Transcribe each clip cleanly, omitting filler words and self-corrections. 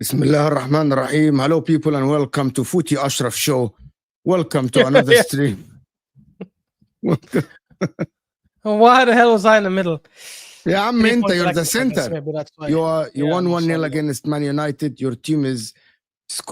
Bismillah ar-Rahman ar-Rahim. Hello people and welcome to Footy Ashraf Show. Welcome to another stream. Why the hell was I in the middle? Yeah, I'm Minta, you're the center. You won 1-0 against Man United. Your team is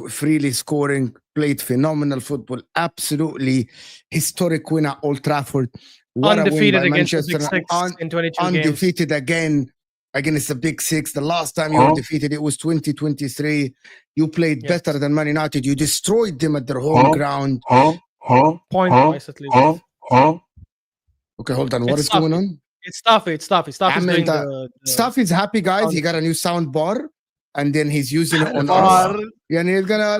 freely scoring, played phenomenal football. Absolutely historic win at Old Trafford. What Undefeated a win by against Manchester. the Big Six in 22 Undefeated games. again against the Big Six. The last time you were defeated, it was 2023. You played better than Man United. You destroyed them at their home ground. Point-wise, at least. Okay, hold on. What is going on? It's Staffy. Staffy's doing Staffy's happy, guys. He got a new sound bar, and then he's using it on us. Yeah, and he's gonna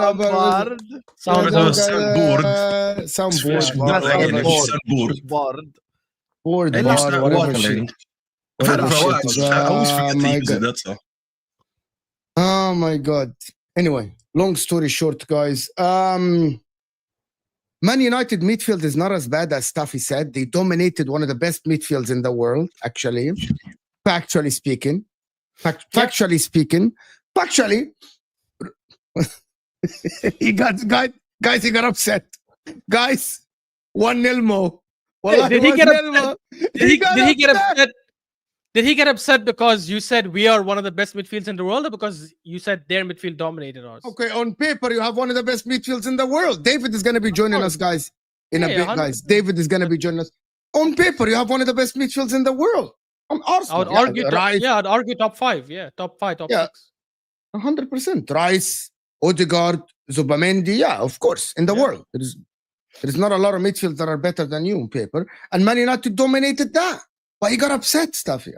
Oh my god. Anyway, long story short, guys. Man United midfield is not as bad as Staffy said. They dominated one of the best midfields in the world, actually. Factually speaking. Factually. He got upset. Guys, 1-0 Mo. Did he get upset? Did he get upset because you said we are one of the best midfields in the world, or because you said their midfield dominated ours? Okay, on paper, you have one of the best midfields in the world. David is going to be joining us, guys, in a bit, 100%. Guys. David is going to be joining us. On paper, you have one of the best midfields in the world. On Arsenal. I'd argue top 5. Yeah, top 5, top 6. 100%. Rice, Odegaard, Zubamendi. Yeah, of course, in the world. There is not a lot of midfields that are better than you on paper. And Man United dominated that. But he got upset, Staffy.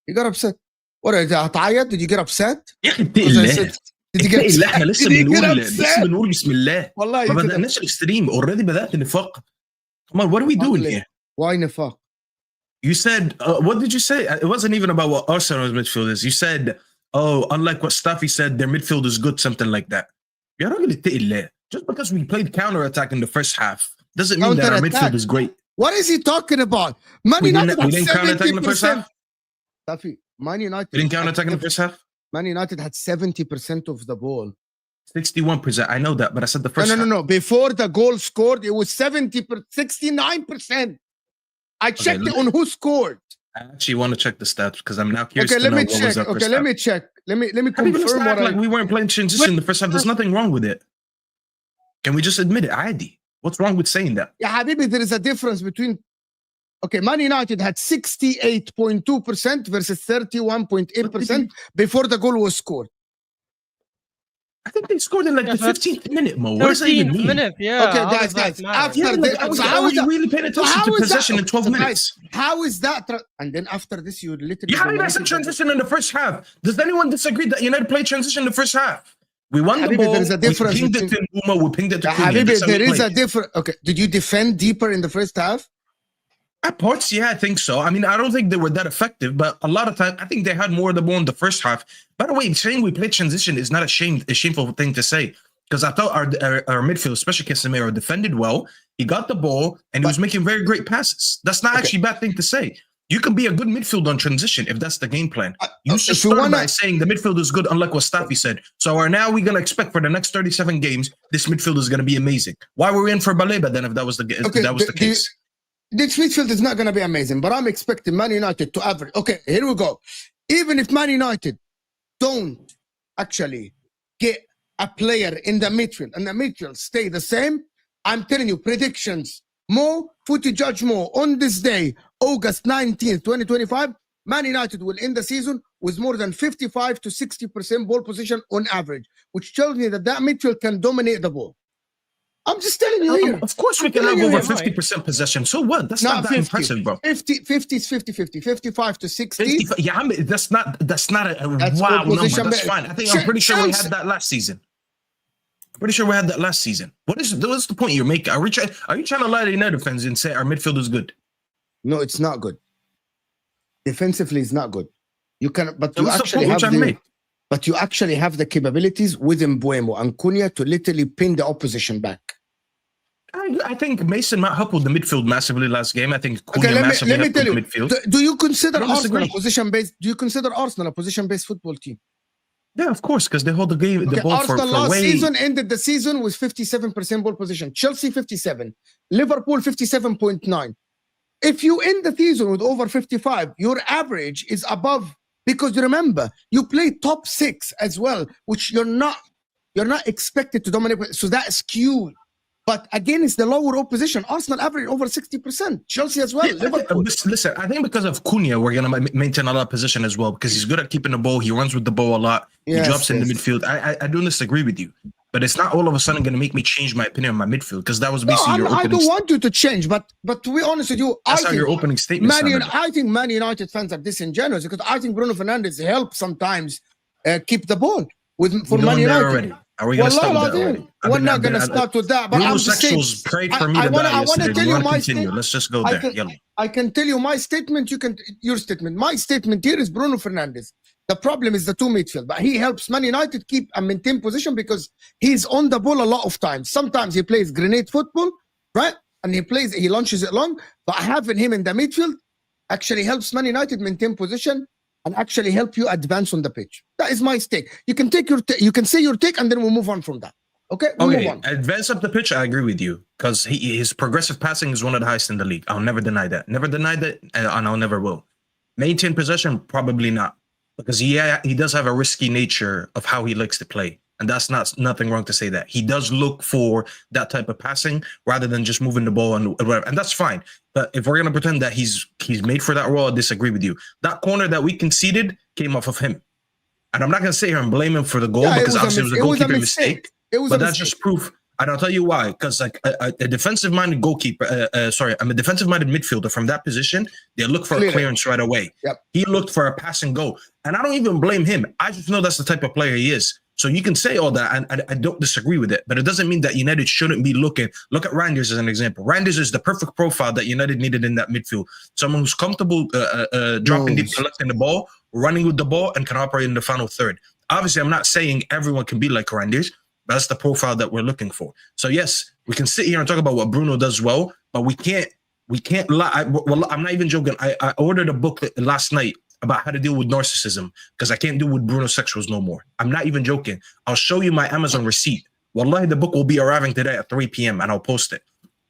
He got upset. What did you get upset? يا اخي اتقي الله. اتقي الله. احنا لسه بنقول بسم الله. والله ما بدأناش الستريم. Already بدأت نفاق. Come on, what are we doing here? Why نفاق? You said, what did you say? It wasn't even about what Arsenal's midfield is. You said, oh, unlike what Staffy said, their midfield is good, something like that. يا راجل اتقي الله. Just because we played counter-attack in the first half doesn't mean that our midfield is great. What is he talking about? Man United we didn't counter-attack in the first half? Man United didn't counter-attack in the first half? Man United had 70% of the ball. 61%. I know that, but I said the first half. No. Before the goal scored, it was 69%. I checked it on who scored. I actually want to check the stats because I'm now curious to know what was our first half. Let me check. Let me confirm what like we weren't playing transition in the first half. There's nothing wrong with it. Can we just admit it? عادي. What's wrong with saying that? Yeah, Habibi, there is a difference between... Okay, Man United had 68.2% versus 31.8% before the goal was scored. I think they scored in like Yeah, the so that's 15th minute, Mo. What does that even 13th mean? minute, yeah. Okay, how guys, does that guys, matter? after Yeah, like, this, how are you really paying attention to how is that- possession in 12 guys, minutes? How is that? And then after this, you literally. Yeah, I mean, that's a transition in the first half. Does anyone disagree that United played transition in the first half? We won the Habibi, ball. there is a difference We pinged it between- to Mbuma. We pinged it to Cunha. Habibi, That's how we there is a played. difference. Okay, did you defend deeper in the first half? At parts, yeah, I think so. I mean, I don't think they were that effective, but a lot of time, I think they had more of the ball in the first half. By the way, saying we played transition is not a shameful thing to say, because I thought our midfield, especially Casemiro, defended well. He got the ball and he was making very great passes. That's not actually a bad thing to say. You can be a good midfield on transition if that's the game plan. You should start by saying the midfield is good, unlike what Staffy said. So are now we going to expect for the next 37 games, this midfield is going to be amazing? Why were we in for Baleba then if that was the case? This midfield is not going to be amazing, but I'm expecting Man United to average. Okay, here we go. Even if Man United don't actually get a player in the midfield and the midfield stay the same, I'm telling you, predictions. Mo, Footy Judge Mo, on this day, August 19th, 2025, Man United will end the season with more than 55 to 60% ball position on average, which tells me that midfield can dominate the ball. I'm just telling you here. Of course we can have over 50% possession. So what? That's not that 50. impressive, bro. 50 is 50-50. 55 to 60. 50, yeah, I mean, that's not a wow number. That's fine. I'm pretty sure we had that last season. What is the point you're making? Are you trying to lie to United fans and say our midfield is good? No, it's not good. Defensively, it's not good. You can, but So you actually have the capabilities within Mbeumo and Cunha to literally pin the opposition back. I think Mason helped the midfield massively last game. I think Cunha massively helped the midfield. Do you consider Arsenal a position-based? Do you consider Arsenal a position-based football team? Yeah, of course, because they hold the ball Arsenal for last way. season ended the season with 57% ball position. Chelsea 57, Liverpool 57.9. If you end the season with over 55, your average is above, because you remember you play top 6 as well, which you're not expected to dominate. So that's skewed. But again, it's the lower opposition. Arsenal average over 60%. Chelsea as well. Yeah, listen, I think because of Cunha, we're going to maintain a lot of position as well, because he's good at keeping the ball. He runs with the ball a lot. He drops in the midfield. I don't disagree with you. But it's not all of a sudden going to make me change my opinion on my midfield, because that was basically your opening statement. I don't want you to change, but to be honest with you, that's how your opening statement sounded. I think Man United fans are disingenuous, because I think Bruno Fernandes helps sometimes keep the ball for Man United. Already. Are we going to start with that already? We're not going to start with that. But I'm just saying, prayed for me to die yesterday. Tell you my statement. Let's just go there. I can tell you my statement. Your statement. My statement here is Bruno Fernandes. The problem is the two midfield, but he helps Man United keep and maintain position because he's on the ball a lot of times. Sometimes he plays grenade football, right? And he launches it long. But having him in the midfield actually helps Man United maintain position and actually help you advance on the pitch. That is my take. You can take you can say your take, and then we'll move on from that. Okay, we'll move on. Advance up the pitch, I agree with you, because his progressive passing is one of the highest in the league. I'll never deny that. Never denied that, and I'll never will. Maintain possession, probably not, because he does have a risky nature of how he likes to play. And that's nothing wrong to say that. He does look for that type of passing rather than just moving the ball and whatever. And that's fine. But if we're going to pretend that he's made for that role, I disagree with you. That corner that we conceded came off of him. And I'm not going to sit here and blame him for the goal, because obviously it was a goalkeeper mistake. But that's just proof. And I'll tell you why. Because like a defensive-minded goalkeeper, I'm a defensive-minded midfielder from that position. They look for a clearance right away. Yep. He looked for a pass and go. And I don't even blame him. I just know that's the type of player he is. So you can say all that, and I don't disagree with it, but it doesn't mean that United shouldn't be looking. Look at Reinders as an example. Reinders is the perfect profile that United needed in that midfield. Someone who's comfortable dropping deep, collecting the ball, running with the ball, and can operate in the final third. Obviously, I'm not saying everyone can be like Reinders, but that's the profile that we're looking for. So yes, we can sit here and talk about what Bruno does well, but we can't lie. I'm not even joking. I ordered a book last night about how to deal with narcissism, because I can't deal with Bruno sexuals no more. I'm not even joking. I'll show you my Amazon receipt. Wallahi, the book will be arriving today at 3 p.m. and I'll post it.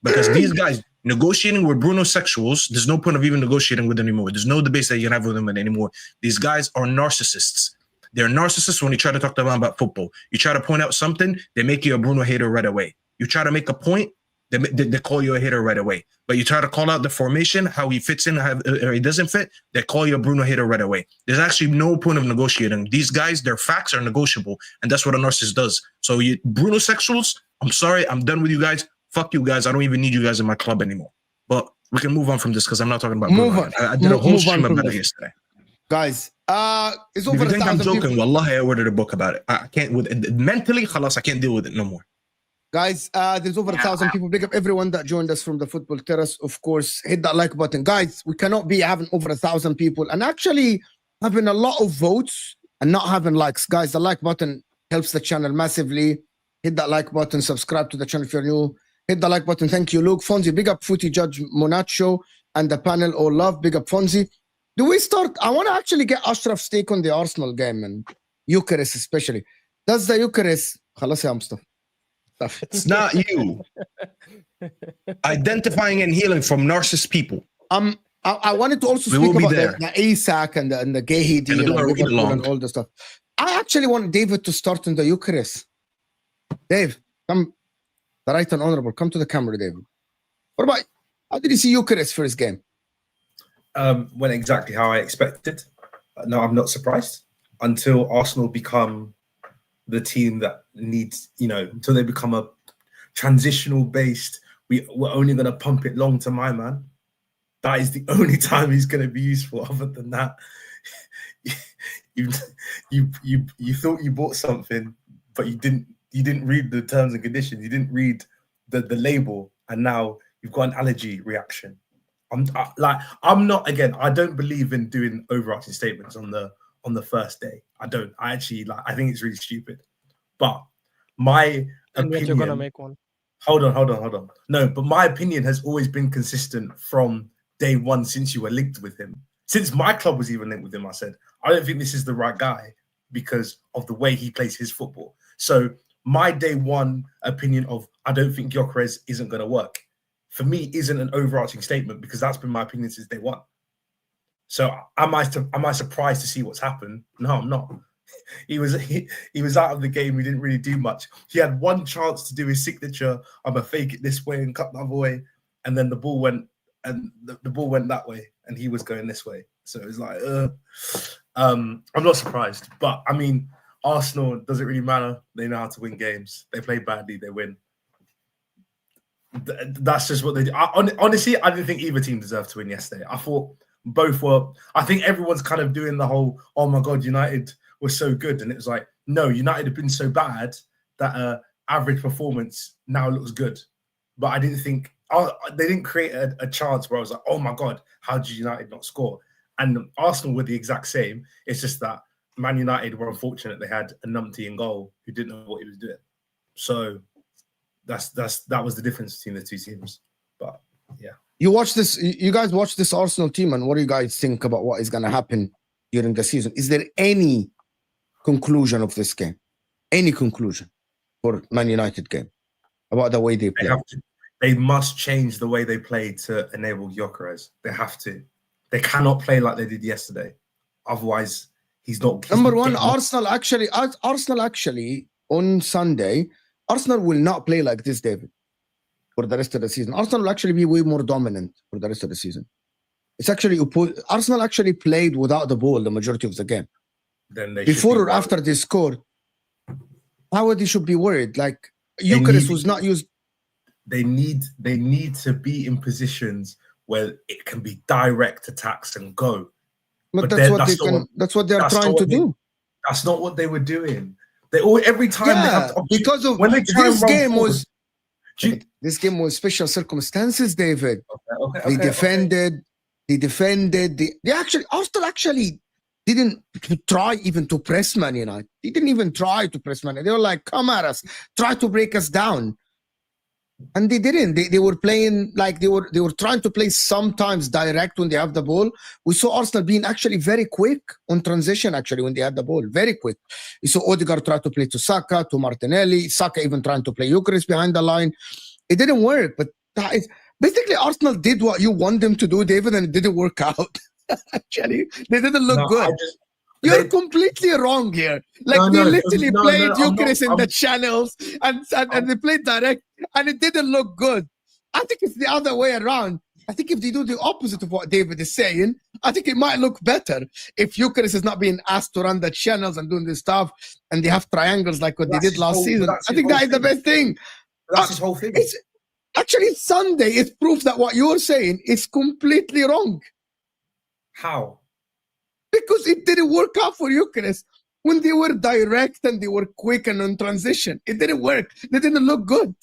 Because these guys negotiating with Bruno sexuals, there's no point of even negotiating with them anymore. There's no debates that you can have with them anymore. These guys are narcissists. They're narcissists when you try to talk to them about football. You try to point out something, they make you a Bruno hater right away. You try to make a point, they call you a hitter right away. But you try to call out the formation, how he fits in, or he doesn't fit, they call you a Bruno hitter right away. There's actually no point of negotiating. These guys, their facts are negotiable, and that's what a narcissist does. So Bruno sexuals, I'm sorry, I'm done with you guys. Fuck you guys. I don't even need you guys in my club anymore. But we can move on from this because I'm not talking about Bruno. Move on. I did a whole stream about it yesterday. Guys, it's If over you think I'm 1,000 joking, people. wallahi, I ordered a book about it. I can't with it. Mentally, khalas, I can't deal with it no more. Guys, there's over 1,000 people. Big up everyone that joined us from the Football Terrace. Of course, hit that like button. Guys, we cannot be having over 1,000 people and actually having a lot of votes and not having likes. Guys, the like button helps the channel massively. Hit that like button. Subscribe to the channel if you're new. Hit the like button. Thank you, Luke. Fonzie, big up Footy Judge Monacho and the panel. All love. Big up Fonzie. Do we start? I want to actually get Ashraf's take on the Arsenal game and Gyökeres especially. Does the Gyökeres... خلاص يا مصطفى. It's not you. Identifying and healing from narcissist people. I wanted to also speak about the Isak and the Guehi deal and all the stuff. I actually want David to start in the Gyökeres. Dave, come. The right and honorable. Come to the camera, David. What about, how did you see Gyökeres for his game? Went exactly how I expected. No, I'm not surprised. Until Arsenal become the team that needs, until they become a transitional based, we're only going to pump it long to my man. That is the only time he's going to be useful. Other than that, you thought you bought something, but you didn't read the terms and conditions. You didn't read the label, and now you've got an allergy reaction. I don't believe in doing overarching statements on the first day. I think it's really stupid. But my opinion, you're gonna make one. Hold on. No, but my opinion has always been consistent from day one since you were linked with him. Since my club was even linked with him, I said, I don't think this is the right guy because of the way he plays his football. So my day one opinion of I don't think Gyökeres isn't going to work, for me, isn't an overarching statement because that's been my opinion since day one. So am I surprised to see what's happened? No, I'm not. He was out of the game. He didn't really do much. He had one chance to do his signature. I'm gonna fake it this way and cut the other way, and then the ball went that way, and he was going this way. So it's like, I'm not surprised. But I mean, Arsenal, doesn't really matter. They know how to win games. They play badly, they win. That's just what they do. Honestly, I didn't think either team deserved to win yesterday. I thought both were. I think everyone's kind of doing the whole, oh my God, United were so good. And it was like, no, United have been so bad that average performance now looks good. But I didn't think, they didn't create a chance where I was like, oh my God, how did United not score? And Arsenal were the exact same. It's just that Man United were unfortunate. They had a numpty in goal who didn't know what he was doing. So that was the difference between the two teams. But yeah. You guys watch this Arsenal team, and what do you guys think about what is going to happen during the season? Is there any conclusion of this game? Any conclusion for Man United game about the way they play? They must change the way they play to enable Gyökeres. They have to. They cannot play like they did yesterday. Otherwise, he's not. Number one, Arsenal actually on Sunday, Arsenal will not play like this, David, for the rest of the season. Arsenal will actually be way more dominant for the rest of the season. It's actually Arsenal actually played without the ball the majority of the game. Then they before or after they scored, how they should be worried? Like Gyökeres was not used. They need to be in positions where it can be direct attacks and go. But that's what they're trying to do. That's not what they were doing. Every time they have to, because of when they try this game forward, this game was special circumstances, David. They defended. Arsenal actually didn't try even to press Man United. They didn't even try to press Man United. They were like, come at us, try to break us down. And they didn't. They were playing like they were trying to play sometimes direct when they have the ball. We saw Arsenal being actually very quick on transition actually when they had the ball. Very quick. You saw Odegaard try to play to Saka, to Martinelli. Saka even trying to play Gyökeres behind the line. It didn't work. But that is basically Arsenal did what you want them to do, David, and it didn't work out. Actually, they didn't look good. You're completely wrong here. Like they literally played Gyökeres in the channels and they played direct and it didn't look good. I think it's the other way around. I think if they do the opposite of what David is saying, I think it might look better. If Gyökeres is not being asked to run the channels and doing this stuff, and they have triangles like what they did last season, I think that is the best thing. That's his whole thing. Actually, Sunday is proof that what you're saying is completely wrong. How? Because it didn't work out for Gyökeres when they were direct and they were quick and on transition. It didn't work. They didn't look good.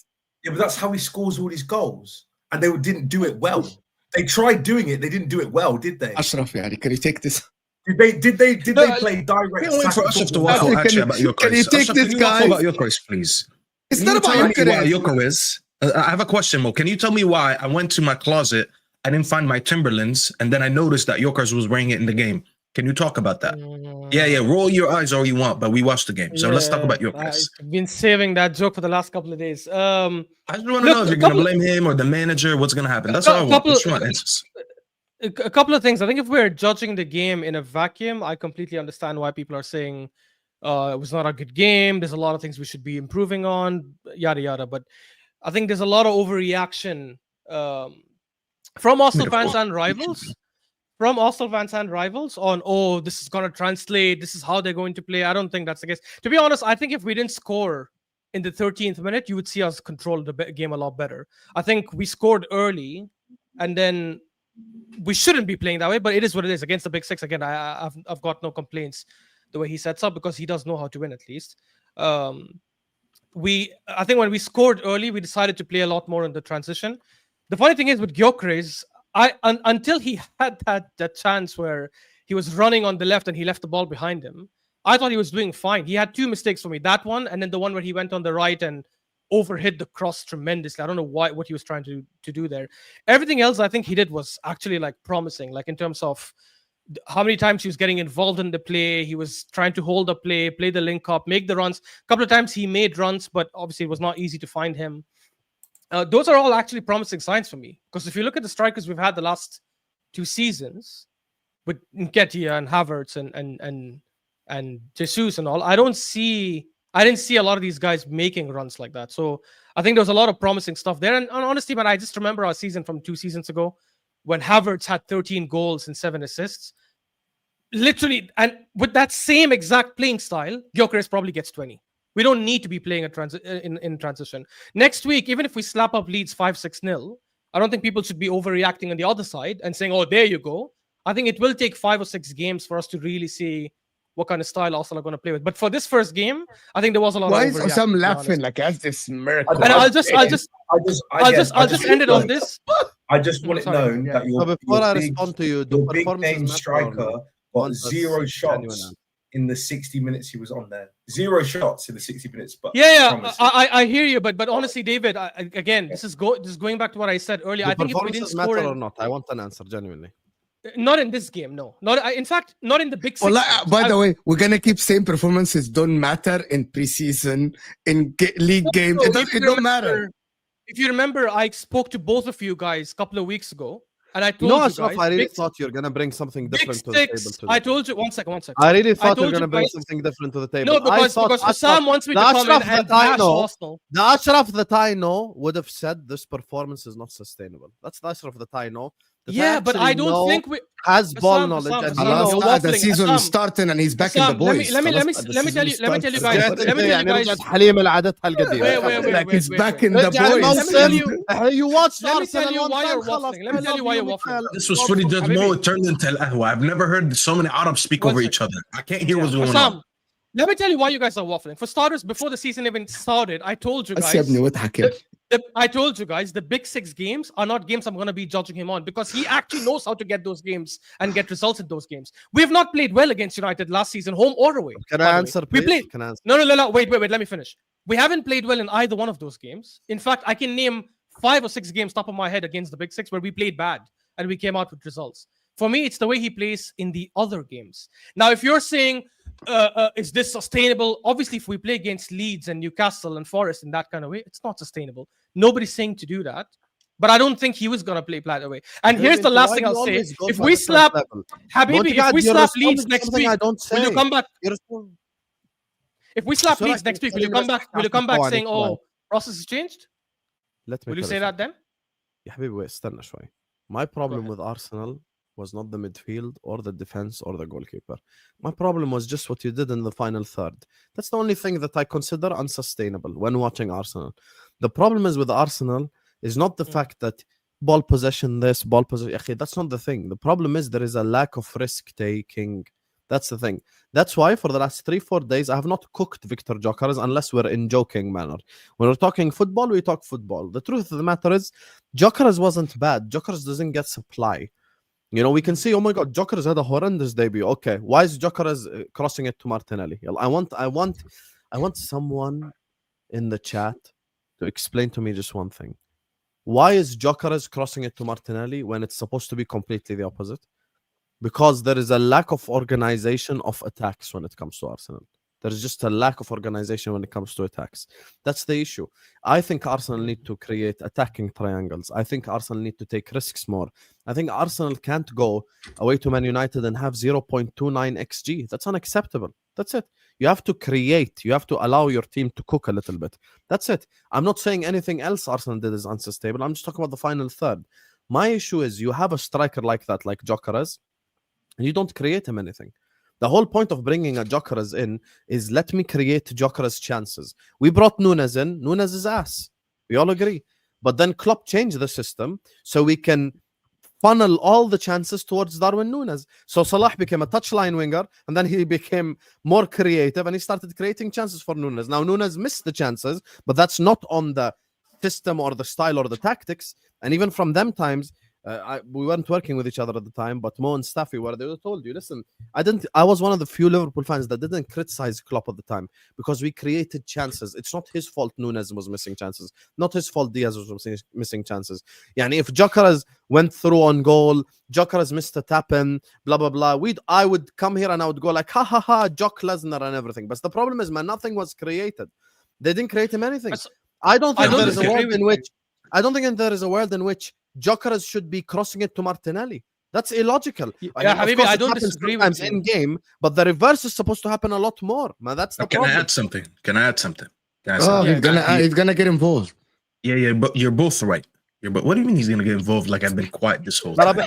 Yeah, but that's how he scores all his goals. And they didn't do it well. They tried doing it. They didn't do it well, did they? Ashraf, yani, can you take this? Did they play direct? Can't wait for Ashraf to waffle actually about Gyökeres. Can you take this, guys? About Gyökeres, please? It's not about Gyökeres. I have a question, Mo. Can you tell me why I went to my closet, I didn't find my Timberlands, and then I noticed that Gyökeres was wearing it in the game? Can you talk about that? Yeah. Roll your eyes all you want, but we watched the game. So let's talk about Gyökeres. I've been saving that joke for the last couple of days. I just want to know if you're going to blame him or the manager. What's going to happen? That's all I want. A couple of things. I think if we're judging the game in a vacuum, I completely understand why people are saying it was not a good game. There's a lot of things we should be improving on, yada, yada. But I think there's a lot of overreaction from Arsenal fans and rivals. From Arsenal fans and rivals on, oh, this is going to translate. This is how they're going to play. I don't think that's the case. To be honest, I think if we didn't score in the 13th minute, you would see us control the game a lot better. I think we scored early, and then we shouldn't be playing that way, but it is what it is. Against the Big Six, again, I've got no complaints the way he sets up because he does know how to win at least. I think when we scored early, we decided to play a lot more in the transition. The funny thing is with Gyökeres, until he had that chance where he was running on the left and he left the ball behind him, I thought he was doing fine. He had two mistakes for me. That one, and then the one where he went on the right and overhit the cross tremendously. I don't know what he was trying to do there. Everything else I think he did was actually like promising, like in terms of how many times he was getting involved in the play. He was trying to hold the play the link up, make the runs. A couple of times he made runs, but obviously it was not easy to find him. Those are all actually promising signs for me, because if you look at the strikers we've had the last two seasons with Nketiah and Havertz and Jesus and all, I didn't see a lot of these guys making runs like that. So I think there was a lot of promising stuff there. And honestly, man, I just remember our season from 2 seasons ago when Havertz had 13 goals and 7 assists. Literally, and with that same exact playing style, Gyökeres probably gets 20. We don't need to be playing in transition. Next week, even if we slap up Leeds 5-6-0, I don't think people should be overreacting on the other side and saying, oh, there you go. I think it will take 5 or 6 games for us to really see what kind of style Arsenal are going to play with. But for this first game, I think there was a lot of overreaction. Why is Osam laughing like as this miracle? And I'll just end it on this. I just want it known that before I respond to you, the big name striker got 0 shots in the 60 minutes he was on there. 0 shots in the 60 minutes. But I hear you, but honestly, David, again, this is going back to what I said earlier. I think if we didn't score or not, I want an answer genuinely. Not in this game, no. In fact, not in the Big Six. Well, by the way, we're gonna keep saying performances don't matter in preseason, in league games. It don't matter. If you remember, I spoke to both of you guys a couple of weeks ago, and I told you guys. I really thought you're gonna bring something different to the table today. I told you. One second. I really thought you're gonna bring something different to the table. No, because Sam wants me to come in and bash Arsenal. The Ashraf that I know would have said this performance is not sustainable. That's the Ashraf that I know. Yeah, but I don't think we has ball knowledge. The season is starting and he's back in the boys. Let me tell you guys. حليم العادات القديمة. Like he's back in the boys. You watched Let me tell you why you're waffling. This was fully Judge Mo. It turned into Al Ahwa. I've never heard so many Arabs speak over each other. I can't hear what's going on. Let me tell you why you guys are waffling. For starters, before the season even started, I told you guys. I told you guys the Big Six games are not games I'm going to be judging him on, because he actually knows how to get those games and get results in those games. We have not played well against United last season, home or away. Can I answer, please? We played. Can I answer? No. Wait. Let me finish. We haven't played well in either one of those games. In fact, I can name 5 or 6 games top of my head against the Big Six where we played bad and we came out with results. For me, it's the way he plays in the other games. Now, if you're saying, is this sustainable? Obviously, if we play against Leeds and Newcastle and Forest in that kind of way, it's not sustainable. Nobody's saying to do that. But I don't think he was going to play that way. And here's the last thing I'll say. If we slap, Habibi, if we slap Leeds next week, will you come back? If we slap Leeds next week, will you come back saying, oh, process has changed? Will you say that then? يا حبيبي wait, استنى شوي. My problem with Arsenal was not the midfield or the defense or the goalkeeper. My problem was just what you did in the final third. That's the only thing that I consider unsustainable when watching Arsenal. The problem is with Arsenal is not the fact that ball possession this, ball possession. That's not the thing. The problem is there is a lack of risk taking. That's the thing. That's why for the last 3-4 days I have not cooked Victor Gyökeres unless we're in joking manner. When we're talking football, we talk football. The truth of the matter is Gyökeres wasn't bad. Gyökeres doesn't get supply. You know, we can see, oh my God, Gyökeres had a horrendous debut. Okay, why is Gyökeres crossing it to Martinelli? I want someone in the chat to explain to me just one thing. Why is Gyökeres crossing it to Martinelli when it's supposed to be completely the opposite? Because there is a lack of organization of attacks when it comes to Arsenal. There's just a lack of organization when it comes to attacks. That's the issue. I think Arsenal need to create attacking triangles. I think Arsenal need to take risks more. I think Arsenal can't go away to Man United and have 0.29 XG. That's unacceptable. That's it. You have to create. You have to allow your team to cook a little bit. That's it. I'm not saying anything else Arsenal did is unsustainable. I'm just talking about the final third. My issue is you have a striker like that, like Gyökeres, and you don't create him anything. The whole point of bringing a Gyökeres in is let me create Gyökeres chances. We brought Núñez in. Núñez is ass. We all agree. But then Klopp changed the system so we can funnel all the chances towards Darwin Núñez. So Salah became a touchline winger, and then he became more creative, and he started creating chances for Núñez. Now, Núñez missed the chances, but that's not on the system or the style or the tactics. And even from them times, we weren't working with each other at the time, but Mo and Staffy were. They told you, listen, I was one of the few Liverpool fans that didn't criticize Klopp at the time because we created chances. It's not his fault Núñez was missing chances. Not his fault Diaz was missing chances. Yani if Gyökeres went through on goal, Gyökeres missed a tap-in, blah, blah, blah, I would come here and I would go like, ha, ha, ha, Jock Lesnar and everything. But the problem is, man, nothing was created. They didn't create him anything. I don't think there is a world in which Gyökeres should be crossing it to Martinelli. That's illogical. Yeah, Habibi, I don't disagree with you. In game, but the reverse is supposed to happen a lot more. Man, that's the problem. Can I add something? He's gonna get involved. Yeah, but you're both right. But what do you mean he's gonna get involved? Like I've been quiet this whole time.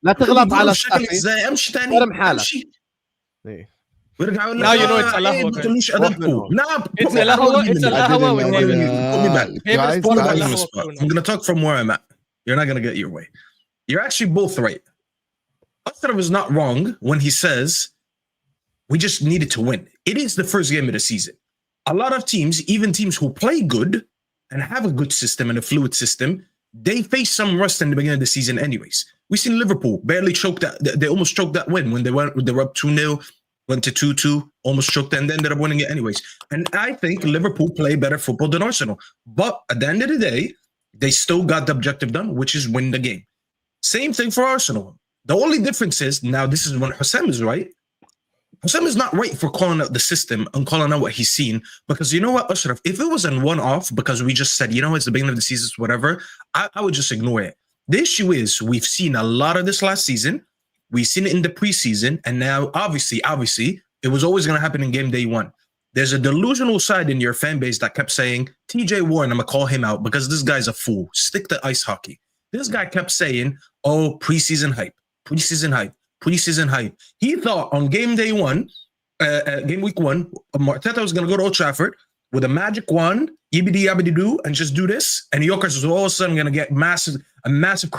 لا تغلط على Now you know it's القهوة. It's القهوة والنبي. I'm gonna talk from where I'm at. You're not gonna get your way. You're actually both right. Ashraf is not wrong when he says we just needed to win. It is the first game of the season. A lot of teams, even teams who play good and have a good system and a fluid system, they face some rust in the beginning of the season anyways. We seen Liverpool barely choke that. They almost choked that win when they were up 2-0. Went to 2-2, almost choked, and then ended up winning it anyways. And I think Liverpool play better football than Arsenal. But at the end of the day, they still got the objective done, which is win the game. Same thing for Arsenal. The only difference is, now this is when Hussam is right. Hussam is not right for calling out the system and calling out what he's seen. Because you know what, Ashraf, if it was a one-off, because we just said, you know, it's the beginning of the season, whatever, I would just ignore it. The issue is we've seen a lot of this last season. We've seen it in the preseason, and now, obviously, it was always going to happen in game day one. There's a delusional side in your fan base that kept saying, TJ Warren, I'm going to call him out because this guy's a fool. Stick to ice hockey. This guy kept saying, oh, preseason hype. He thought on game day one, game week one, Arteta was going to go to Old Trafford with a magic wand, yibbidi-yabbidi-doo, and just do this, and Gyökeres was all of a sudden going to get a massive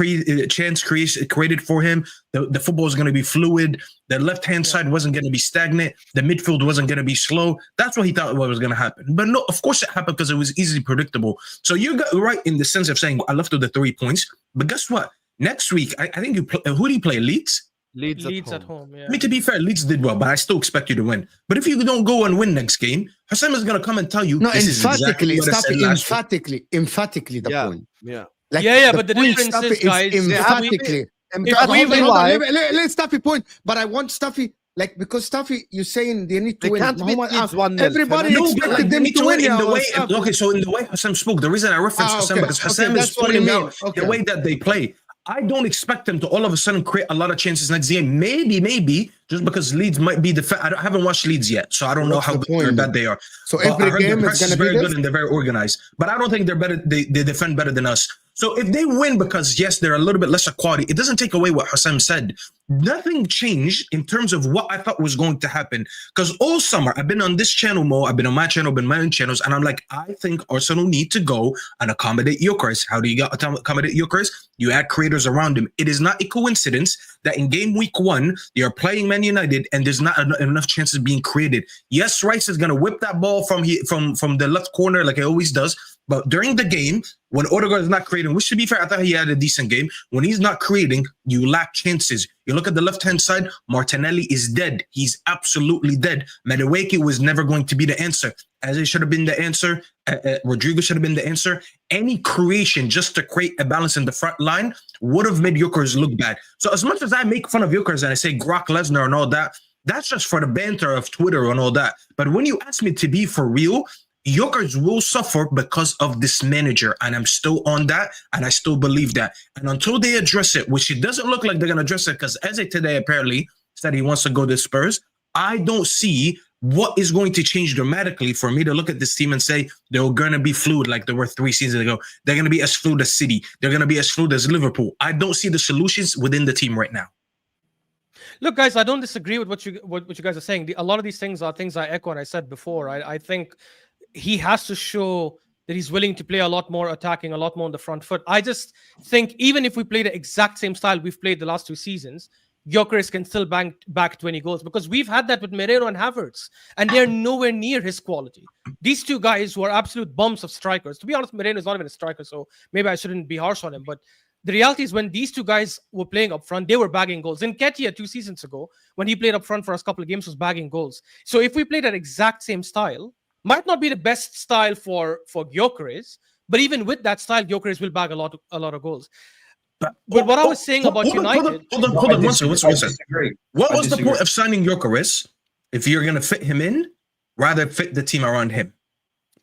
chance created for him. The football is going to be fluid. The left-hand side wasn't going to be stagnant. The midfield wasn't going to be slow. That's what he thought was going to happen. But no, of course it happened because it was easily predictable. So you got right in the sense of saying, I left with the 3 points. But guess what? Next week, I think who do you play? Leeds? Leeds at home. Yeah. I mean, to be fair, Leeds did well, but I still expect you to win. But if you don't go and win next game, Hussam is going to come and tell you. No, emphatically the point. Yeah. Like, but the difference is, guys, emphatically. Let's Staffy point. But I want Staffy, like, because Staffy, you're saying they need to win. Everybody expected them to win. Okay, so in the way Hussam spoke, the reason I referenced Hussam because Hussam is pointing out the way that they play. I don't expect them to all of a sudden create a lot of chances next game. Maybe just because Leeds might be I haven't watched Leeds yet, so I don't know how good or bad they are. So every game is going to be very good and they're very organized. But I don't think they're better. They defend better than us. So if they win because, yes, they're a little bit lesser quality, it doesn't take away what Hassam said. Nothing changed in terms of what I thought was going to happen. Because all summer, I've been on this channel, Mo, I've been on my channel, been my own channels, and I'm like, I think Arsenal need to go and accommodate Gyökeres. How do you accommodate Gyökeres? You add creators around him. It is not a coincidence that in game week 1, you're playing Man United and there's not enough chances being created. Yes, Rice is going to whip that ball from the left corner like he always does. But during the game, when Odegaard is not creating, which to be fair, I thought he had a decent game. When he's not creating, you lack chances. You look at the left-hand side, Martinelli is dead. He's absolutely dead. Madueke was never going to be the answer. Eze should have been the answer. Rodrigo should have been the answer. Any creation just to create a balance in the front line would have made Gyökeres look bad. So as much as I make fun of Gyökeres and I say Brock Lesnar and all that, that's just for the banter of Twitter and all that. But when you ask me to be for real, Gyökeres will suffer because of this manager, and I'm still on that, and I still believe that. And until they address it, which it doesn't look like they're going to address it, because Eze today apparently said he wants to go to Spurs, I don't see what is going to change dramatically for me to look at this team and say they're going to be fluid like they were 3 seasons ago. They're going to be as fluid as City. They're going to be as fluid as Liverpool. I don't see the solutions within the team right now. Look, guys, I don't disagree with what you guys are saying. A lot of these things are things I echo and I said before. I think he has to show that he's willing to play a lot more attacking, a lot more on the front foot. I just think even if we play the exact same style we've played the last 2 seasons, Gyökeres can still bank back 20 goals, because we've had that with Moreno and Havertz, and they're nowhere near his quality. These 2 guys who are absolute bumps of strikers. To be honest, Moreno is not even a striker, so maybe I shouldn't be harsh on him. But the reality is when these 2 guys were playing up front, they were bagging goals. Nketiah 2 seasons ago, when he played up front for a couple of games, was bagging goals. So if we play that exact same style, might not be the best style for Gyökeres, but even with that style, Gyökeres will bag a lot of goals. But what I was saying about United... Hold on, one second. What was the point of signing Gyökeres if you're going to fit him in, rather fit the team around him?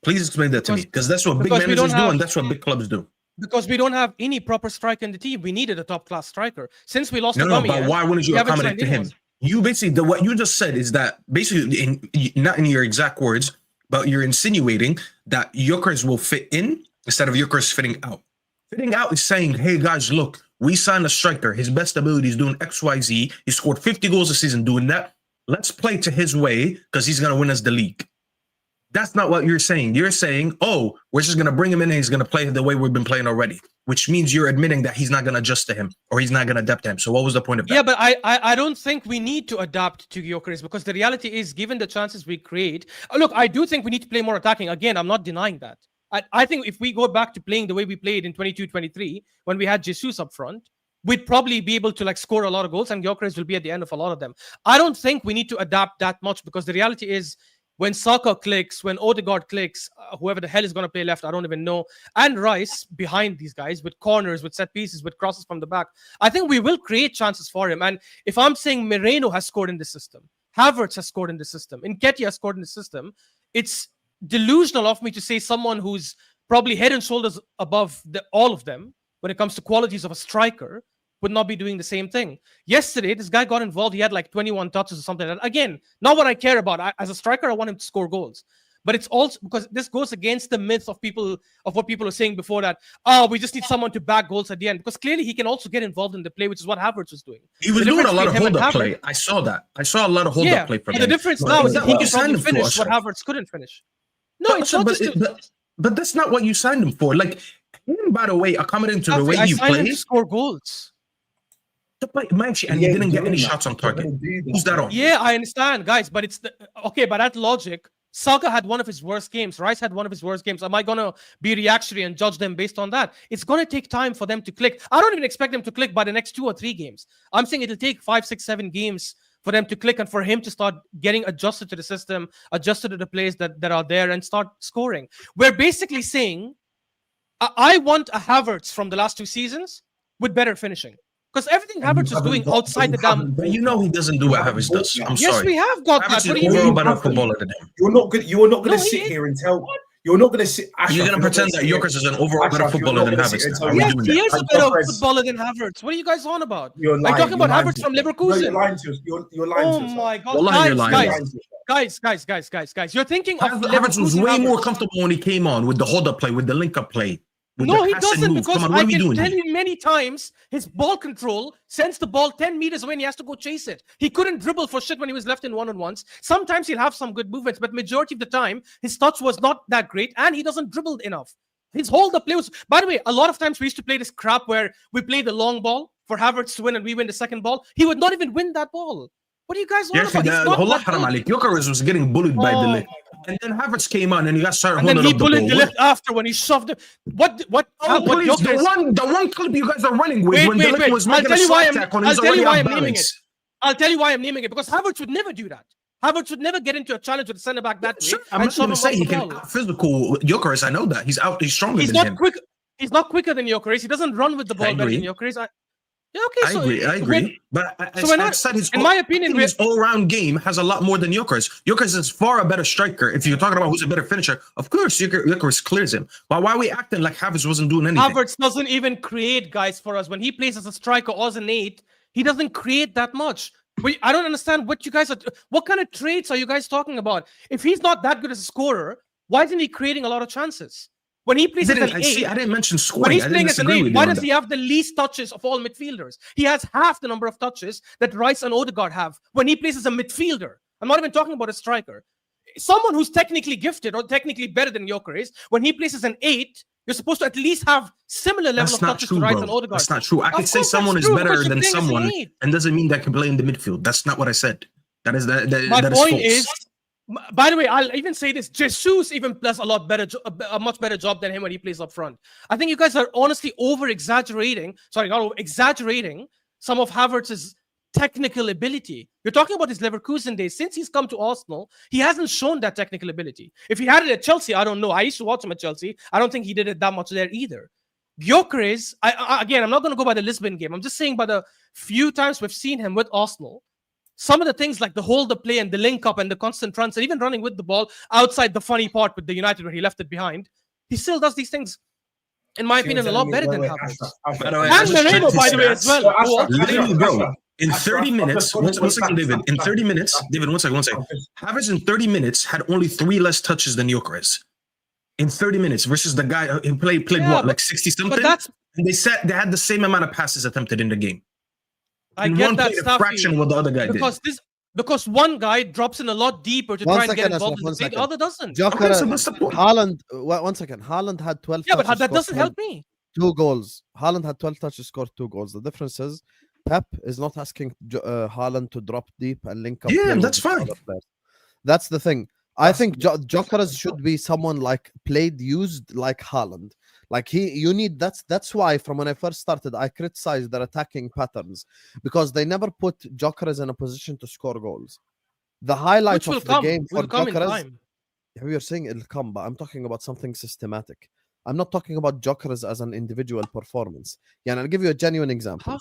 Please explain that to me, because that's what big managers do and that's what big clubs do. Because we don't have any proper striker in the team. We needed a top-class striker. Since we lost No, but why wouldn't you accommodate to him? You basically, what you just said is that basically, not in your exact words, but you're insinuating that Gyökeres will fit in instead of Gyökeres fitting out. Fitting out is saying, hey, guys, look, we signed a striker. His best ability is doing X, Y, Z. He scored 50 goals a season doing that. Let's play to his way because he's going to win us the league. That's not what you're saying. You're saying, oh, we're just going to bring him in and he's going to play the way we've been playing already, which means you're admitting that he's not going to adjust to him or he's not going to adapt to him. So what was the point of that? Yeah, but I don't think we need to adapt to Gyökeres, because the reality is, given the chances we create, look, I do think we need to play more attacking. Again, I'm not denying that. I think if we go back to playing the way we played in 22-23, when we had Jesus up front, we'd probably be able to score a lot of goals, and Gyökeres will be at the end of a lot of them. I don't think we need to adapt that much, because the reality is, when Saka clicks, when Odegaard clicks, whoever the hell is going to play left, I don't even know, and Rice behind these guys with corners, with set pieces, with crosses from the back, I think we will create chances for him. And if I'm saying Moreno has scored in the system, Havertz has scored in the system, Nketiah has scored in the system, it's delusional of me to say someone who's probably head and shoulders above all of them when it comes to qualities of a striker would not be doing the same thing. Yesterday, this guy got involved. He had 21 touches or something like that. Again, not what I care about. As a striker, I want him to score goals. But it's also because this goes against the myth of what people were saying before, that, we just need someone to bag goals at the end. Because clearly he can also get involved in the play, which is what Havertz was doing. He was doing a lot of hold-up play. I saw that. I saw a lot of hold-up play from him. The difference now is that he can probably finish what Havertz couldn't finish. No, it's not but that's not what you signed him for. Him, by the way, accommodating to the way you play, to score goals. And he didn't get any shots on target. Who's that on? Yeah, I understand, guys, but it's okay. By that logic, Saka had one of his worst games. Rice had one of his worst games. Am I gonna be reactionary and judge them based on that? It's gonna take time for them to click. I don't even expect them to click by the next 2 or 3 games. I'm saying it'll take 5, 6, 7 games for them to click and for him to start getting adjusted to the system, adjusted to the plays that are there, and start scoring. We're basically saying, I want a Havertz from the last 2 seasons with better finishing. Because everything Havertz is doing outside the damn... But you know he doesn't do what Havertz does. I'm sorry. Yes, we have got Havertz that. What is do you mean? better footballer than him. You are not going to sit here and tell... You're not going to sit... You're going to pretend that Gyökeres is an overall better footballer than Havertz. Yes, he is a better footballer than Havertz. What are you guys on about? Are you talking about Havertz from Leverkusen? You're lying to us. You're lying to us. Oh my God. Guys. You're thinking of Havertz was way more comfortable when he came on with the hold-up play, with the link-up play. with No, their he passing doesn't, move. because Come on, what I are we can doing tell here? you many times his ball control sends the ball 10 meters away and he has to go chase it. He couldn't dribble for shit when he was left in one-on-ones. Sometimes he'll have some good movements, but majority of the time, his touch was not that great and he doesn't dribble enough. His hold up play was, by the way, a lot of times we used to play this crap where we play the long ball for Havertz to win and we win the second ball. He would not even win that ball. What are you guys on Yeah, about? He's not والله that حرام good. عليك. Gyökeres was getting bullied by Oh, the lick. And then Havertz came on and he got started and then holding he up the bullied the ball. lift after when he shoved him. What Oh, please, Gyökeres... the one clip you guys are running with when the lick was I'll making tell a you why slide tackle and he's I'll tell already you why off I'm naming it. balance. I'll tell you why I'm naming it, because Havertz would never do that. Havertz would never get into a challenge with a centre back that way. Sure, I'm and not shove going him to say off he the can ball. out physical Gyökeres. I know that. He's stronger He's than not him. quick. He's not quicker than Gyökeres. He doesn't run with the ball better than Gyökeres. Yeah, okay. I agree. But I said in my opinion, his all-round game has a lot more than Gyökeres. Gyökeres is far a better striker. If you're talking about who's a better finisher, of course Gyökeres clears him. But why are we acting like Havertz wasn't doing anything? Havertz doesn't even create, guys, for us. When he plays as a striker or as an 8, he doesn't create that much. I don't understand what you guys are... What kind of traits are you guys talking about? If he's not that good as a scorer, why isn't he creating a lot of chances? When he plays as an 8... I didn't mention scoring. When he's playing as an 8, why does he he have the least touches of all midfielders? He has half the number of touches that Rice and Odegaard have when he plays as a midfielder. I'm not even talking about a striker. Someone who's technically gifted or technically better than Gyökeres, when he plays as an 8, you're supposed to at least have similar level of touches to Rice and Odegaard. That's not true. I can say someone is better than someone and doesn't mean that can play in the midfield. That's not what I said. My point is, by the way, I'll even say this: Jesus even does a much better job than him when he plays up front. I think you guys are honestly exaggerating some of Havertz's technical ability. You're talking about his Leverkusen days. Since he's come to Arsenal, he hasn't shown that technical ability. If he had it at Chelsea, I don't know. I used to watch him at Chelsea. I don't think he did it that much there either. Gyökeres, again, I'm not going to go by the Lisbon game. I'm just saying by the few times we've seen him with Arsenal, some of the things like the hold the play and the link up and the constant runs and even running with the ball outside the funny part with the United where he left it behind, he still does these things, in my opinion, a lot better than Havertz. And Moreno, by the way, as well. Literally, bro, in 30 minutes, one second, David. In 30 minutes, David, one second. Havertz in 30 minutes had only 3 less touches than Gyökeres. In 30 minutes versus the guy who played what, like 60-something? And they had the same amount of passes attempted in the game. I get that stuff. Fraction what the other guy did. Because one guy drops in a lot deeper to try and get involved, and the other doesn't. Haaland, one second. Haaland had 12 touches. Yeah, but that doesn't help me. 2 goals. Haaland had 12 touches, scored 2 goals. The difference is Pep is not asking Haaland to drop deep and link up. Yeah, that's fine. That's the thing. I think Gyökeres should be someone like used like Haaland. Like that's why from when I first started, I criticized their attacking patterns because they never put Gyökeres in a position to score goals. The highlight of the game for Gyökeres, you're saying it'll come, but I'm talking about something systematic. I'm not talking about Gyökeres as an individual performance. يعني I'll give you a genuine example.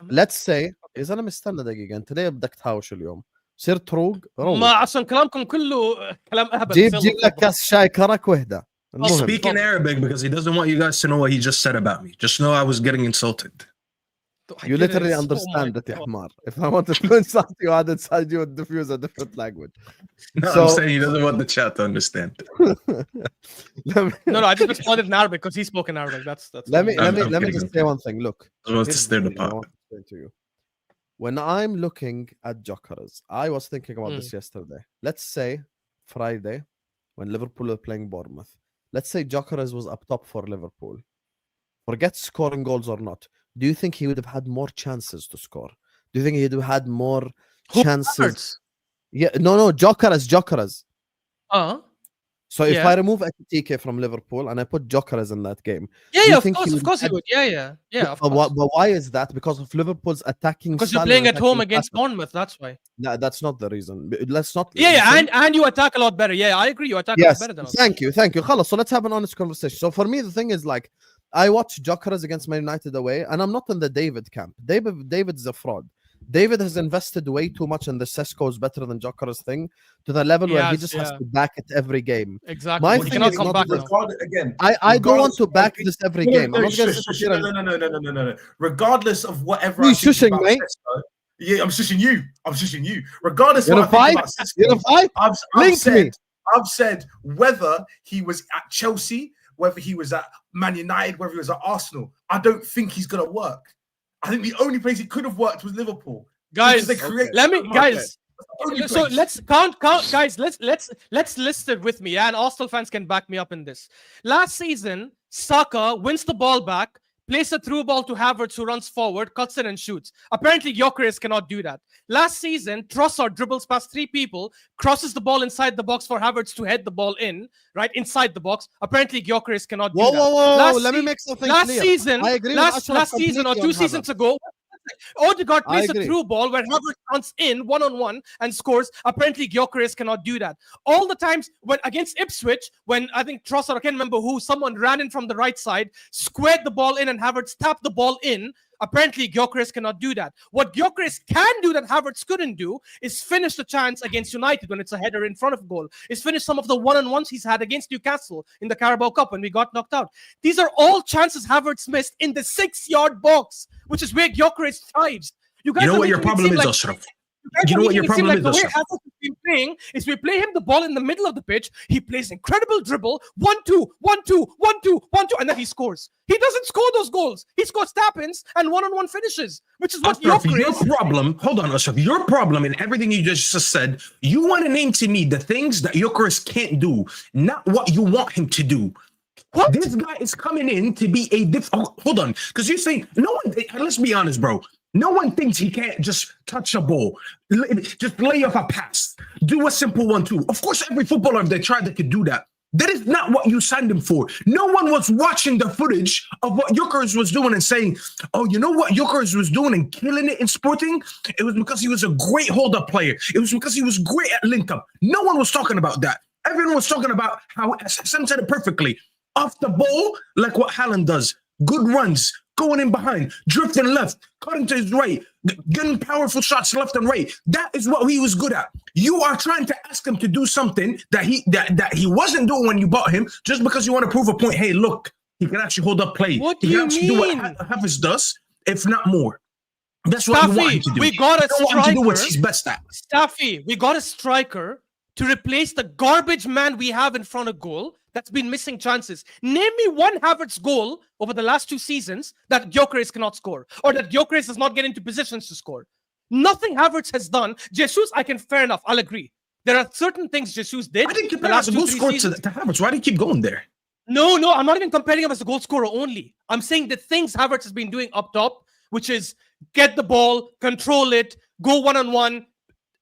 Let's say إذا أنا مستنى دقيقة أنت ليه بدك تهاوش اليوم؟ صرت روق ما عشان كلامكم كله كلام أهبل. جيب لك كاس شاي كرك وهدى. Speak in Arabic because he doesn't want you guys to know what he just said about me. Just know I was getting insulted. You literally understand that, Ahmar. If I wanted to insult you, I'd insult you and diffuse a different language. No, I'm saying he doesn't want the chat to understand. No, I just responded in Arabic because he spoke in Arabic. That's. Let me just say one thing. Look, I want to stir the pot. When I'm looking at Gyökeres, I was thinking about this yesterday. Let's say Friday, when Liverpool were playing Bournemouth. Let's say Gyökeres was up top for Liverpool. Forget scoring goals or not. Do you think he would have had more chances to score? Do you think he would have had more chances? Yeah, no, Gyökeres. So if I remove Ekitike from Liverpool and I put Gyökeres in that game, of course he would. Yeah. But why is that? Because of Liverpool's attacking. Because you're playing at home against Bournemouth. That's why. No, that's not the reason. Let's not. And you attack a lot better. Yeah, I agree. You attack a lot better than us. Thank you. خلاص. So let's have an honest conversation. So for me, the thing is like, I watched Gyökeres against Man United away, and I'm not in the David camp. David's a fraud. David has invested way too much in the Sesko is better than Gyökeres thing to the level where he just has to back it every game. Exactly. My thing is not again. I don't want to back this every game. No. Regardless of whatever. You're shushing, mate. Yeah, I'm shushing you. Regardless of what I think about Sesko, I've said whether he was at Chelsea, whether he was at Man United, whether he was at Arsenal. I don't think he's going to work. I think the only place he could have worked was Liverpool. Guys, let me, guys. So let's count, guys. Let's list it with me, yeah, and Arsenal fans can back me up in this. Last season, Saka wins the ball back, plays a through ball to Havertz, who runs forward, cuts it and shoots. Apparently, Gyökeres cannot do that. Last season, Trossard dribbles past 3 people, crosses the ball inside the box for Havertz to head the ball in, right inside the box. Apparently, Gyökeres cannot do that. Whoa! Let me make something clear. Season, I agree last season or 2 seasons ago, Odegaard plays a through ball where Havertz runs in one-on-one and scores. Apparently, Gyökeres cannot do that. All the times when against Ipswich, when I think Trossard, I can't remember who, someone ran in from the right side, squared the ball in, and Havertz tapped the ball in. Apparently, Gyökeres cannot do that. What Gyökeres can do that Havertz couldn't do is finish the chance against United when it's a header in front of goal. Is finish some of the one-on-ones he's had against Newcastle in the Carabao Cup when we got knocked out. These are all chances Havertz missed in the 6-yard box, which is where Gyökeres thrives. You know what your problem is, Ashraf? You know what your problem is, the way Havertz has been playing is we play him the ball in the middle of the pitch. He plays incredible dribble, 1-2, 1-2, 1-2, 1-2, and then he scores. He doesn't score those goals. He scores tap-ins and one-on-one finishes, which is what Gyökeres. Your problem, hold on, Ashraf. Your problem in everything you just said, you want to name to me the things that Gyökeres can't do, not what you want him to do. What? This guy is coming in to be a hold on, because you're saying no one. Let's be honest, bro. No one thinks he can't just touch a ball, just lay off a pass, do a simple 1-2. Of course, every footballer, if they tried, they could do that. That is not what you signed him for. No one was watching the footage of what Gyökeres was doing and saying, oh, you know what Gyökeres was doing and killing it in Sporting? It was because he was a great hold-up player. It was because he was great at link-up. No one was talking about that. Everyone was talking about how, Sam said it perfectly, off the ball, like what Haaland does. Good runs, going in behind, drifting left, cutting to his right, getting powerful shots left and right. That is what he was good at. You are trying to ask him to do something that he wasn't doing when you bought him, just because you want to prove a point. Hey, look, he can actually hold up play. What do you mean? Do what Havertz does, if not more. That's what you want him to do. We got a striker. To do what he's best at. Staffy, we got a striker to replace the garbage man we have in front of goal that's been missing chances. Name me one Havertz goal over the last 2 seasons that Gyökeres cannot score, or that Gyökeres does not get into positions to score. Nothing Havertz has done. Jesus, I can, fair enough, I'll agree. There are certain things Jesus did. I didn't compare him as a goal scorer to Havertz. Why do you keep going there? No, I'm not even comparing him as a goal scorer only. I'm saying the things Havertz has been doing up top, which is get the ball, control it, go one-on-one,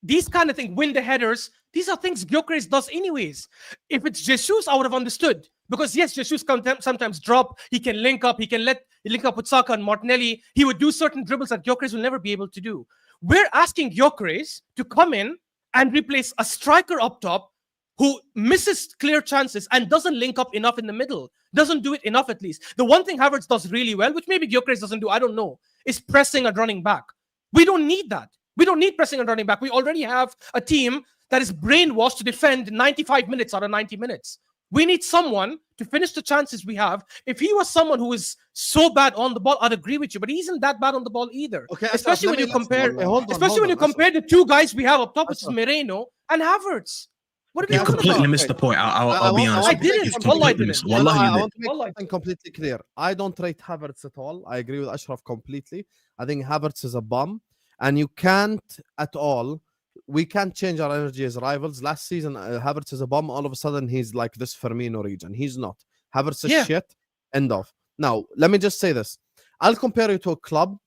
these kind of things, win the headers. These are things Gyökeres does anyways. If it's Jesus, I would have understood. Because yes, Jesus can sometimes drop. He can link up. He can link up with Saka and Martinelli. He would do certain dribbles that Gyökeres will never be able to do. We're asking Gyökeres to come in and replace a striker up top who misses clear chances and doesn't link up enough in the middle. Doesn't do it enough, at least. The one thing Havertz does really well, which maybe Gyökeres doesn't do, I don't know, is pressing and running back. We don't need that. We don't need pressing and running back. We already have a team that is brainwashed to defend 95 minutes out of 90 minutes. We need someone to finish the chances we have. If he was someone who is so bad on the ball, I'd agree with you, but he isn't that bad on the ball either. Okay, especially when you compare the 2 guys we have up top, which is Moreno and Havertz. What are you completely missed the point. I'll be honest. I didn't. Wallahi, didn't. I want to make something completely clear. I don't rate Havertz at all. I agree with Ashraf completely. I think Havertz is a bum, and you can't at all. We can't change our energy as rivals. Last season, Havertz is a bum. All of a sudden, he's like this Firmino region. He's not. Havertz is shit. End of. Now, let me just say this. I'll compare you to a club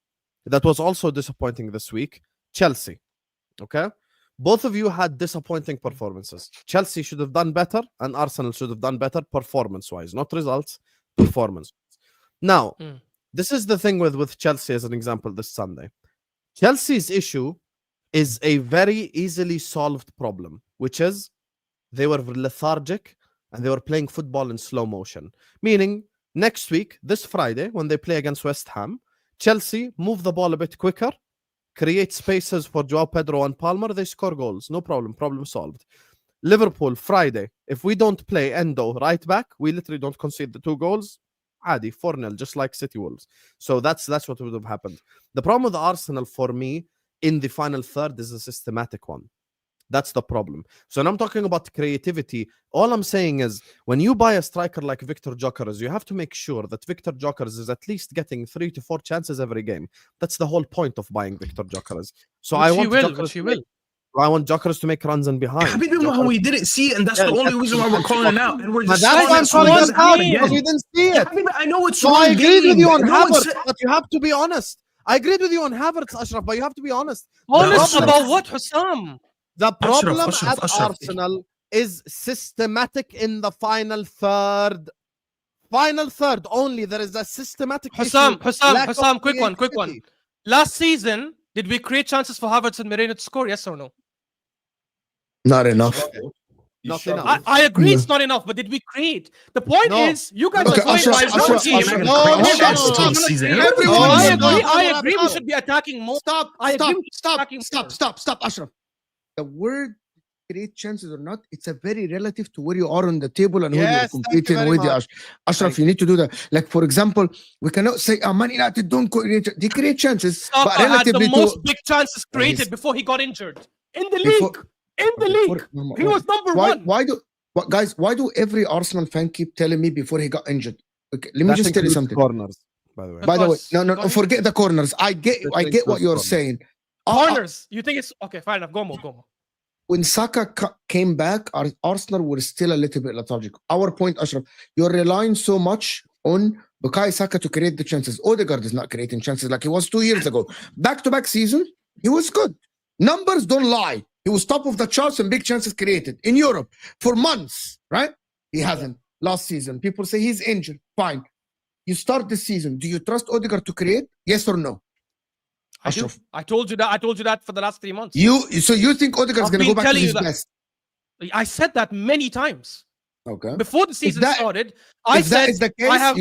that was also disappointing this week, Chelsea. Okay? Both of you had disappointing performances. Chelsea should have done better, and Arsenal should have done better performance-wise. Not results, performance. Now, this is the thing with Chelsea as an example this Sunday. Chelsea's issue is a very easily solved problem, which is they were lethargic and they were playing football in slow motion. Meaning, next week, this Friday, when they play against West Ham, Chelsea move the ball a bit quicker, create spaces for Joao Pedro and Palmer, they score goals. No problem solved. Liverpool, Friday, if we don't play Endo right back, we literally don't concede the 2 goals. Adi, 4-0, just like City Wolves. So that's what would have happened. The problem with Arsenal for me in the final third is a systematic one. That's the problem. So when I'm talking about creativity, all I'm saying is when you buy a striker like Victor Gyökeres, you have to make sure that Victor Gyökeres is at least getting 3 to 4 chances every game. That's the whole point of buying Victor Gyökeres. So I want Gyökeres to make runs and behind. We didn't see it, and that's the only reason why we're calling it out. And we're just that's why I'm calling it out, because we didn't see it. I know it's so I agreed with you on Havertz, but you have to be honest. I agreed with you on Havertz, Ashraf, but you have to be honest. Honest about what, Hussam? The problem at Arsenal is systematic in the final third. Final third only. There is a systematic Hussam, quick one. Last season, did we create chances for Havertz and Moreno to score? Yes or no? Not enough. Not enough. I agree it's not enough, but did we create? The point is, you guys are going by one team. I agree we should be attacking more. Stop, Ashraf. The word create chances or not, it's a very relative to where you are on the table and who you're competing with. Ashraf, you need to do that. Like, for example, we cannot say, Man United don't create. They create chances, but relatively had the most big chances created before he got injured. In the league. He was number one. Why do every Arsenal fan keep telling me before he got injured? Okay, let me just tell you something. Corners, by the way. By the way, no, forget the corners. I get what you're saying. Corners. You think it's okay? Fine enough. Go more. When Saka came back, Arsenal were still a little bit lethargic. Our point, Ashraf, you're relying so much on Bukayo Saka to create the chances. Odegaard is not creating chances like he was 2 years ago. Back-to-back season, he was good. Numbers don't lie. He was top of the charts and big chances created in Europe for months, right? He hasn't. Last season, people say he's injured. Fine. You start this season. Do you trust Odegaard to create? Yes or no? Ashraf. I told you that for the last 3 months. So you think Odegaard's going to go back to his best? I said that many times. Okay. Before the season started, I said that is the case,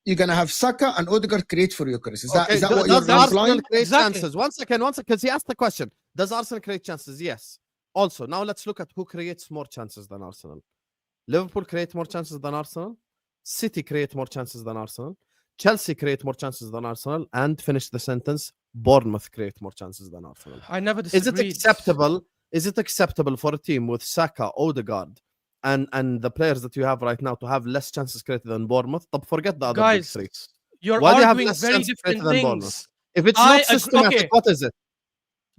you're gonna have Saka and Odegaard create for Gyökeres. Is that what you're implying? Chances? One second, because he asked the question. Does Arsenal create chances? Yes. Also, now let's look at who creates more chances than Arsenal. Liverpool create more chances than Arsenal. City create more chances than Arsenal. Chelsea create more chances than Arsenal. And finish the sentence, Bournemouth create more chances than Arsenal. I never disagreed. Is it acceptable for a team with Saka, Odegaard, and the players that you have right now to have less chances created than Bournemouth? But forget the other big three. You're arguing very different things. If it's not systematic, what is it?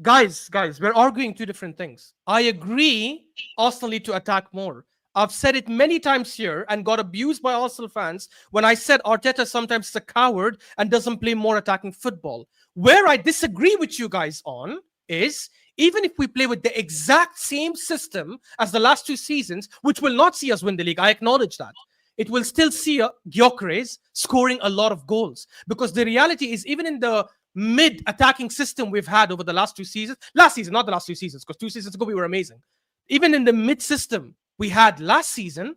Guys, we're arguing two different things. I agree Arsenal need to attack more. I've said it many times here and got abused by Arsenal fans when I said Arteta sometimes is a coward and doesn't play more attacking football. Where I disagree with you guys on is, even if we play with the exact same system as the last 2 seasons, which will not see us win the league, I acknowledge that, it will still see Gyökeres scoring a lot of goals. Because the reality is, even in the mid-attacking system we've had over the last 2 seasons, last season, not the last 2 seasons, because 2 seasons ago we were amazing. Even in the mid-system we had last season,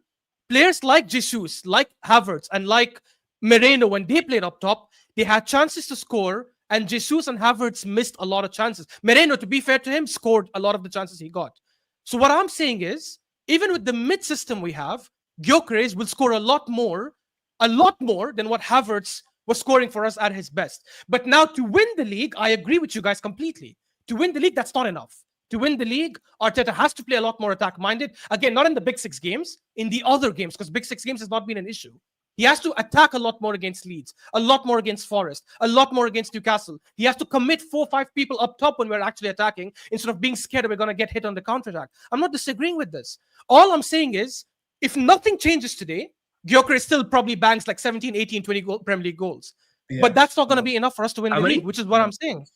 players like Jesus, like Havertz, and like Moreno, when they played up top, they had chances to score, and Jesus and Havertz missed a lot of chances. Moreno, to be fair to him, scored a lot of the chances he got. So what I'm saying is, even with the mid-system we have, Gyökeres will score a lot more than what Havertz was scoring for us at his best. But now to win the league, I agree with you guys completely. To win the league, that's not enough. To win the league, Arteta has to play a lot more attack-minded. Again, not in the Big 6 games, in the other games, because Big 6 games has not been an issue. He has to attack a lot more against Leeds, a lot more against Forest, a lot more against Newcastle. He has to commit 4 or 5 people up top when we're actually attacking, instead of being scared that we're going to get hit on the counter-attack. I'm not disagreeing with this. All I'm saying is, if nothing changes today, Gyökeres still probably bangs like 17, 18, 20 Premier League goals. Yeah. But that's not going to be enough for us to win the league, which is what I'm saying.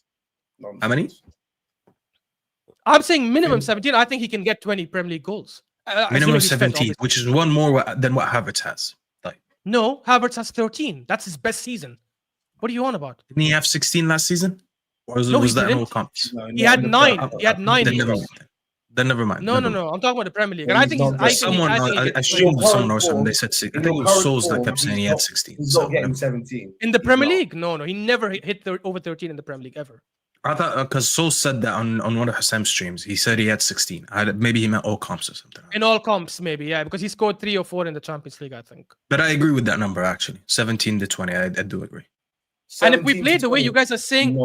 How many? I'm saying minimum 17. I think he can get 20 Premier League goals. Minimum 17, which is one more than what Havertz has. No, Havertz has 13. That's his best season. What are you on about? Didn't he have 16 last season? Or was that in all comps? No, he had 9. He had 9. Then never mind. No. I'm talking about the Premier League. And I think I assumed someone or something. They said 16. I think it was Souls that kept saying he had 16. He's not getting 17. In the Premier League? No. He never hit over 13 in the Premier League ever. I thought because Soul said that on one of Hassam's streams. He said he had 16. Maybe he meant all comps or something. In all comps, maybe, yeah, because he scored 3 or 4 in the Champions League, I think. But I agree with that number, actually. 17 to 20. I do agree. And if we play the way you guys are saying,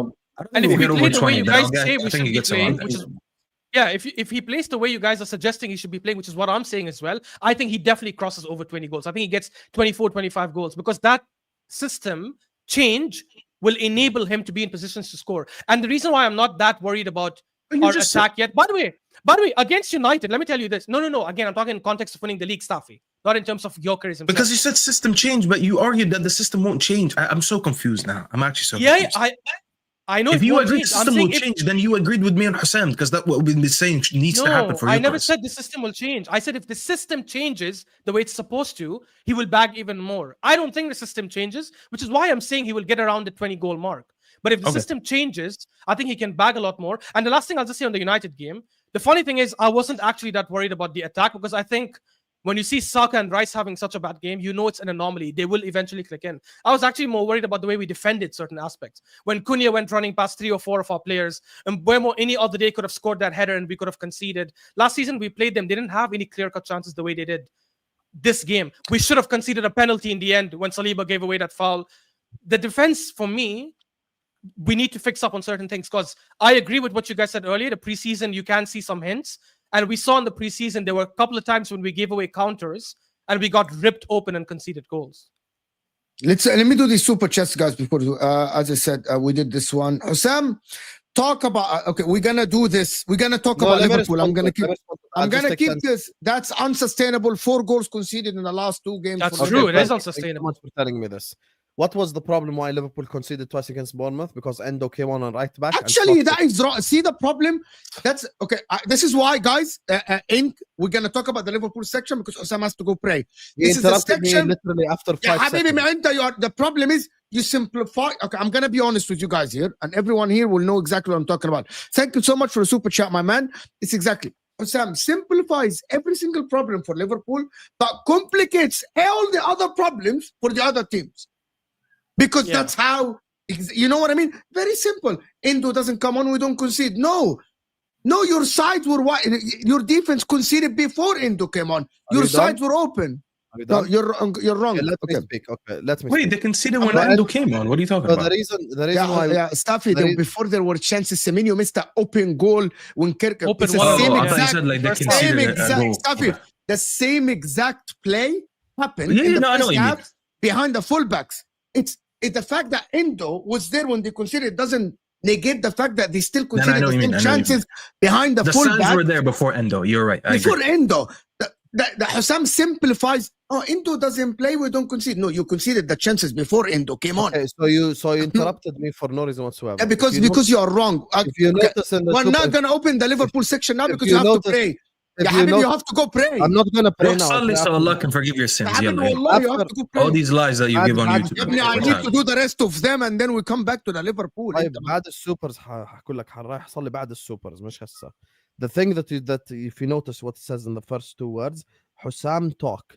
and if we play the way you guys say we should be playing, which is Yeah, if he plays the way you guys are suggesting he should be playing, which is what I'm saying as well, I think he definitely crosses over 20 goals. I think he gets 24, 25 goals because that system change will enable him to be in positions to score. And the reason why I'm not that worried about our attack yet, by the way, against United, let me tell you this. No. Again, I'm talking in context of winning the league, Staffy, not in terms of Gyökeres himself. Because you said system change, but you argued that the system won't change. I'm so confused now. I'm actually so confused. Yeah, I know. If you agreed the system will change, then you agreed with me and Hussam, because that's what we've been saying needs to happen for you. I never said the system will change. I said if the system changes the way it's supposed to, he will bag even more. I don't think the system changes, which is why I'm saying he will get around the 20 goal mark. But if the system changes, I think he can bag a lot more. And the last thing I'll just say on the United game, the funny thing is I wasn't actually that worried about the attack because I think when you see Saka and Rice having such a bad game, you know it's an anomaly. They will eventually click in. I was actually more worried about the way we defended certain aspects. When Cunha went running past 3 or 4 of our players, and Mbeumo any other day could have scored that header and we could have conceded. Last season, we played them. They didn't have any clear-cut chances the way they did this game. We should have conceded a penalty in the end when Saliba gave away that foul. The defense, for me, we need to fix up on certain things because I agree with what you guys said earlier. The preseason, you can see some hints. And we saw in the preseason, there were a couple of times when we gave away counters and we got ripped open and conceded goals. Let me do these super chats, guys, before, as I said, we did this one. Hussam, talk about, okay, we're going to do this. We're going to talk about Liverpool. I'm going to keep this. That's unsustainable. 4 goals conceded in the last 2 games. That's true. It is unsustainable. Thank you so much for telling me this. What was the problem why Liverpool conceded twice against Bournemouth? Because Endo came on right back. Actually, that is wrong. See the problem? That's okay. This is why, guys, we're going to talk about the Liverpool section because Hussam has to go pray. This is the section. Literally after 5 seconds. The problem is you simplify. Okay, I'm going to be honest with you guys here, and everyone here will know exactly what I'm talking about. Thank you so much for the super chat, my man. It's exactly. Hussam simplifies every single problem for Liverpool, but complicates all the other problems for the other teams. Because that's how, you know what I mean? Very simple. Endo doesn't come on, we don't concede. No, your sides were wide. Your defense conceded before Endo came on. Your sides were open. No, you're wrong. Okay, let me speak. Okay, let me. Wait, they conceded when Endo came on. What are you talking about? The reason why, Staffy, before there were chances, Semenyo missed that open goal when Kirk. Open Staffy, the same exact play happened in the first half behind the fullbacks. It's the fact that Endo was there when they conceded doesn't negate the fact that they still conceded the same chances behind the fullback. The signs were there before Endo. You're right. Before Endo. The Hussam simplifies. Oh, Endo doesn't play. We don't concede. No, you conceded the chances before Endo came on. Okay, so you interrupted me for no reason whatsoever. Yeah, because you are wrong. We're not gonna open the Liverpool section now because you have to pray. You have to go pray. I'm not gonna pray now. So Allah can forgive your sins. All these lies that you give on YouTube. I need to do the rest of them and then we come back to the Liverpool. بعد السوبرز هقول لك رايح اصلي بعد السوبرز مش هسه. The thing that if you notice what it says in the first 2 words, Hussam talk.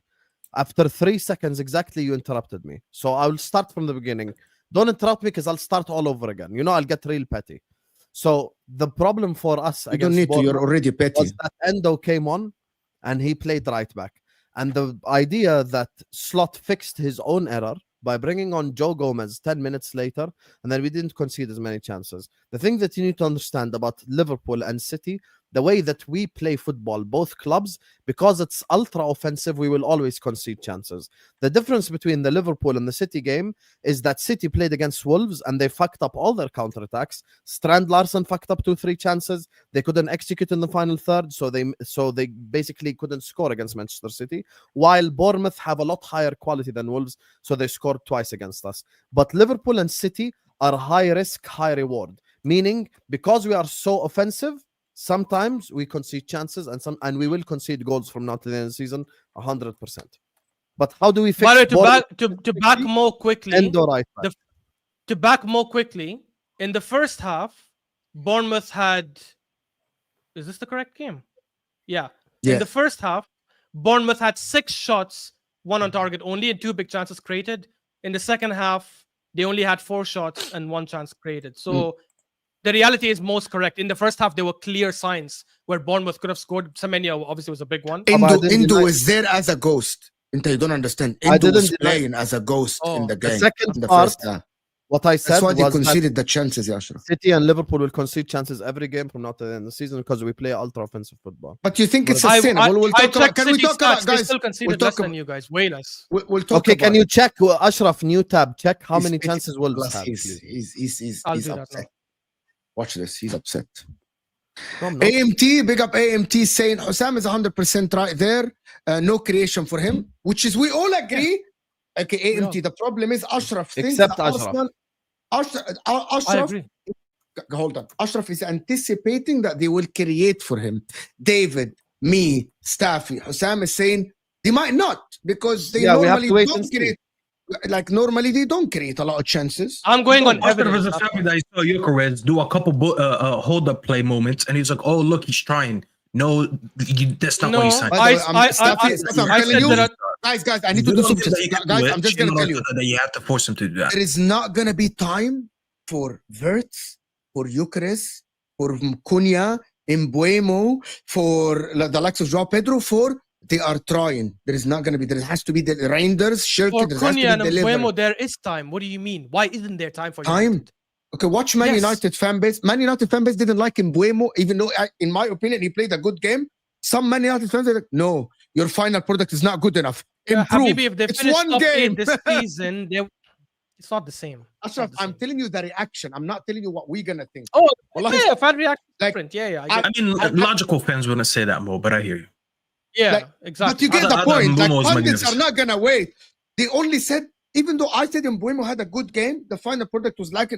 After 3 seconds exactly, you interrupted me. So I'll start from the beginning. Don't interrupt me because I'll start all over again. You know, I'll get real petty. So the problem for us you don't need to, you're already petty. Was that Endo came on and he played right back. And the idea that Slot fixed his own error by bringing on Joe Gomez 10 minutes later, and then we didn't concede as many chances. The thing that you need to understand about Liverpool and City, the way that we play football, both clubs, because it's ultra offensive, we will always concede chances. The difference between the Liverpool and the City game is that City played against Wolves and they fucked up all their counterattacks. Strand Larsen fucked up 2-3 chances. They couldn't execute in the final third, so they basically couldn't score against Manchester City. While Bournemouth have a lot higher quality than Wolves, so they scored twice against us. But Liverpool and City are high risk, high reward. Meaning, because we are so offensive, sometimes we concede chances and we will concede goals from now to the end of the season 100%. But how do we fix to back more quickly? Right back. To back more quickly, in the first half, Bournemouth had. Is this the correct game? Yeah. In the first half, Bournemouth had 6 shots, 1 on target only, and 2 big chances created. In the second half, they only had 4 shots and 1 chance created. So. The reality is most correct. In the first half, there were clear signs where Bournemouth could have scored. Semenyo obviously was a big one. Endo is there as a ghost. You don't understand. Endo was playing as a ghost in the game. What I said That's why they was that conceded the chances, Ashraf. City and Liverpool will concede chances every game from now to the end of the season because we play ultra offensive football. But you think it's I- sustainable? We'll talk about. Can we City talk about, stats, they guys? still conceded We'll less talk than you guys, way less. We'll talk Okay, about. can you check Ashraf new tab? Check how He's- many it's- chances Wolves plus have. He's I'll do that upset. now. Watch this. He's upset. No, I'm not. AMT, big up AMT, saying Hussam is 100% right there. No creation for him, which is we all agree. Okay, AMT. The problem is Ashraf thinks Except that Ashraf. I Ashraf, agree. hold on. Ashraf is anticipating that they will create for him. David, me, Staffy, Hussam is saying they might not because they Yeah, we have normally to wait don't and see. create. Like normally they don't create a lot of chances. I'm going on After evidence. there's a family that I saw Gyökeres do a couple hold up play moments, and he's like, "Oh, look, he's trying." No, that's not what he signed. By the way, Staffy, I'm telling you, guys, I need to do super chats. Guys, I'm just gonna tell you, that you have to force him to do that. there is not gonna be time for Wirtz, for Gyökeres, for Cunha, Mbeumo, for the likes of João Pedro. They are trying. There is not gonna be. There has to be the Reinders, For Shirky. There has to Cunha and be delivery. Mbeumo, there is time. What do you mean? Why isn't there time for Time? United? Okay, watch Man Yes. United fan base. Man United fan base didn't like Mbeumo, even though, in my opinion, he played a good game. Some Man United fans are like, no, your final product is not good enough. Improve. Habibi, if they It's finish one top game. 8 this season, it's not the same. It's Ashraf, not the I'm same. telling you the reaction. I'm not telling you what we're gonna think. Oh, Wallahi, yeah, fan reaction is like, different. Yeah, I- I get it. I mean, logical fans wouldn't say that, Mo, but I hear you. Yeah, like, exactly. But you get Other- the other point. Like, Mbeumo is pundits are magnificent. not gonna wait. They only said, even though I said Mbeumo had a good game, the final product was like,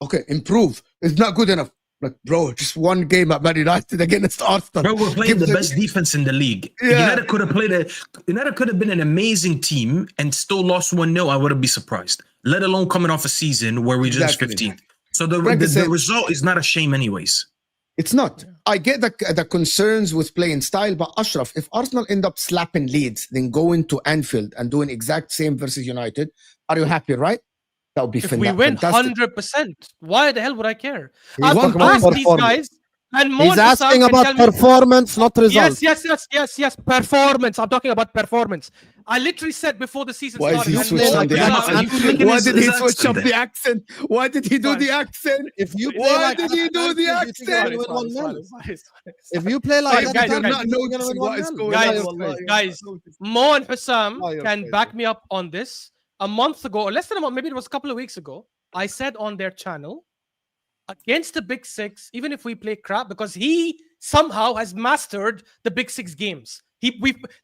okay, improve. It's not good enough. Like, bro, just one game at Man United against Arsenal. Bro, we're playing Give the them- best defense in the league. Yeah. United could have United could have been an amazing team and still lost 1-0. I wouldn't be surprised. Let alone coming off a season where we just Exactly. 15th. So the Frank is saying- result is not a shame, anyways. It's not. I get the concerns with playing style, but Ashraf, if Arsenal end up slapping Leeds, then going to Anfield and doing exact same versus United, are you happy, right? That would be If we win fantastic. 100%, why the hell would I care? He's I've talking about asked these performance. guys, and He's more asking about performance, not results. Yes, performance. I'm talking about performance. I literally said before the season Why is started. he and switched more on the than accent? that, Why did he his switch up accent the accent? Why did he do the accent? If you play Why like did he do the Anfield, you think accent? you're gonna win 1-0. Guys, If you play like Guys, that, guys, you're guys, gonna noticing win what is 1-0. going Guys, on. guys, Mo and Hussam Oh, you're can crazy. back me up on this. A month ago, or less than a month, maybe it was a couple of weeks ago, I said on their channel, against the Big Six, even if we play crap, because he somehow has mastered the Big Six games.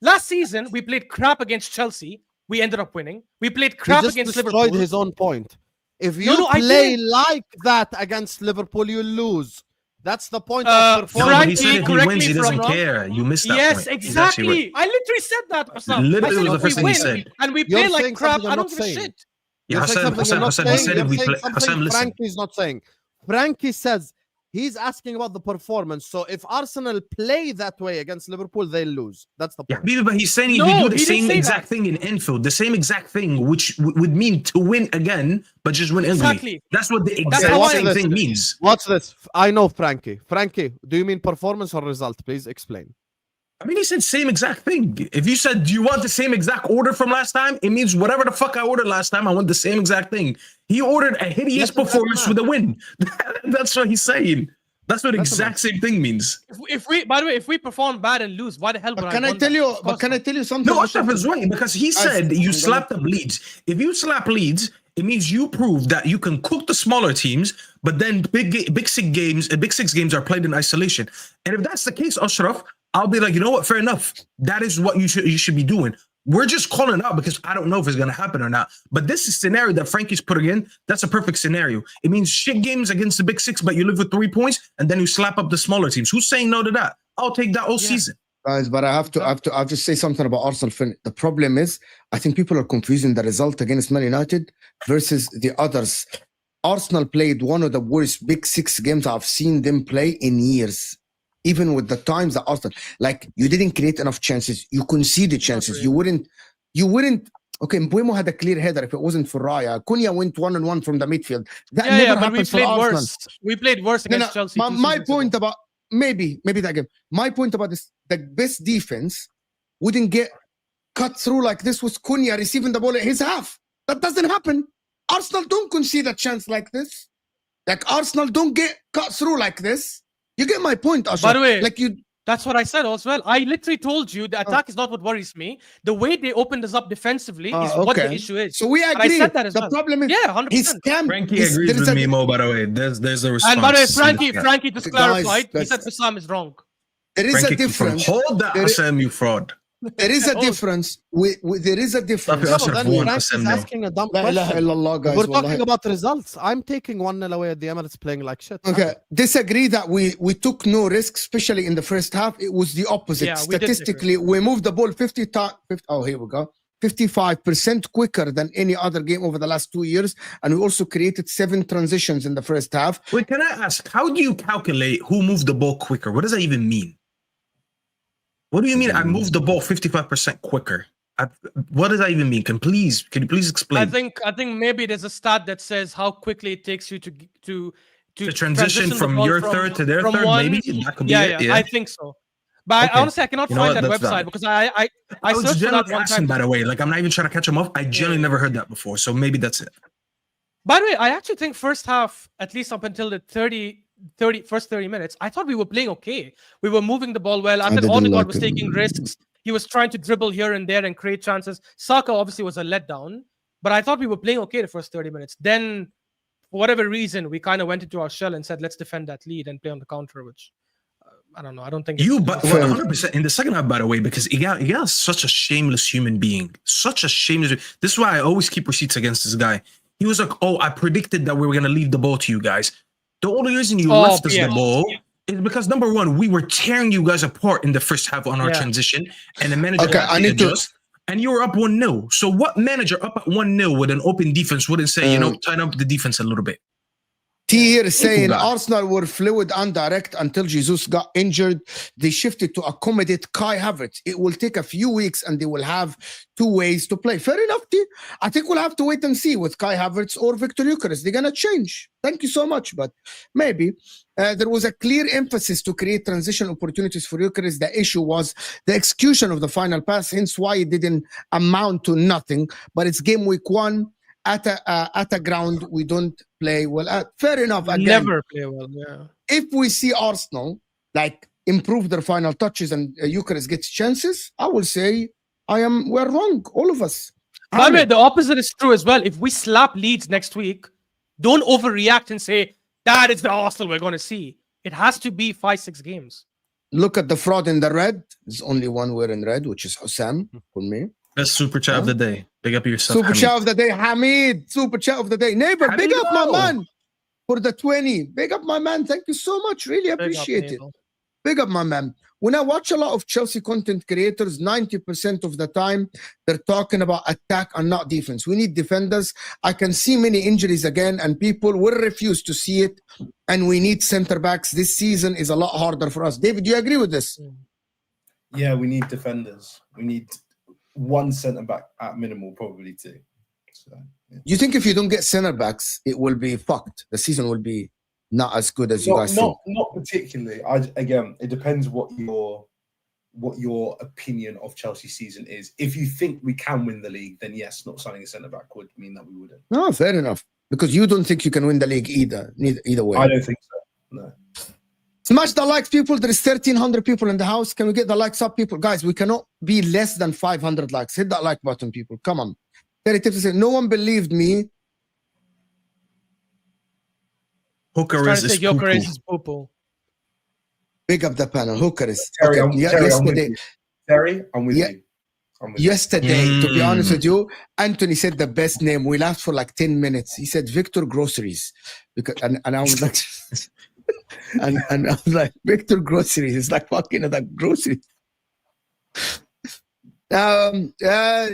Last season, we played crap against Chelsea. We ended up winning. We played He crap just against destroyed Liverpool. his own point. If you No, I play didn't. like that against Liverpool, you lose. That's the point Uh, of No, performance. but he said Frankie, if he correct wins, me he if I'm doesn't wrong. care. You missed that Yes, point. He's actually right. exactly. I literally said that. Hussam. Literally, I it was said the if first we thing he win said. and we You're play like saying crap, something I you're don't not give a saying. shit. Yeah, You're saying something you're not Hassan, saying. he said You're if we saying play. something Hassan, listen. Frankie's not saying. Frankie says he's asking about the performance. So if Arsenal play that way against Liverpool, they'll lose. That's the Yeah, point. but he's saying if No, we do the he didn't same say exact that. thing in Anfield, the same exact thing, which would mean to win again, but just win easily. Exactly. That's what the That's exact how I same thing understood it. means. What's this? I know Frankie. Frankie, do you mean performance or result? Please explain. I mean, he said same exact thing. If you said, do you want the same exact order from last time? It means whatever the fuck I ordered last time, I want the same exact thing. He ordered a hideous That's exactly performance right. with a win. That's what he's saying. That's what That's exact same thing means. If we, by the way, if we perform bad and lose, why the hell would But I can I want tell that? you? Of But course can I not. tell you something? No, Ashraf is right because he said you slapped up Leeds. If you slap Leeds, it means you prove that you can cook the smaller teams, but then big six games are played in isolation. And if that's the case, Ashraf, I'll be like, you know what? Fair enough. That is what you should be doing. We're just calling out because I don't know if it's going to happen or not. But this is scenario that Frankie's putting in. That's a perfect scenario. It means shit games against the Big Six, but you live with 3 points, and then you slap up the smaller teams. Who's saying no to that? I'll take that all season. Guys, but I have to say something about Arsenal. The problem is, I think people are confusing the result against Man United versus the others. Arsenal played one of the worst Big Six games I've seen them play in years. Even with the times that Arsenal, like, you didn't create enough chances. You conceded chances. You wouldn't. Okay, Mbeumo had a clear header. If it wasn't for Raya, Cunha went 1-on-1 from the midfield. That never Yeah, but we happens for played Arsenal. worse. We played worse against Chelsea. My point about maybe that game. My point about this: the best defense wouldn't get cut through like this with Cunha receiving the ball at his half. That doesn't happen. Arsenal don't concede a chance like this. Like Arsenal don't get cut through like this. You get my point, Ashraf. By the way, like you. That's what I said as well. I literally told you the attack is not what worries me. The way they opened us up defensively is what the issue is. So we agree. And I said that as the well. problem is, 100%. Frankie agrees with me, Mo. By the way, there's a response. And by the way, Frankie just clarified. He said Bassam is wrong. There is a difference. Hold that, Bassam, you fraud. There is a difference. There is a difference. Frank is asking a dumb question. Guys, we're talking about results. I'm taking 1-0 away at the Emirates playing like shit. Okay, disagree that we took no risk, especially in the first half. It was the opposite. Yeah, Statistically, we moved the ball 50 times. Oh, here we go. 55% quicker than any other game over the last 2 years. And we also created 7 transitions in the first half. Wait, can I ask, how do you calculate who moved the ball quicker? What does that even mean? What do you mean I moved the ball 55% quicker? What does that even mean? Can you please explain? I think maybe there's a stat that says how quickly it takes you to transition from your third to their third. Maybe that could be it. Yeah, I think so. But okay. Honestly, I cannot find that website because I searched for that one time. By the way, like I'm not even trying to catch them off. I generally never heard that before, so maybe that's it. By the way, I actually think first half, at least up until the first 30 minutes, I thought we were playing okay. We were moving the ball well. I thought Odegaard was taking risks. He was trying to dribble here and there and create chances. Saka obviously was a letdown, but I thought we were playing okay the first 30 minutes. Then, for whatever reason, we kind of went into our shell and said, let's defend that lead and play on the counter, which I don't know. I don't think but 100% in the second half, by the way, because Igal is such a shameless human being. Such a shameless. This is why I always keep receipts against this guy. He was like, oh, I predicted that we were going to leave the ball to you guys. The only reason you left us the ball is because, number one, we were tearing you guys apart in the first half on our transition, and the manager had to adjust, and you were up 1-0. So what manager up at 1-0 with an open defense wouldn't say, turn up the defense a little bit? T here is saying Arsenal were fluid and direct until Jesus got injured. They shifted to accommodate Kai Havertz. It will take a few weeks and they will have 2 ways to play. Fair enough, T. I think we'll have to wait and see with Kai Havertz or Victor Gyökeres. They're going to change. Thank you so much, but maybe. There was a clear emphasis to create transition opportunities for Gyökeres. The issue was the execution of the final pass, hence why it didn't amount to nothing. But it's game week 1. At a ground we don't play well at. Fair enough. Again, never play well. Yeah. If we see Arsenal like improve their final touches and Gyökeres gets chances, I will say we're wrong, all of us. By the way, the opposite is true as well. If we slap Leeds next week, don't overreact and say that is the Arsenal we're going to see. It has to be 5-6 games. Look at the fraud in the red. There's only one we're in red, which is Hussam for me. Best super chat of the day. Big up yourself. Super chat of the day, Hamid. Super chat of the day. Neighbor, big up my man for the 20. Big up my man. Thank you so much. Really appreciate it. Big up my man. When I watch a lot of Chelsea content creators, 90% of the time, they're talking about attack and not defense. We need defenders. I can see many injuries again, and people will refuse to see it. And we need center backs. This season is a lot harder for us. David, do you agree with this? Yeah, we need defenders. We need 1 centre back at minimal, probably 2. So, yeah. You think if you don't get centre backs, it will be fucked? The season will be not as good as you guys think? Not particularly. Again, it depends what your opinion of Chelsea's season is. If you think we can win the league, then yes, not signing a centre back would mean that we wouldn't. No, fair enough. Because you don't think you can win the league either way. I don't think so. No. Smash the likes, people. There is 1,300 people in the house. Can we get the likes up, people? Guys, we cannot be less than 500 likes. Hit that like button, people. Come on. 30 no one believed me. Gyökeres is poo-poo. Big up the panel. Gyökeres. Terry, yesterday, I'm with you. Yesterday, to be honest with you, Anthony said the best name. We laughed for like 10 minutes. He said Victor Groceries. And I was like... and I was like, Victor Groceries. It's like fucking the groceries.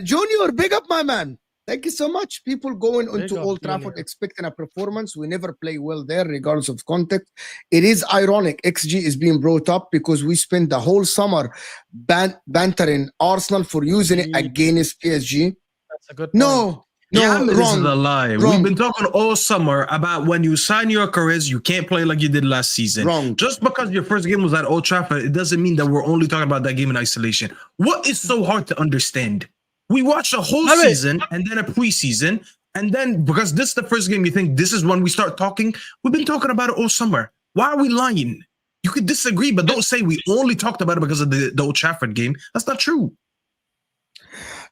Junior, big up my man. Thank you so much. People going into Old Trafford expecting a performance. We never play well there, regardless of context. It is ironic. XG is being brought up because we spent the whole summer bantering Arsenal for using it against PSG. That's a good point. No, this is a lie. We've been talking all summer about when you sign your careers, you can't play like you did last season. Wrong. Just because your first game was at Old Trafford, it doesn't mean that we're only talking about that game in isolation. What is so hard to understand? We watched a whole season and then a preseason, And then, because this is the first game you think this is when we start talking, we've been talking about it all summer. Why are we lying? You could disagree, but don't say we only talked about it because of the Old Trafford game. That's not true.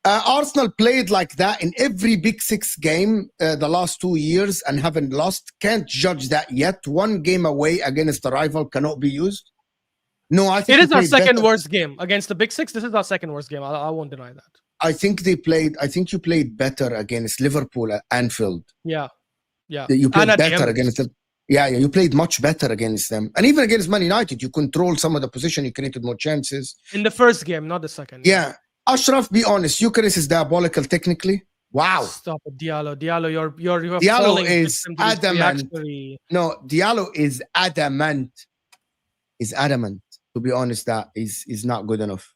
Arsenal played like that in every Big Six game the last 2 years and haven't lost. Can't judge that yet. One game away against a rival cannot be used. No, I think it is our second better. worst game against the Big Six. This is our second worst game. I won't deny that. I think you played better against Liverpool at Anfield. Yeah. You played better against them. Yeah, you played much better against them. And even against Man United, you controlled some of the position, you created more chances. In the first game, not the second. Yeah. Ashraf, be honest, Gyökeres is diabolical technically. Wow. Stop it, Diallo. You're Diallo is adamant. Reactionary... No, Diallo is adamant. Is adamant. To be honest, that is not good enough.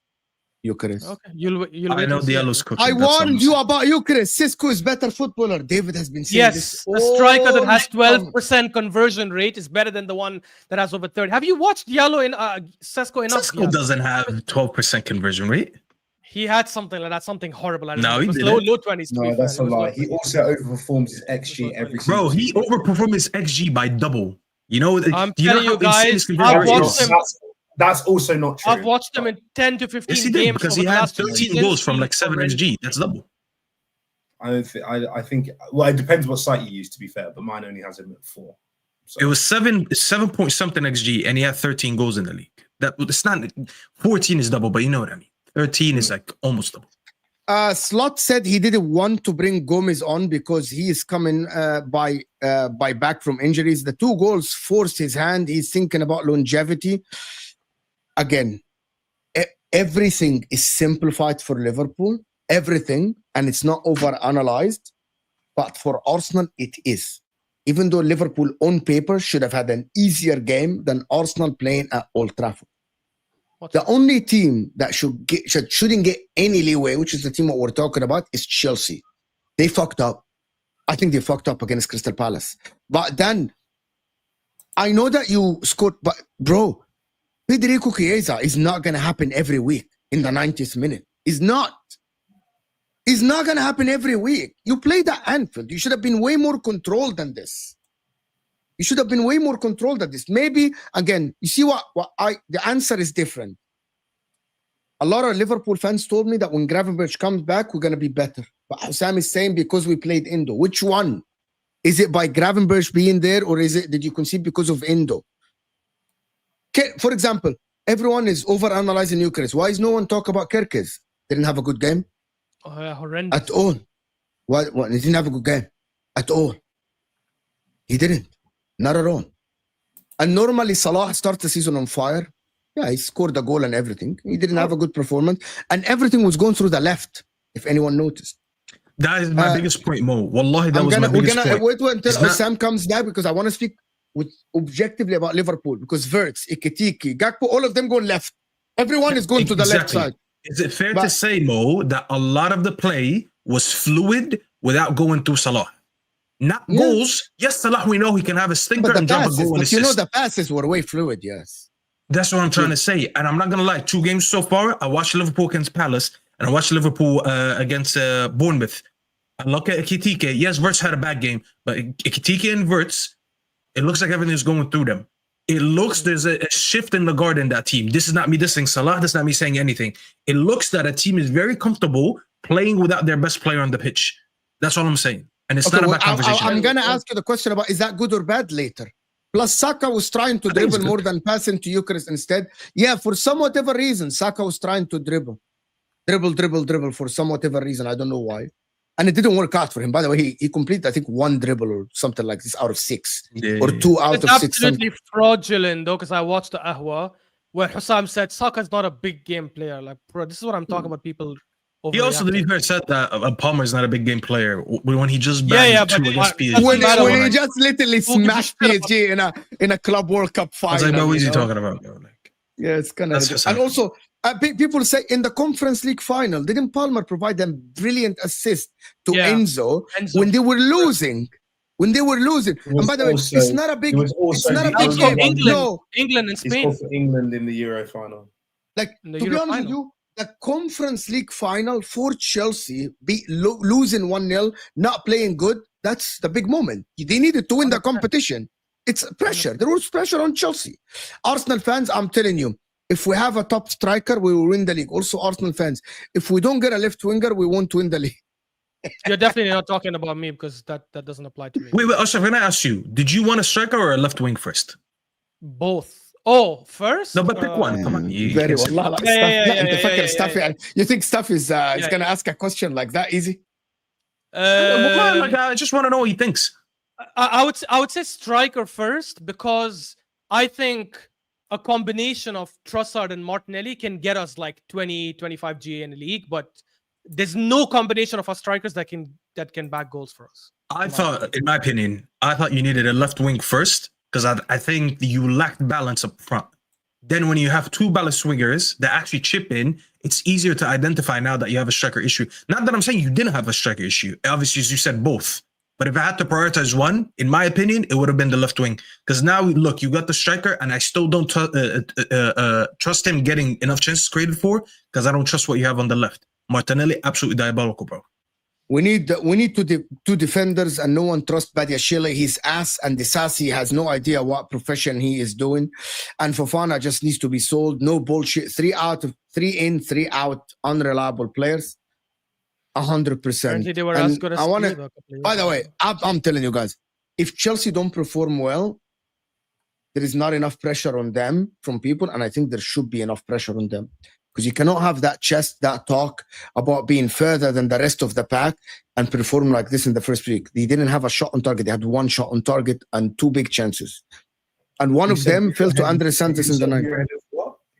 Gyökeres. Okay, you'll I know Diallo's cooking. I warned you about Gyökeres. Cisco is better footballer. David has been saying this. Yes, a striker that has 12% conversion rate is better than the one that has over 30. Have you watched Diallo in Sesko enough? Sesko doesn't have 12% conversion rate. He had something like that, something horrible. No, he didn't. Low 20s. No, that's a lie. He also overperforms his XG every single Bro, he overperformed his XG by double. You know, I'm telling you guys, I've watched him. That's also not true. I've watched him in 10 to 15 yes, he games did, because he had 13 goals from like 7 XG. That's double. I think well, it depends what site you use, to be fair, but mine only has him at 4. So. It was 7 point something XG, and he had 13 goals in the league. It's not 14 is double, but you know what I mean. 13 is like almost double. Slot said he didn't want to bring Gomez on because he is coming by back from injuries. The 2 goals forced his hand. He's thinking about longevity. Again, everything is simplified for Liverpool. Everything, and it's not over-analyzed. But for Arsenal, it is. Even though Liverpool on paper should have had an easier game than Arsenal playing at Old Trafford. The only team that shouldn't get any leeway, which is the team that we're talking about, is Chelsea. They fucked up. I think they fucked up against Crystal Palace. But then, I know that you scored, but bro, Federico Chiesa is not going to happen every week in the 90th minute. It's not. It's not going to happen every week. You played at Anfield. You should have been way more controlled than this. You should have been way more controlled than this. Maybe, again, you see the answer is different. A lot of Liverpool fans told me that when Gravenberch comes back, we're going to be better. But Sam is saying because we played Endo. Which one? Is it by Gravenberch being there, or did you concede because of Endo? For example, everyone is over-analyzing Gyökeres. Why is no one talk about Gyökeres? Didn't have a good game? Horrendous. At all. What? He didn't have a good game. At all. He didn't. Not at all. And normally Salah starts the season on fire. Yeah, he scored a goal and everything. He didn't have a good performance. And everything was going through the left, if anyone noticed. That is my biggest point, Mo. Wallahi, that was my biggest point. Wait until Sam comes back, because I want to speak objectively about Liverpool. Because Wirtz, Ekitike, Gakpo, all of them go left. Everyone is going to the left side. Is it fair to say, Mo, that a lot of the play was fluid without going through Salah? Not goals. Yes, Salah, we know he can have a stinker and jump a goal and assist. You know the passes were way fluid, yes. That's what I'm trying to say. And I'm not going to lie, 2 games so far, I watched Liverpool against Palace and I watched Liverpool against Bournemouth. I look at Ekitike. Yes, Wirtz had a bad game, but Ekitike and Wirtz, it looks like everything's going through them. It looks there's a shift in the guard in that team. This is not me dissing Salah. This is not me saying anything. It looks that a team is very comfortable playing without their best player on the pitch. That's all I'm saying. And it's not about conversation. I'm going to ask you the question about, is that good or bad later? Plus, Saka was trying to dribble more than passing to Gyökeres instead. Yeah, for some whatever reason, Saka was trying to dribble for some whatever reason. I don't know why. And it didn't work out for him. By the way, he completed, I think, 1 dribble or something like this out of 6. Or 2 out of 6. It's absolutely fraudulent, though, because I watched the Ahwa where Hussam said Saka's not a big game player. Like, bro, this is what I'm talking about, people. He also, to be fair, said that Palmer is not a big game player when he just bagged 2 against PSG. When he just literally smashed PSG in a Club World Cup final. I was like, what is he talking about? Like, yeah, it's kind of. And also, people say in the Conference League final, didn't Palmer provide them brilliant assist to Enzo when they were losing? And by the way, it's not a big. It's not a big game. England and Spain. It's for England in the Euro final. Like, to be honest with you, the Conference League final for Chelsea, losing 1-0, not playing good. That's the big moment. They needed to win the competition. It's pressure. There was pressure on Chelsea. Arsenal fans, I'm telling you, if we have a top striker, we will win the league. Also, Arsenal fans, if we don't get a left winger, we won't win the league. You're definitely not talking about me because that doesn't apply to me. Wait, Ashraf, can I ask you, did you want a striker or a left wing first? Both. Oh, first? No, but pick one. Come on. Very well. Yeah. You think Staffy is going to ask a question like that easy? I just want to know what he thinks. I would say striker first because I think a combination of Trossard and Martinelli can get us like 20-25 GA in the league, but there's no combination of our strikers that can back goals for us. In my opinion, I thought you needed a left wing first because I think you lacked balance up front. Then when you have two balanced swingers that actually chip in, it's easier to identify now that you have a striker issue. Not that I'm saying you didn't have a striker issue. Obviously, as you said, both. But if I had to prioritize one, in my opinion, it would have been the left wing. Because now, look, you got the striker, and I still don't trust him getting enough chances created for, because I don't trust what you have on the left. Martinelli, absolutely diabolical, bro. We need two defenders, and no one trusts Badiashile. He's ass, and Disasi has no idea what profession he is doing. And Fofana just needs to be sold. No bullshit. 3 in, 3 out, unreliable players. 100%. They were as good as by the way, I'm telling you guys, if Chelsea don't perform well, there is not enough pressure on them from people, and I think there should be enough pressure on them. Because you cannot have that talk about being further than the rest of the pack and perform like this in the first week. They didn't have a shot on target. They had 1 shot on target and 2 big chances. And one of them fell to Andre Santos in the night.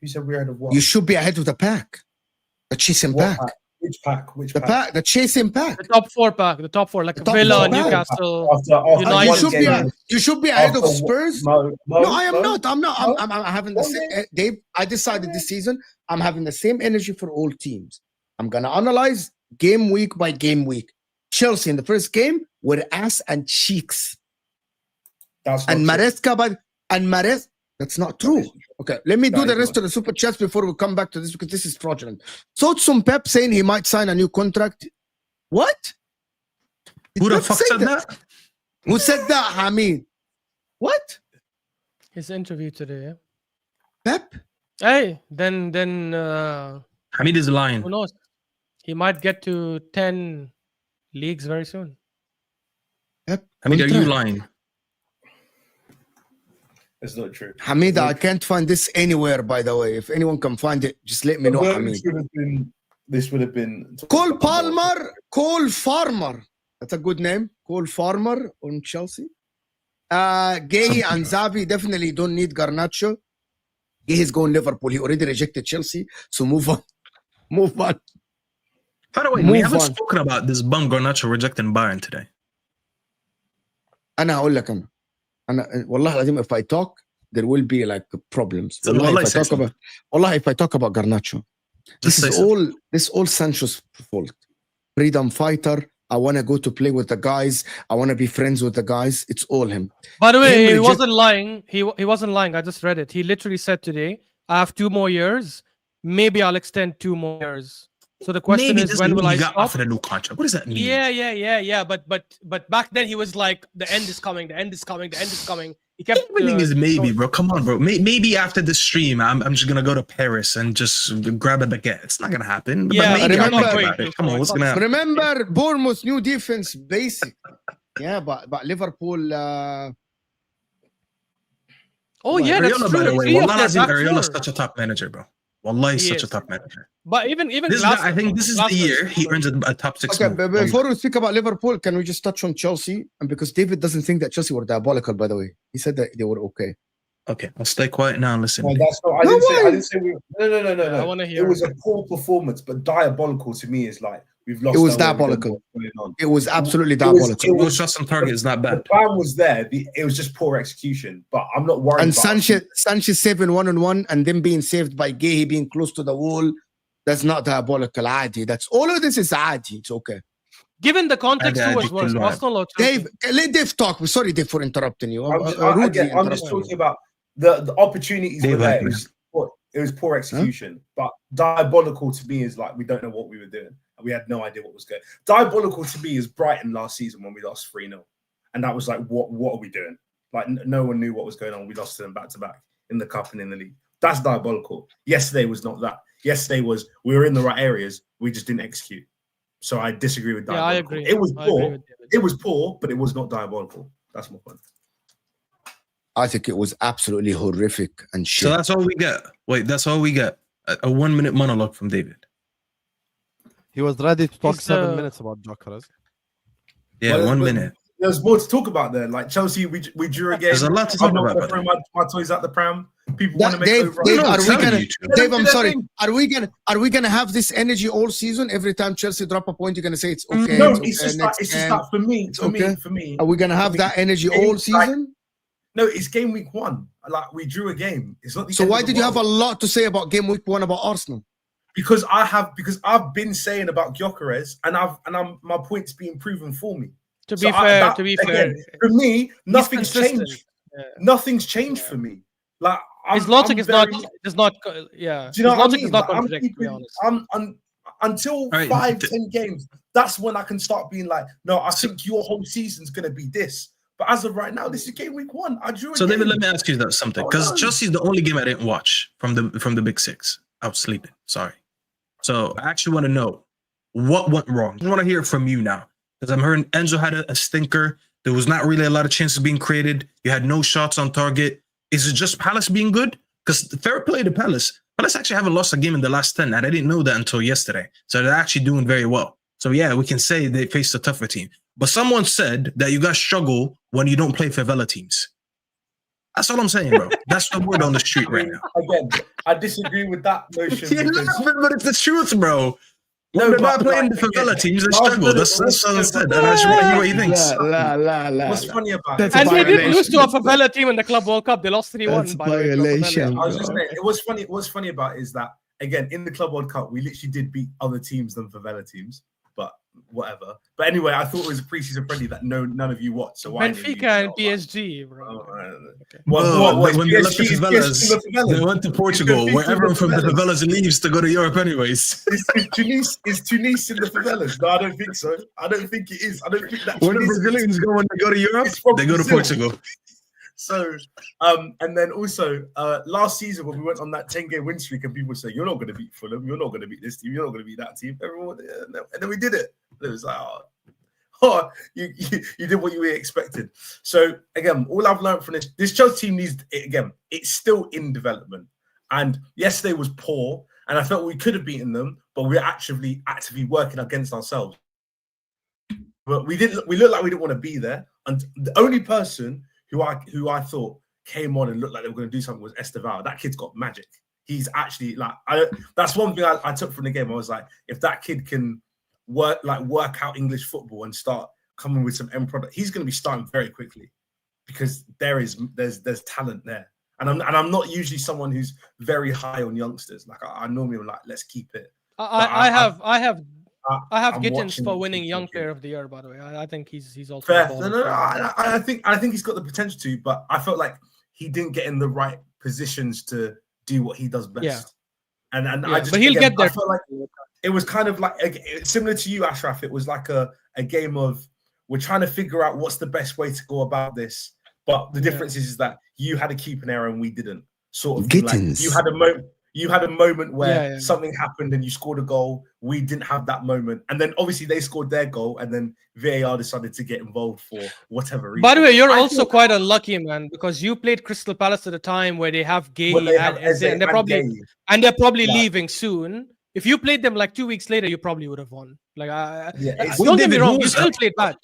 You said we're ahead of what? You should be ahead of the pack. The chasing pack. Which pack? The chasing pack. The top 4 pack. The top 4, like Villa, Newcastle, United. You should be ahead of Spurs. No, I am not. I'm having the same. Dave, I decided this season I'm having the same energy for all teams. I'm gonna analyze game week by game week. Chelsea in the first game were ass and cheeks. That's not true. Okay, let me do the rest of the super chats before we come back to this because this is fraudulent. Sotsum Pep saying he might sign a new contract. What? Who the fuck said that? Who said that, Hamid? What? His interview today, yeah? Pep? Hey, then Hamid is lying. Who knows? He might get to 10 leagues very soon. Pep? Hamid, are you lying? It's not true. Hamid, I can't find this anywhere, by the way. If anyone can find it, just let me know, Hamid. This would have been... Cole Farmer. That's a good name. Cole Farmer on Chelsea. Guehi and Xavi definitely don't need Garnacho. Guehi's going Liverpool. He already rejected Chelsea. So move on. By the way, we haven't spoken about this bum Garnacho rejecting Bayern today. أنا أقول لك أنا والله العظيم if I talk there will be like problems. والله if I talk about Garnacho, this is all Sancho's fault. Freedom fighter. I want to go to play with the guys. I want to be friends with the guys. It's all him. By the way, he wasn't lying. He wasn't lying. I just read it. He literally said today, I have 2 more years. Maybe I'll extend 2 more years. So the question is, when will I stop? Offered a new contract. What does that mean? Yeah. But back then he was like, the end is coming. The end is coming. The end is coming. He kept everything is maybe, bro. Come on, bro. Maybe after the stream, I'm just gonna go to Paris and just grab a baguette. It's not gonna happen. Yeah, but remember, come on, what's gonna happen? Remember, Bournemouth's new defense, basic. Yeah, but Liverpool. Oh yeah, that's true. By the way, Ariola is such a top manager, bro. Wallahi, he's such a top manager. But even this guy, I think this is the year he earns a top 6. Okay, but before we speak about Liverpool, can we just touch on Chelsea? And because David doesn't think that Chelsea were diabolical, by the way, he said that they were okay. Okay, I'll stay quiet now and listen. No, that's not. I didn't say we. No. I want to hear. It was a poor performance, but diabolical to me is like we've lost. It was diabolical. It was absolutely diabolical. It was shots on target is not bad. The plan was there. It was just poor execution. But I'm not worried. And Sanchez saving 1-on-1 and then being saved by Guehi being close to the wall. That's not diabolical. Adi. That's all of this is Adi. It's okay. Given the context, who was worse, Arsenal or Chelsea? Dave, let Dave talk. Sorry, Dave, for interrupting you. I'm just talking about the opportunities were there. It was poor execution. But diabolical to me is like we don't know what we were doing. And we had no idea what was going. Diabolical to me is Brighton last season when we lost 3-0. And that was like, what are we doing? Like no one knew what was going on. We lost to them back to back in the cup and in the league. That's diabolical. Yesterday was not that. Yesterday was we were in the right areas. We just didn't execute. So I disagree with diabolical. Yeah, I agree. It was poor. It was poor, but it was not diabolical. That's my point. I think it was absolutely horrific and shit. So that's all we get. Wait, that's all we get. A 1 minute monologue from David. He was ready to talk He's, 7 minutes about Gyökeres. Yeah, Well, 1 but minute. There's more to talk about there. Like Chelsea, we drew a game. There's a lot to talk I'm not about. going to throw my toys out the pram. People want to make Dave, over. Dave, No, are we tell gonna? you to. Dave, I'm sorry. Are we gonna have this energy all season? Every time Chelsea drop a point, you're gonna say it's okay. No, it's just next it's just game. that for me. Are we gonna have that energy all season? No, it's game week 1. Like we drew a game. It's not the So end why of the did you have a world. lot to say about game week 1 about Arsenal? Because I've been saying about Gyökeres and my point's being proven for me. To be So fair, again, for me, nothing's consistent. changed. Yeah. Nothing's changed for me. Like His logic I'm is very- not does not yeah. Do you know His what I logic mean? does not Like, contradict, to be honest. Until Right, 5-10 games, that's when I can start being like, no, I think your whole season's gonna be this. But as of right now, this is game week 1. I drew a So game. David, let me ask you something, because Oh, no. Chelsea's the only game I didn't watch from the big 6. I was sleeping. Sorry. So I actually want to know what went wrong. I want to hear it from you now, because I'm hearing Enzo had a stinker. There was not really a lot of chances being created. You had no shots on target. Is it just Palace being good? Because fair play to Palace. Palace actually haven't lost a game in the last 10, and I didn't know that until yesterday. So they're actually doing very well. So yeah, we can say they faced a tougher team. But someone said that you guys struggle when you don't play favela teams. That's all I'm saying, bro. That's the word on the street right now. Again, I disagree with that notion. You're because- laughing, but it's the truth, bro. When No, they're but not playing like, the favela again, teams, they last struggle. minute, That's what I last said. minute. And I just want to hear what he thinks. What's funny about That's it? And they did violation. lose to a favela team in the Club World Cup. They lost 3-1. That's by the way, to a favela. violation. I was just saying, what's funny about it is that again in the Club World Cup we literally did beat other teams than favela teams, but whatever. But anyway, I thought it was a preseason friendly that none of you watched. So why didn't you Benfica and know? PSG, bro. Okay. When they left the PSG is favelas, in the they went to Portugal, Benfica where in the everyone from the favelas. favelas leaves to go to Europe anyways. Is Tunis in the favelas? No, I don't think so. I don't think it is. I don't think that. Where the Tunis is. Brazilians go when they go to Europe, It's from they go to Brazil. Portugal. So, and then also last season when we went on that 10-game win streak, and people say you're not going to beat Fulham, you're not going to beat this team, you're not going to beat that team. Everyone, and then we did it. It was like, oh, you did what you expected. So again, all I've learned from this Chelsea team needs again. It's still in development, and yesterday was poor, and I felt we could have beaten them, but we're actively working against ourselves. But we didn't. We looked like we didn't want to be there, and the only person who I thought came on and looked like they were going to do something was Esteval. That kid's got magic. He's actually like that's one thing I took from the game. I was like, if that kid can work out English football and start coming with some end product, he's going to be starting very quickly because there's talent there. And I'm not usually someone who's very high on youngsters. Like I normally am like, let's keep it. I have I'm Gittins watching for him winning keep Young looking. Player of the Year. By the way, I think he's also Fair. a baller No, player. I think he's got the potential to, but I felt like he didn't get in the right positions to do what he does best. Yeah. And Yeah, I just, but he'll get there. I felt like it was kind of like similar to you, Ashraf. It was like a game of we're trying to figure out what's the best way to go about this. But the difference is that you had a keeping error and we didn't. Sort of thing. Like Gittins. you had a moment where Yeah. something happened and you scored a goal. We didn't have that moment. And then obviously they scored their goal and then VAR decided to get involved for whatever reason. By the way, you're I also thought- quite unlucky, man, because you played Crystal Palace at a time where they have Guehi when they have and Eze they're probably and they're probably Yeah. leaving soon. If you played them like 2 weeks later, you probably would have won. Like, it's- don't get me David, wrong, who you was still that? played bad.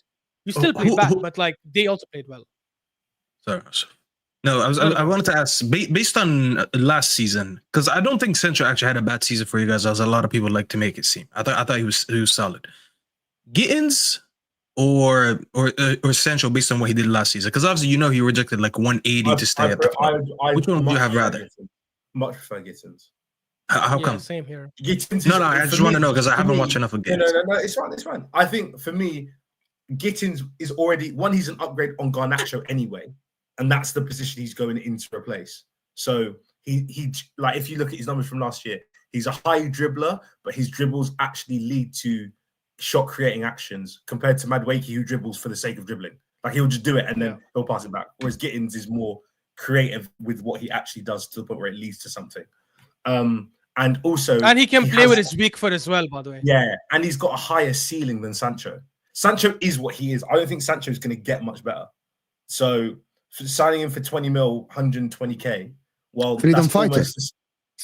You still played bad, but like they also played well. Sorry. No, I wanted to ask, based on last season, because I don't think Central actually had a bad season for you guys, as a lot of people like to make it seem. I thought he was solid. Gittins or Central based on what he did last season? Because obviously he rejected like 180 to stay at the club. Which one would you have rather? Much prefer Gittins. How Yeah, come? same here. Gittins No, I just want to know because I haven't watched enough of No, games. no, it's fine. I think for me, Gittins is already one. He's an upgrade on Garnacho anyway, and that's the position he's going in to replace. So he like if you look at his numbers from last year, he's a high dribbler, but his dribbles actually lead to shot creating actions compared to Marc Guehi, who dribbles for the sake of dribbling. Like he'll just do it and then he'll pass it back. Whereas Gittins is more creative with what he actually does to the point where it leads to something. And also, and he can play with his weak foot as well, by the way. Yeah, and he's got a higher ceiling than Sancho. Sancho is what he is. I don't think Sancho is going to get much better. So for signing him for 20 mil, 120k, well, freedom that's fighters.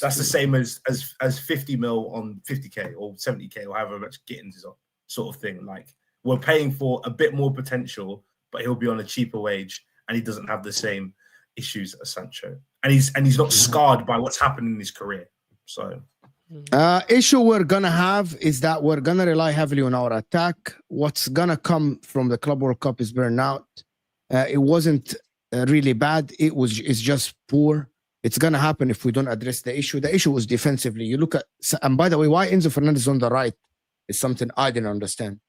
That's the same as 50 mil on 50k or 70k or however much Gittins is on, sort of thing. Like we're paying for a bit more potential, but he'll be on a cheaper wage, and he doesn't have the same issues as Sancho, and he's not scarred by what's happened in his career. So, issue we're gonna have is that we're gonna rely heavily on our attack. What's gonna come from the Club World Cup is burnout. It wasn't really bad. It's just poor. It's gonna happen if we don't address the issue. The issue was defensively. You look at, and by the way, why Enzo Fernandez on the right is something I didn't understand.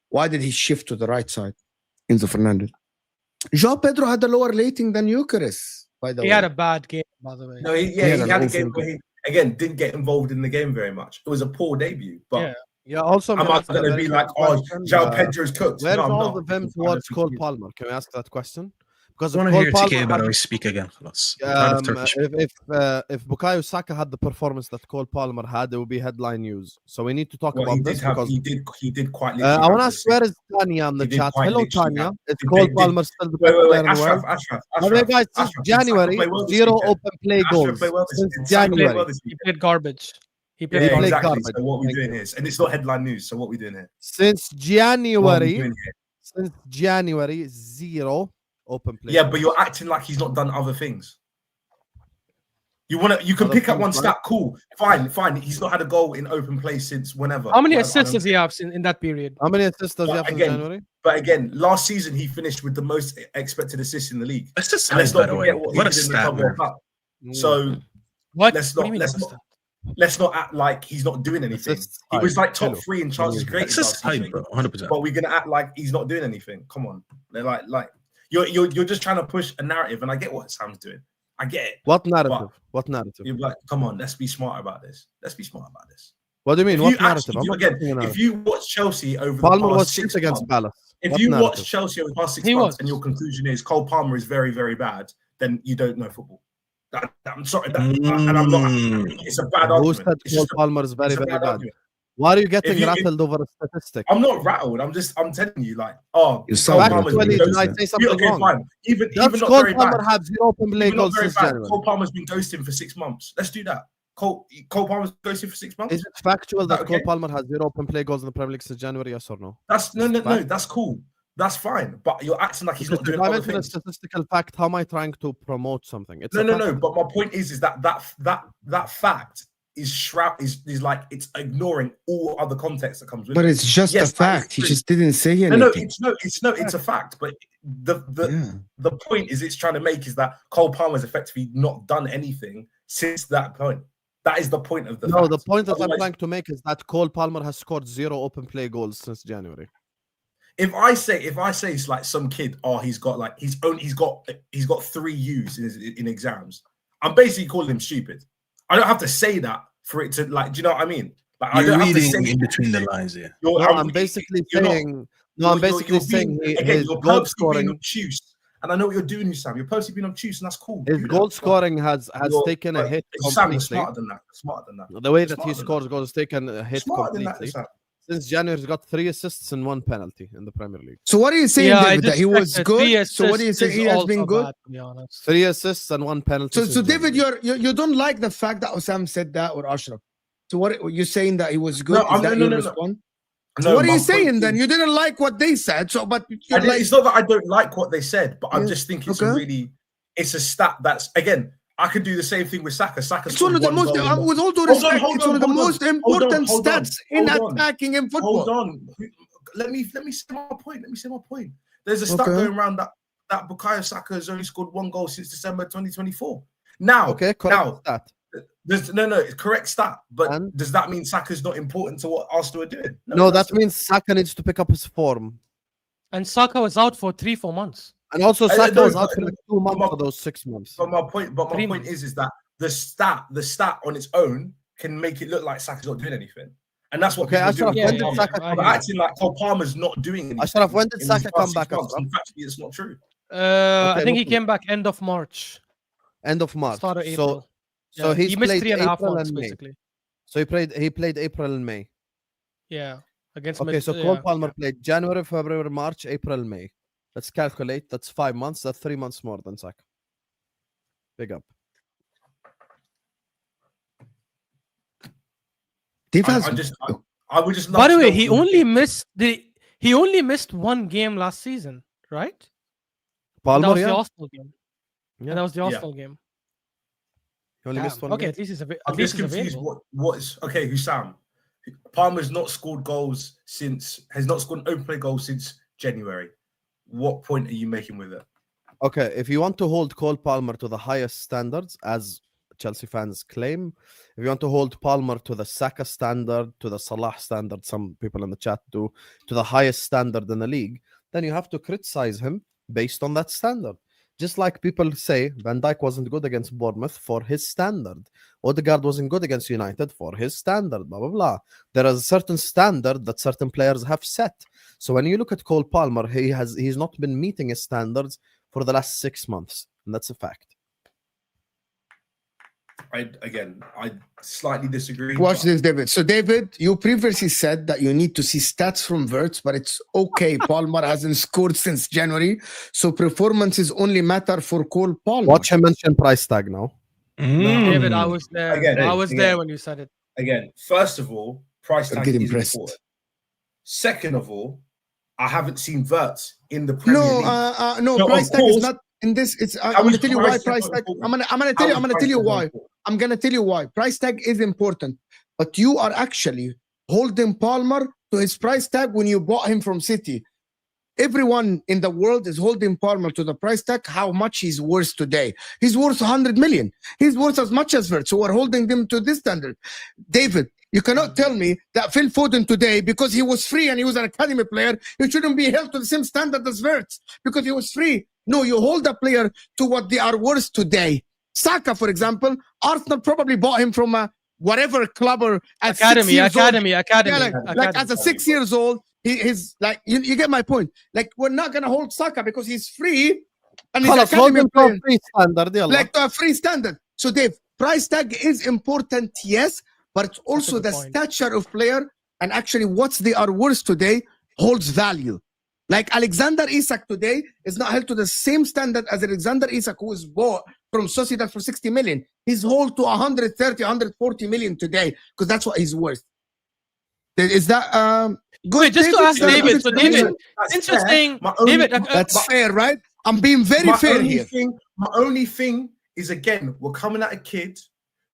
Why did he shift to the right side, Enzo Fernandez? João Pedro had a lower rating than Gyökeres, by the way. He had a bad game, by the way. No, he had a game where he, again, didn't get involved in the game very much. It was a poor debut. But also, I'm not going to be like, João Pedro's cooked. Where's all the vim towards Cole Palmer? Can we ask that question? Because I want to hear TK about how he speak again. If Bukayo Saka had the performance that Cole Palmer had, it would be headline news. So we need to talk about this because he did quite. I want to ask, where is Tanya on the chat? Hello, Tanya. Is Cole Palmer still the best player in the world? Ashraf, guys, since January, 0 open play goals. Since January, he played garbage. He played exactly. So what we're doing here, and it's not headline news. So what we're doing here? Since January, 0 open play. Yeah, but you're acting like he's not done other things. You can pick up one stat, cool, fine. He's not had a goal in open play since whenever. How many assists does he have in that period? How many assists does he have in January? But again, last season he finished with the most expected assists in the league. That's just let's not forget what a stat, man. So let's not act like he's not doing anything. He was like top 3 in chances created. It's just hype, bro, 100%. But we're gonna act like he's not doing anything. Come on, they're like. You're just trying to push a narrative, and I get what Sam's doing. I get it. What narrative? What narrative? You're like, come on, let's be smart about this. What do you mean? What narrative? If you watch Chelsea over Palmer the was past 6 against months, Palace. if you watch Chelsea over the past 6 months, and your conclusion is Cole Palmer is very, very bad, then you don't know football. I'm sorry, and I'm not. It's a bad argument. Who said Cole Palmer is very, very bad? Argument. Why are you getting rattled over a statistic? I'm not rattled. I'm telling you, like, Cole Palmer's did I say something wrong? Fine. Even Does not Cole very Palmer bad. have 0 open play goals since January? Cole Palmer's been ghosting for 6 months. Let's do that. Cole Palmer's ghosting for 6 months. Is it factual that Cole Palmer has 0 open play goals in the Premier League since January? Yes or no? That's no. That's cool. That's fine. But you're acting like he's not doing other things. A statistical fact. How am I trying to promote something? No. But my point is that fact is like it's ignoring all other context that comes with it. But it's just a fact. He just didn't say anything. It's a fact. But the point is it's trying to make is that Cole Palmer's effectively not done anything since that point. That is the point of the fact. The point that I'm trying to make is that Cole Palmer has scored 0 open play goals since January. If I say it's like some kid, he's got 3 U's in exams, I'm basically calling him stupid. I don't have to say that for it to do you know what I mean? Like you're reading in between the lines here. I'm basically saying his goal scoring obtuse. And I know what you're doing, Sam. You're purposely being obtuse, and that's cool. His goal scoring has taken a hit completely. Sam, smarter than that. The way that he scores goals has taken a hit completely. Since January, he's got 3 assists and 1 penalty in the Premier League. So what are you saying, David? That he was good? So what do you say? He has been good? Bad, to be honest. 3 assists and 1 penalty. So David, you don't like the fact that Osam said that, or Ashraf? So what you're saying that he was good? No, no. So what are you saying then? You didn't like what they said. So, but it's not that I don't like what they said, but I just think it's it's a stat that's again. I could do the same thing with Saka. It's one of the most, with all due respect, it's one of the most important stats in attacking in football. Hold on. Let me say my point. There's a stat going around that Bukayo Saka has only scored 1 goal since December 2024. Now, stat. It's correct stat. But does that mean Saka's not important to what Arsenal are doing? No, that means Saka needs to pick up his form. And Saka was out for 3-4 months. And also, Saka was out for like 2 months for those 6 months. But my point is that the stat on its own can make it look like Saka's not doing anything. And that's what Okay, people are doing. Ashraf, when did Saka come back? Acting like Cole Palmer's not doing anything. Ashraf, when did in Saka his come past back, 6 months. Ashraf? In fact, it's not true. I Okay, think he look. came back end of March. End of March. Start of April. So he's he missed played 3.5 April months and May. basically. So he played April and May. Yeah, against. Okay, so Cole Palmer played January, February, March, April, May. Let's calculate. That's 5 months. That's 3 months more than Saka. Big up. I would just. By the way, he only missed one game last season, right? Palmer, that was yeah. the Arsenal game. Yeah. And that was the Arsenal game. He only missed one Okay, game. at least he's I'm just confused. What is okay? Hussam, Palmer's not scored goals has not scored an open play goal since January. What point are you making with it? Okay, if you want to hold Cole Palmer to the highest standards, as Chelsea fans claim, if you want to hold Palmer to the Saka standard, to the Salah standard, some people in the chat do, to the highest standard in the league, then you have to criticize him based on that standard. Just like people say Van Dijk wasn't good against Bournemouth for his standard. Odegaard wasn't good against United for his standard, blah, blah, blah. There is a certain standard that certain players have set. So when you look at Cole Palmer, he's not been meeting his standards for the last 6 months. And that's a fact. I slightly disagree. Watch this, David. So, David, you previously said that you need to see stats from Wirtz, but it's okay. Palmer hasn't scored since January, so performances only matter for Cole Palmer. Watch him mention price tag now. No, David, I was there. Again, there when you said it. Again, first of all, price tag is important. Second of all, I haven't seen Wirtz in the Premier League. No, price tag is not in this. It's I'm going to tell you why price tag. I'm going to tell you why. I'm going to tell you why. Price tag is important, but you are actually holding Palmer to his price tag when you bought him from City. Everyone in the world is holding Palmer to the price tag, how much he's worth today. He's worth 100 million. He's worth as much as Wirtz, so we're holding them to this standard. David, you cannot tell me that Phil Foden today, because he was free and he was an academy player, he shouldn't be held to the same standard as Wirtz because he was free. No, you hold a player to what they are worth today. Saka, for example, Arsenal probably bought him from a whatever club or at academy. Like as a 6 years old, he's like you get my point. Like we're not gonna hold Saka because he's free and he's academy player. Free standard, like to a free standard. So Dave, price tag is important, yes, but it's also the stature of player and actually what they are worth today holds value. Like Alexander Isak today is not held to the same standard as Alexander Isak, who was bought from Sociedad for 60 million. He's held to 130, 140 million today because that's what he's worth. Is that good? Wait, just to ask David. So David, since you're saying David, that's fair, right? I'm being very fair here. My only thing is, again, we're coming at a kid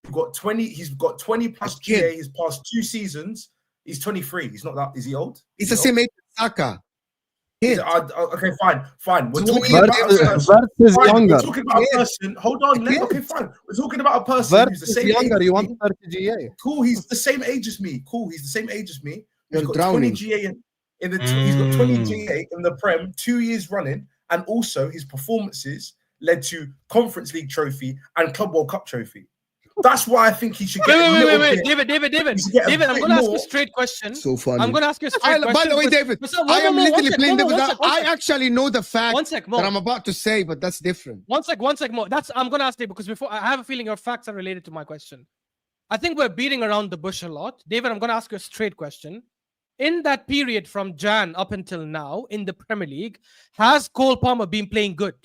who got 20. He's got 20 plus GA his past 2 seasons. He's 23. He's not that. Is he old? He's the same age as Saka. Okay, fine. We're talking about younger. We're talking about a person. Hold on. Okay, fine. We're talking about a person who's the same younger. age You want 30 GA? Cool. He's the same age as me. Cool. He's the same age as me. He's You're got drowning. 20 GA in the. He's got 20 GA in the Prem, 2 years running, and also his performances led to Conference League trophy and Club World Cup trophy. That's why I think he should get. Wait, David. I'm going to ask you a straight question. So funny. I'm going to ask you a straight question. By the way, David, I am literally playing David. I actually know the fact that I'm about to say, but that's different. One sec more. I'm going to ask David because before I have a feeling your facts are related to my question. I think we're beating around the bush a lot. David, I'm going to ask you a straight question. In that period from Jan up until now in the Premier League, has Cole Palmer been playing good?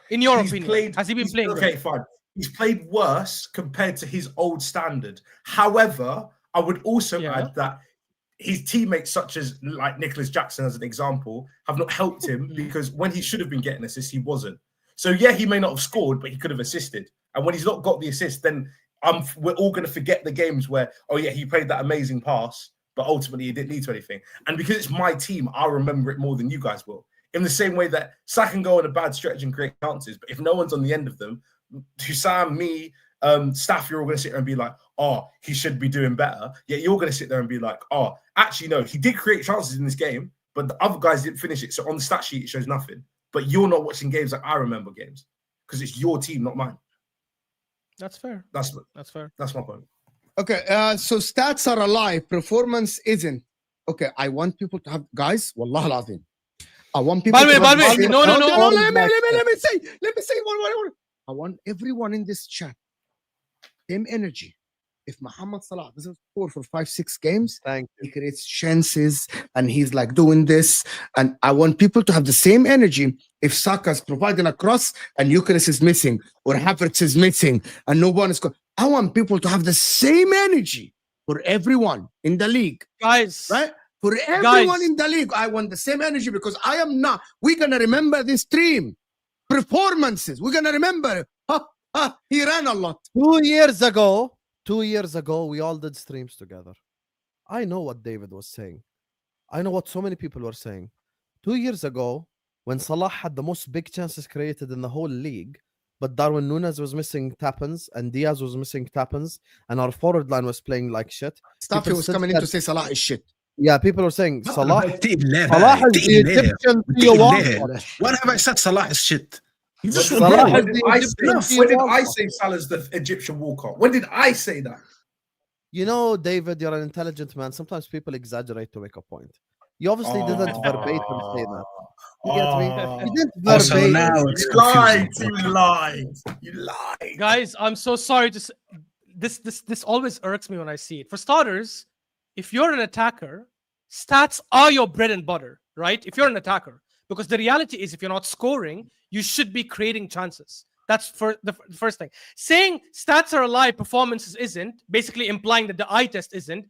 In your opinion, has he been playing good? Okay, fine. He's played worse compared to his old standard. However, I would also add that his teammates, such as like Nicholas Jackson, as an example, have not helped him because when he should have been getting assists, he wasn't. So yeah, he may not have scored, but he could have assisted. And when he's not got the assist, then we're all going to forget the games where, oh yeah, he played that amazing pass, but ultimately he didn't lead to anything. And because it's my team, I'll remember it more than you guys will. In the same way that Saka can go on a bad stretch and create chances, but if no one's on the end of them, Hussam, me, Staff, you're all going to sit there and be like, oh, he should be doing better. Yet you're going to sit there and be like, oh, actually, no, he did create chances in this game, but the other guys didn't finish it. So on the stat sheet, it shows nothing. But you're not watching games like I remember games because it's your team, not mine. That's fair. That's fair. That's my point. Okay, so stats are a lie, performance isn't. Okay, I want people to have, guys, wallah al-azim. I want people By the to way, have no. let me say one. I want everyone in this chat, same energy. If Muhammad Salah doesn't score for 5-6 games, he creates chances and he's like doing this. And I want people to have the same energy. If Saka's providing a cross and Gyökeres is missing, or Havertz is missing, and no one is I want people to have the same energy for everyone in the league. Guys. Right? For everyone in the league, I want the same energy because I am not. We're going to remember this stream. Performances. We're going to remember. He ran a lot. 2 years ago, we all did streams together. I know what David was saying. I know what so many people were saying. 2 years ago, when Salah had the most big chances created in the whole league, but Darwin Núñez was missing tap-ins and Diaz was missing tap-ins and our forward line was playing like shit. Staffy was coming in to say Salah is shit. Yeah, people are saying Salah is the Egyptian Theo Walcott. When have I said Salah is shit? When did I say Salah's the Egyptian Walcott? When did I say that? You know, David, you're an intelligent man. Sometimes people exaggerate to make a point. You obviously didn't verbatim say that. You get me? You didn't verbatim. You lied. Guys, I'm so sorry to say, this always irks me when I see it. For starters, if you're an attacker, stats are your bread and butter, right? If you're an attacker. Because the reality is, if you're not scoring, you should be creating chances. That's for the first thing. Saying stats are a lie, performances isn't, basically implying that the eye test isn't,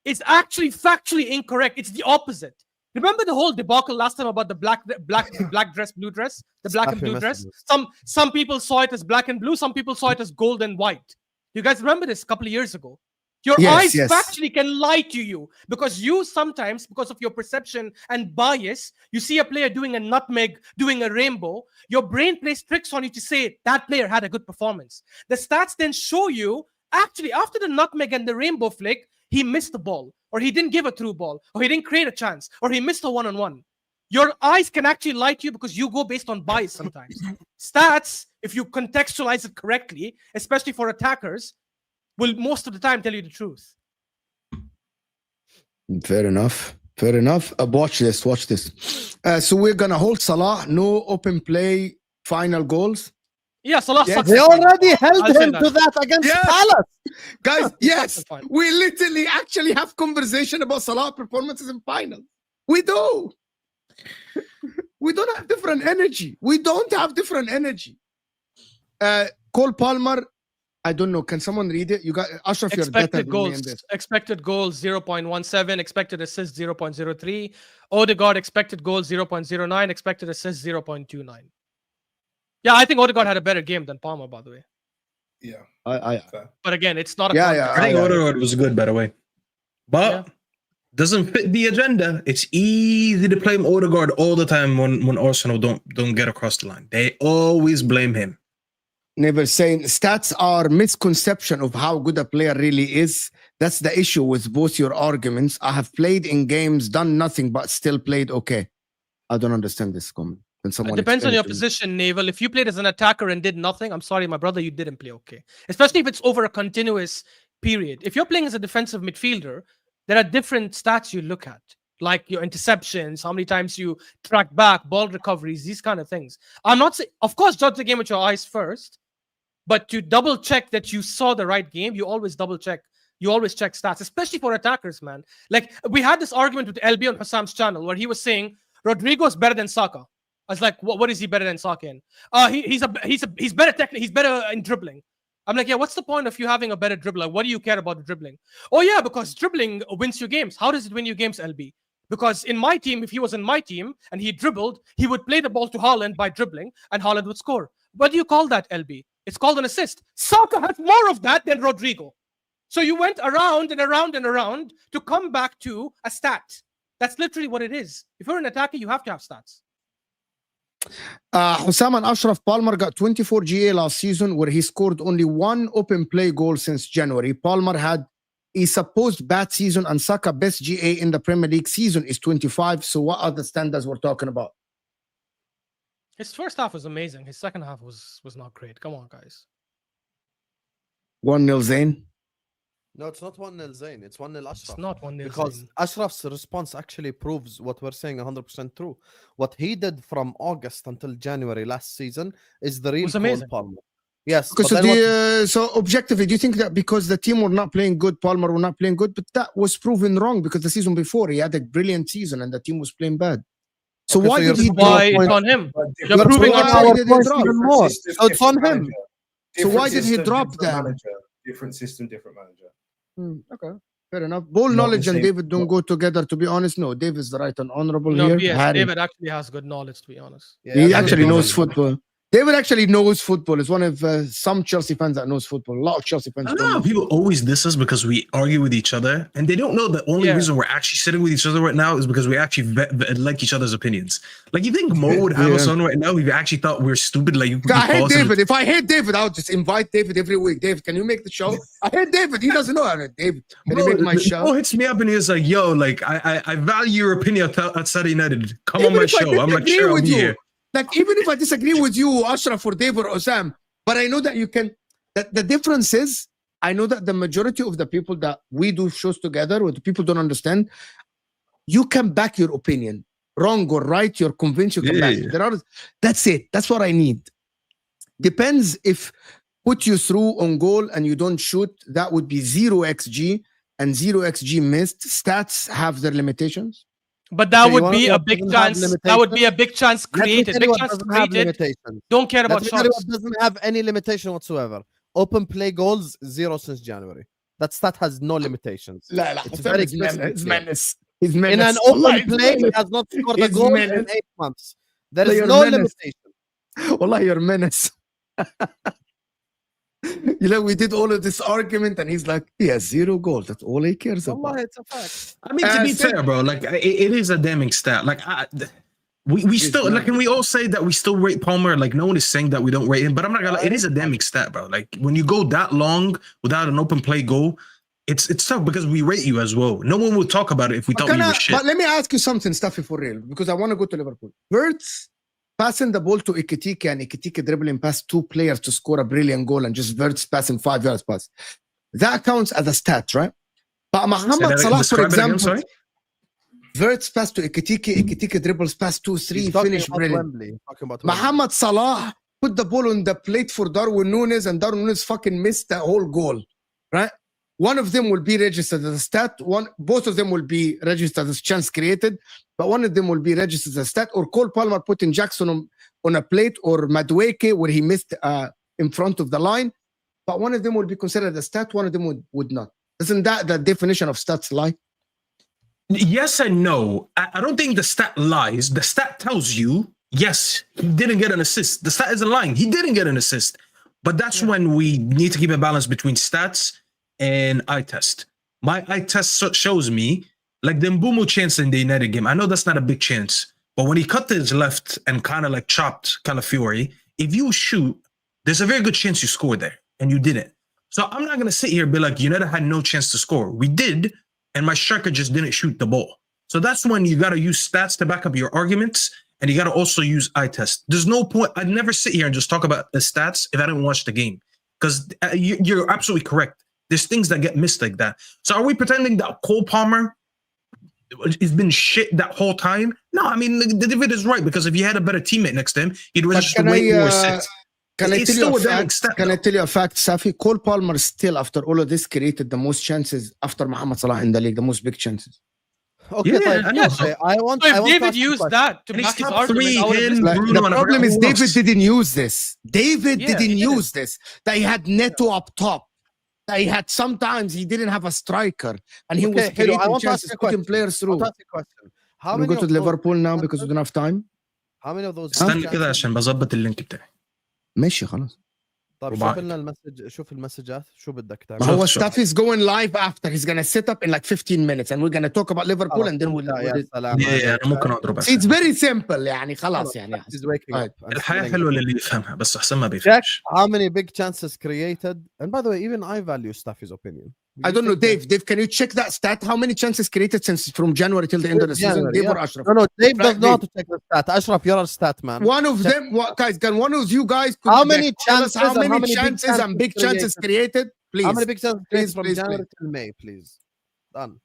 is actually factually incorrect. It's the opposite. Remember the whole debacle last time about the black dress, blue dress, the black and blue dress? Some people saw it as black and blue. Some people saw it as gold and white. You guys remember this a couple of years ago? Your eyes factually can lie to you because you sometimes, because of your perception and bias, you see a player doing a nutmeg, doing a rainbow. Your brain plays tricks on you to say that player had a good performance. The stats then show you, actually, after the nutmeg and the rainbow flick, he missed the ball, or he didn't give a through ball, or he didn't create a chance, or he missed a one-on-one. Your eyes can actually lie to you because you go based on bias sometimes. Stats, if you contextualize it correctly, especially for attackers, will most of the time tell you the truth. Fair enough. Watch this. So we're going to hold Salah, no open play, final goals. Yeah, Salah sucks. They already held him to that against Palace. Guys, yes, we literally actually have conversation about Salah performances in final. We do. We don't have different energy. Cole Palmer, I don't know. Can someone read it? You got Ashraf. Expected goals. Expected goals 0.17. Expected assists 0.03. Odegaard expected goals 0.09. Expected assists 0.29. Yeah, I think Odegaard had a better game than Palmer, by the way. Yeah, but again, it's not a. I think Odegaard was good, by the way, but doesn't fit the agenda. It's easy to blame Odegaard all the time when Arsenal don't get across the line. They always blame him. Never saying stats are misconception of how good a player really is. That's the issue with both your arguments. I have played in games, done nothing, but still played okay. I don't understand this comment. It depends on your position, Naval. If you played as an attacker and did nothing, I'm sorry, my brother, you didn't play okay. Especially if it's over a continuous period. If you're playing as a defensive midfielder, there are different stats you look at, like your interceptions, how many times you track back, ball recoveries, these kind of things. I'm not saying, of course, judge the game with your eyes first. But to double check that you saw the right game, you always double check. You always check stats, especially for attackers, man. Like we had this argument with LB on Hassam's channel where he was saying Rodrigo's better than Saka. I was like, what is he better than Saka in? He's better technically. He's better in dribbling. I'm like, yeah. What's the point of you having a better dribbler? What do you care about dribbling? Oh yeah, because dribbling wins you games. How does it win you games, LB? Because in my team, if he was in my team and he dribbled, he would play the ball to Haaland by dribbling, and Haaland would score. What do you call that, LB? It's called an assist. Saka has more of that than Rodrigo. So you went around and around and around to come back to a stat. That's literally what it is. If you're an attacker, you have to have stats. Hussam and Ashraf, Palmer got 24 GA last season where he scored only one open play goal since January. Palmer had a supposed bad season and Saka best GA in the Premier League season is 25. So what are the standards we're talking about? His first half was amazing. His second half was not great. Come on, guys. 1-0 Zayn. No, it's not 1-0 Zayn. It's 1-0 It's Ashraf. not 1-0 Because Ashraf's response actually proves what we're saying 100% true. What he did from August until January last season is the real was Cole amazing. Palmer. Yes. Because but then so objectively, do you think that because the team were not playing good, Palmer were not playing good? But that was proven wrong because the season before he had a brilliant season and the team was playing bad. So Okay, why so did you're he Why drop? it's on him? But You're different- proving why it did wrong. he drop? even more. System, So it's on different him. manager. So Different why did he system, drop different then? manager. Different system, different manager. Okay, fair enough. Ball Not knowledge the and same- David don't go together. To be honest, no. David's the right and honorable No, here. BS. Harry, David actually has good knowledge, to be honest. Yeah, he David actually knows knows it. football. David actually knows football. Is one of some Chelsea fans that knows football. A lot of Chelsea fans I don't know know. how people always diss us because we argue with each other, and they don't know the only Yeah. reason we're actually sitting with each other right now is because we actually like each other's opinions. Like, you think Mo would have us Yeah. on right now if you actually thought we're stupid? Like, you I hate pause and- David. If I hate David, I'll just invite David every week. David, can you make the show? I hate David. He doesn't know. I hate David, can you make my show? Mo hits me up and he's like, "Yo, like, I value your opinion outside United. Come Even on my if I show." I'm like, disagree "Sure, I'll with be you, here." like even if I disagree with you, Ashraf or Dave or Osam, but I know that you can. That the difference is, I know that the majority of the people that we do shows together, or the people don't understand, you can back your opinion, wrong or right. You're convinced you can back. Yeah. It. There are. That's it. That's what I need. Depends if put you through on goal and you don't shoot, that would be 0xg and 0xg missed. Stats have their limitations. But that Okay, you would wanna be know a what big doesn't have chance. That would be a big chance Let me created. tell you Big what chance doesn't have created. limitations. Don't care Let about me tell you shots. what doesn't have any limitation whatsoever. Open play goals, 0 since January. That stat has no limitations. La, la, It's Osam very is explicit menace. He's here. menace. He's In menace. an open Wallahi, he's play, he menace. has not scored a He's goal menace. in 8 months. There Like is you're no menace. limitation. Wallah, you're menace. You know, we did all of this argument, and he's like, he has 0 goals. That's all he cares about. Wallahi, it's a fact. I mean, to be fair, bro, like, it is a damning stat. Like, we still, not. like, can we all say that we still rate Palmer? Like, no one is saying that we don't rate him, but I'm not gonna lie, it is a damning stat, bro. Like, when you go that long without an open play goal, it's tough because we rate you as well. No one would talk about it if we thought we were shit. But let me ask you something, Staffy, for real, because I want to go to Liverpool. Wirtz passing the ball to Ekitike and Ekitike dribbling past 2 players to score a brilliant goal and just Wirtz passing 5 yards pass. That counts as a stat, right? But Mohamed Salah, for example, Wirtz pass to Ekitike, Ekitike dribbles past 2, 3, He's talking finish about brilliant. Wembley. Talking about Wembley. Mohamed Salah put the ball on the plate for Darwin Núñez, and Darwin Núñez fucking missed the whole goal, right? One of them will be registered as a stat. Both of them will be registered as chance created, but one of them will be registered as a stat. Or Cole Palmer putting Jackson on a plate, or Madueke where he missed in front of the line. But one of them will be considered a stat. One of them would not. Isn't that the definition of stats lie? Yes and no. I don't think the stat lies. The stat tells you, yes, he didn't get an assist. The stat isn't lying. He didn't get an assist. But that's when we need to keep a balance between stats and eye test. My eye test shows me, like the Mbumo chance in the United game. I know that's not a big chance, but when he cut to his left and kind of like chopped Calafiori, if you shoot, there's a very good chance you score there, and you didn't. So I'm not going to sit here and be like, United had no chance to score. We did, and my striker just didn't shoot the ball. So that's when you got to use stats to back up your arguments, and you got to also use eye test. There's no point. I'd never sit here and just talk about the stats if I didn't watch the game, because you're absolutely correct. There's things that get missed like that. So are we pretending that Cole Palmer has been shit that whole time? No, I mean, the David is right, because if he had a better teammate next to him, he'd register way more assists. Can I It's tell you a still a damning fact? stat, Can I though. tell you a fact, Safi? Cole Palmer still, after all of this, created the most chances after Mohamed Salah in the league, the most big chances. Okay, Yeah, طيب. I know. Okay, I want. So if I want to David ask you a used question. that to And back he's his top argument, 3 I would have in listened. Like, Bruno the and problem is everyone David else. didn't use this. David Yeah, didn't he didn't. use this. That he had Neto up top. That he had sometimes he didn't have a striker, and he was Okay, hello, I creating want to ask chances, you a putting question. players I want through. to ask you a question. How We many go to of those Liverpool now big because we chances- don't have time. How many of those big استنى chances- كده عشان بظبط اللينك بتاعي. ماشي خلاص. طيب رباعي. شوف لنا المسج، شوف المسجات، شو بدك ما تعمل؟ هو Sure. Staffy is going live after. He's gonna sit up in like 15 minutes, and we're gonna talk about Liverpool, and then we'll. يا سلام Yeah, عليك. أنا ممكن أضرب. See, it's very simple. يعني خلاص يعني. He's waking Right. up. and الحياة feeling حلوة it. للي يفهمها، بس حسن ما Jack, بيفهمش. how many big chances created? And by the way, even I value Staffy's opinion. I don't know, Dave, can you check that stat? How many chances created since from January till the end of the season? January, Dave yeah. or Ashraf? No, Dave Right, does not Dave. check the stat. Ashraf, you're a stat man. One of them, guys, can one of you guys? could How you many tell us chances and how many big chances and big chances created? please. How many big chances created from please, January till May, please? Done.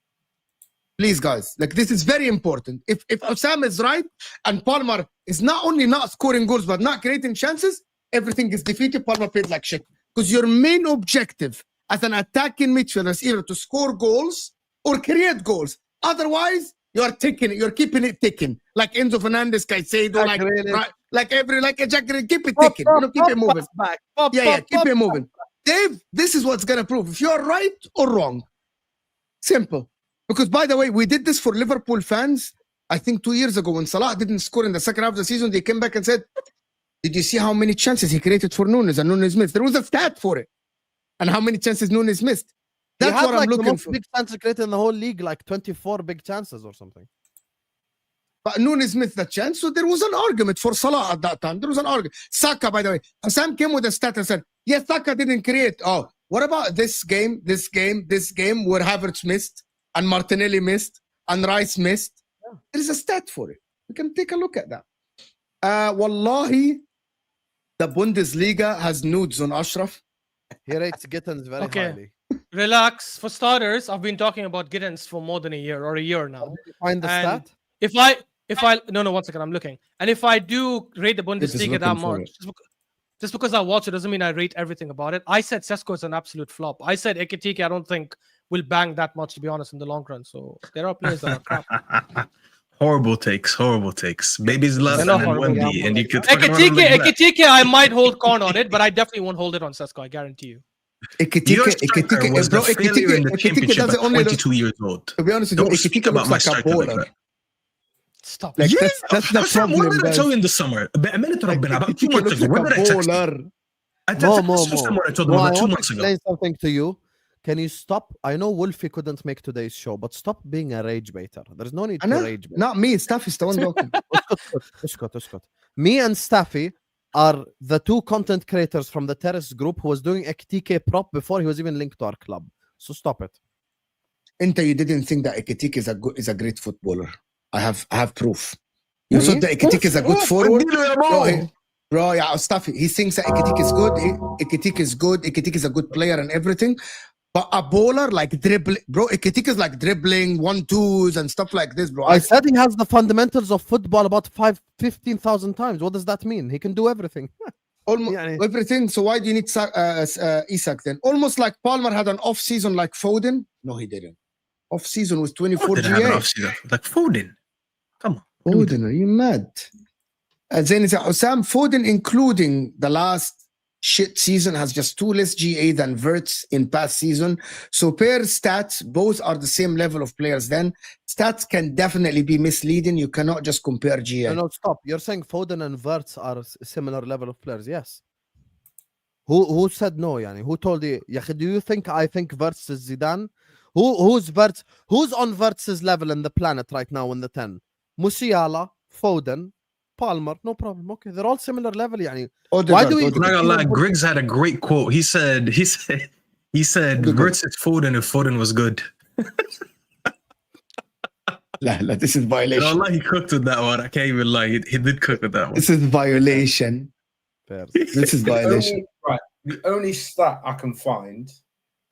Please, guys, like this is very important. If Osam is right and Palmer is not only not scoring goals but not creating chances, everything is defeated. Palmer played like shit. Because your main objective as an attacking midfielder is either to score goals or create goals. Otherwise, you are taking it. You're keeping it ticking. Like Enzo Fernandez, Caicedo, like Gyökeres, keep it ticking. Keep it moving. Keep it moving. Dave, this is what's gonna prove if you're right or wrong. Simple. Because, by the way, we did this for Liverpool fans, I think 2 years ago when Salah didn't score in the second half of the season. They came back and said, did you see how many chances he created for Nunes and Nunes missed? There was a stat for it. And how many chances Nunes missed. That's what I'm looking for. Big chances created in the whole league, like 24 big chances or something. But Nunes missed that chance. So there was an argument for Salah at that time. There was an argument. Saka, by the way. Sam came with a stat and said, yes, Saka didn't create. Oh, what about this game where Havertz missed? And Martinelli missed, and Rice missed. Yeah. There is a stat for it. We can take a look at that. Wallahi, the Bundesliga has nudes on Ashraf. He rates Gittins very highly. Relax. For starters, I've been talking about Gittins for more than a year or a year now. Did you find the stat? If I no, 1 second, I'm looking. And if I do rate the Bundesliga that much, just because I watch it doesn't mean I rate everything about it. I said Sesko is an absolute flop. I said Ekitike, I don't think will bang that much, to be honest, in the long run. So there are players that are crap. Horrible takes. Baby's love and Wemby, and you could Ekitike, I might hold corn on it, but I definitely won't hold it on Sesko. I guarantee you. Ekitike was the failure in the championship at 22 years old. To be honest with you, Ekitike looks like a bowler. Stop. Like, that's the problem. What did I tell you in the summer? About 2 months ago. What did I text you? I told him about 2 months ago. Explain something to you. Can you stop? I know Wolfie couldn't make today's show, but stop being a rage baiter. There's no need to rage bait. Not me. Staffy's the one talking. Me and Staffy are the two content creators from the Terrace group who was doing Ekitike prop before he was even linked to our club. So stop it. Inta, you didn't think that Ekitike is a great footballer. I have proof. You thought that Ekitike is a good forward? Bro, yeah, Staffy. He thinks that Ekitike is good. Ekitike is good. Ekitike is a good player and everything. But a bowler like dribbling, bro, Ekitike is like dribbling 1-2s and stuff like this, bro. I said he has the fundamentals of football about 15,000 times. What does that mean? He can do everything. Almost everything. So why do you need Isak then? Almost like Palmer had an off season like Foden. No, he didn't. Off season was 24 GA. Like Foden. Come on. Foden, are you mad? Zain Osam, Foden, including the last shit season, has just 2 less GA than Wirtz in past season. So per stats, both are the same level of players. Then stats can definitely be misleading. You cannot just compare GA. No, stop. You're saying Foden and Wirtz are a similar level of players? Yes. Who said no? Yani? Who told you? Do you think I think Wirtz is Zidane? Who's Wirtz? Who's on Wirtz's level in the planet right now in the 10? Musiala, Foden, Palmer, no problem. Okay, they're all similar level. Yani. Why do we? I'm not gonna lie. Griggs had a great quote. He said, "Wirtz is Foden if Foden was good." La, this is violation. Allah, he cooked with that one. I can't even lie. He did cook with that one. This is violation. This is violation. Right. The only stat I can find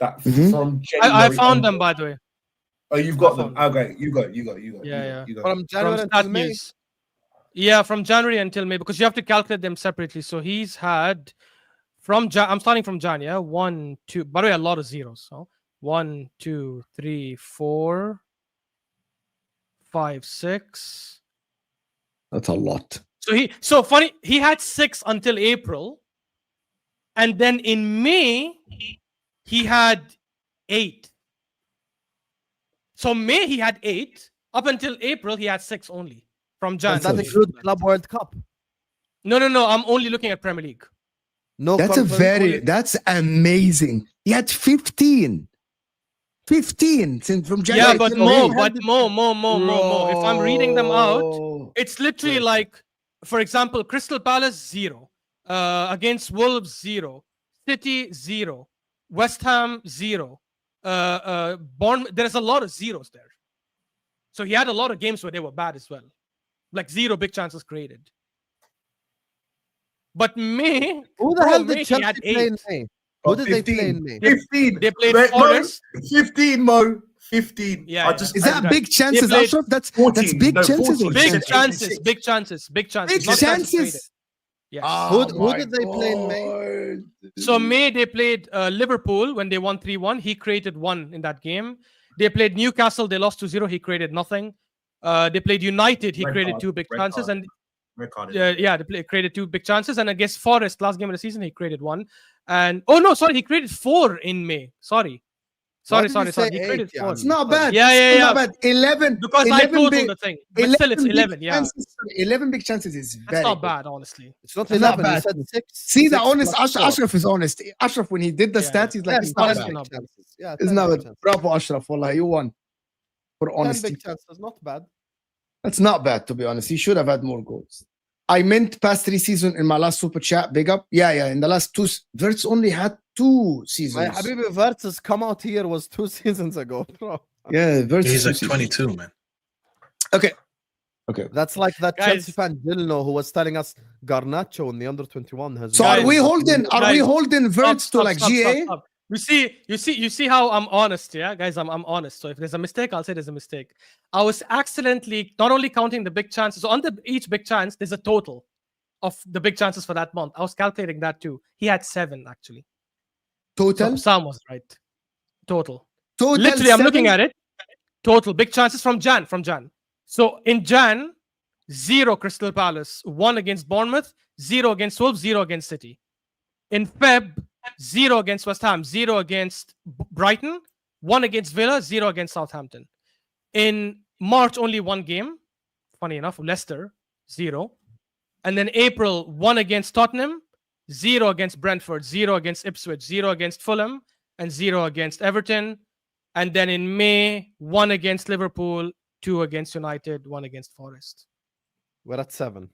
that from January. I found them, by the way. Oh, you've got them. Okay, you go. Yeah. From January until May. Yeah, from January until May, because you have to calculate them separately. So he's had I'm starting from Jan, yeah. 1, 2. By the way, a lot of zeros. So 1, 2, 3, 4, 5, 6. That's a lot. So funny. He had 6 until April, and then in May he had 8. So May he had 8. Up until April he had 6 only. From Jan. Does that include Club World Cup? No. I'm only looking at Premier League. No, that's amazing. He had 15 since from January. Yeah, but Mo. If I'm reading them out, it's literally like, for example, Crystal Palace 0, against Wolves 0, City 0, West Ham 0, Bournemouth. There's a lot of zeros there. So he had a lot of games where they were bad as well. Like 0 big chances created. But May, who the hell did Chelsea play in May? Who did they 15. play in May? 15. They played Mo, Forest. 15, Mo. 15. Yeah, I just Is that big chances, played Ashraf? That's 14. big No, chances. 14. Or Big said chances, 86. big chances, big chances. Big not chances created. chances. Yes. Who did they play in May? So May they played Liverpool when they won 3-1. He created one in that game. They played Newcastle. They lost 2-0. He created nothing. They played United. He Red created card, 2 big red chances, card. and Red card. they created 2 big chances. And against Forest last game of the season, he created 1. And he created 4 in May. Sorry. Why He did you say created 8, 4. It's not bad. Yeah. It's not bad. 11. Because 11 I totaled big, the thing. But still, it's 11. big Yeah, chances, 11 big chances is very that's not good. bad, honestly. It's not It's not 11. You bad. said 6. See, the 6 honest plus 4. Ashraf is honest. Ashraf, when he did the Yeah, stats, he's like, Yeah, it's 10 not honestly bad. big not bad. chances. Yeah, It's 10 not big bad. chances. Bravo, Ashraf. Wallah, you won. For 10 honesty. big chances, not bad. That's not bad, to be honest. He should have had more goals. I meant past 3 seasons in my last super chat. Big up. Yeah. In the last 2, Verts only had 2 seasons. My Habibi Verts' come out here was 2 seasons ago, bro. Yeah, Verts. He's like 2 seasons. 22, man. Okay. That's like that Guys. Chelsea fan Dilno who was telling us Garnacho in the under 21 has. So Guys, are we holding Verts to like GA? Stop. You see how I'm honest, yeah, guys. I'm honest. So if there's a mistake, I'll say there's a mistake. I was accidentally not only counting the big chances. So under each big chance, there's a total of the big chances for that month. I was calculating that too. He had 7 actually. Total? So Sam was right. Total. Total Literally, I'm 7? looking at it. Total big chances from Jan. So in Jan, 0 Crystal Palace, 1 against Bournemouth, 0 against Wolves, 0 against City. In Feb, 0 against West Ham, 0 against Brighton, 1 against Villa, 0 against Southampton. In March, only 1 game. Funny enough, Leicester, 0. And then April, 1 against Tottenham, 0 against Brentford, 0 against Ipswich, 0 against Fulham, and 0 against Everton. And then in May, 1 against Liverpool, 2 against United, 1 against Forest. We're at 7.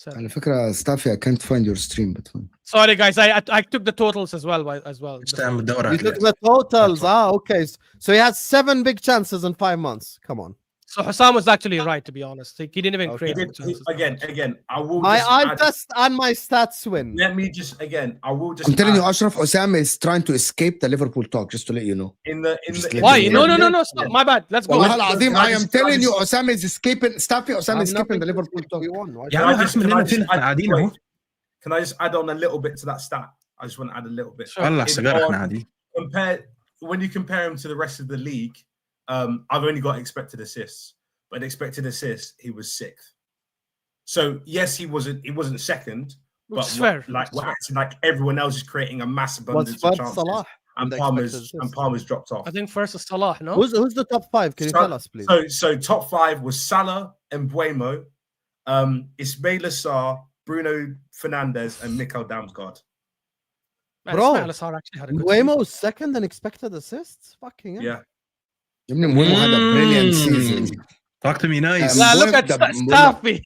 على فكرة Staffy, I can't find your stream, but Sorry, guys. I took the totals as well. استعمل الدورة You على took the totals. Okay. So he has 7 big chances in 5 months. Come on. So Hassam was actually right, to be honest. He didn't even Okay. create chances. Again, I will. My just eye add- test and my stats win. Let me just I will just. I'm telling you, add Ashraf, Osama is trying to escape the Liverpool talk, just to let you know. in the Just in Why? let No. Stop. My bad. Let's go. والله العظيم, I am just- telling you, Osama is escaping. Staffy, Osama I'm is escaping the nothing to Liverpool escape. talk. We won. Why يا Can عم I just- احنا can I مننا just فين add- قاعدين اهو. Can I just add on a little bit to that stat? I just want to add a little bit. Sure. والله In سجارة our- احنا قاعدين. When you compare him to the rest of the league, I've only got expected assists, but expected assists he was 6th. So yes, he wasn't second, Which but is fair. we're acting like everyone else is creating a mass Was abundance of Ferd chances, Salah? and the Palmer's expected and assists? Palmer's dropped off. I think first is Salah, no? Who's the top 5? Can you tell us, please? So top 5 was Salah and Buemo, Ismail Assar, Bruno Fernandes, and Mikhail Damsgaard. Man, Bro, Ismail Assar actually had a good Buemo season. second and expected assists? Fucking hell. Yeah. يا ابني Mbeumo had a brilliant season. Talk to me nice. Nah, look at Mbeumo- Staffy.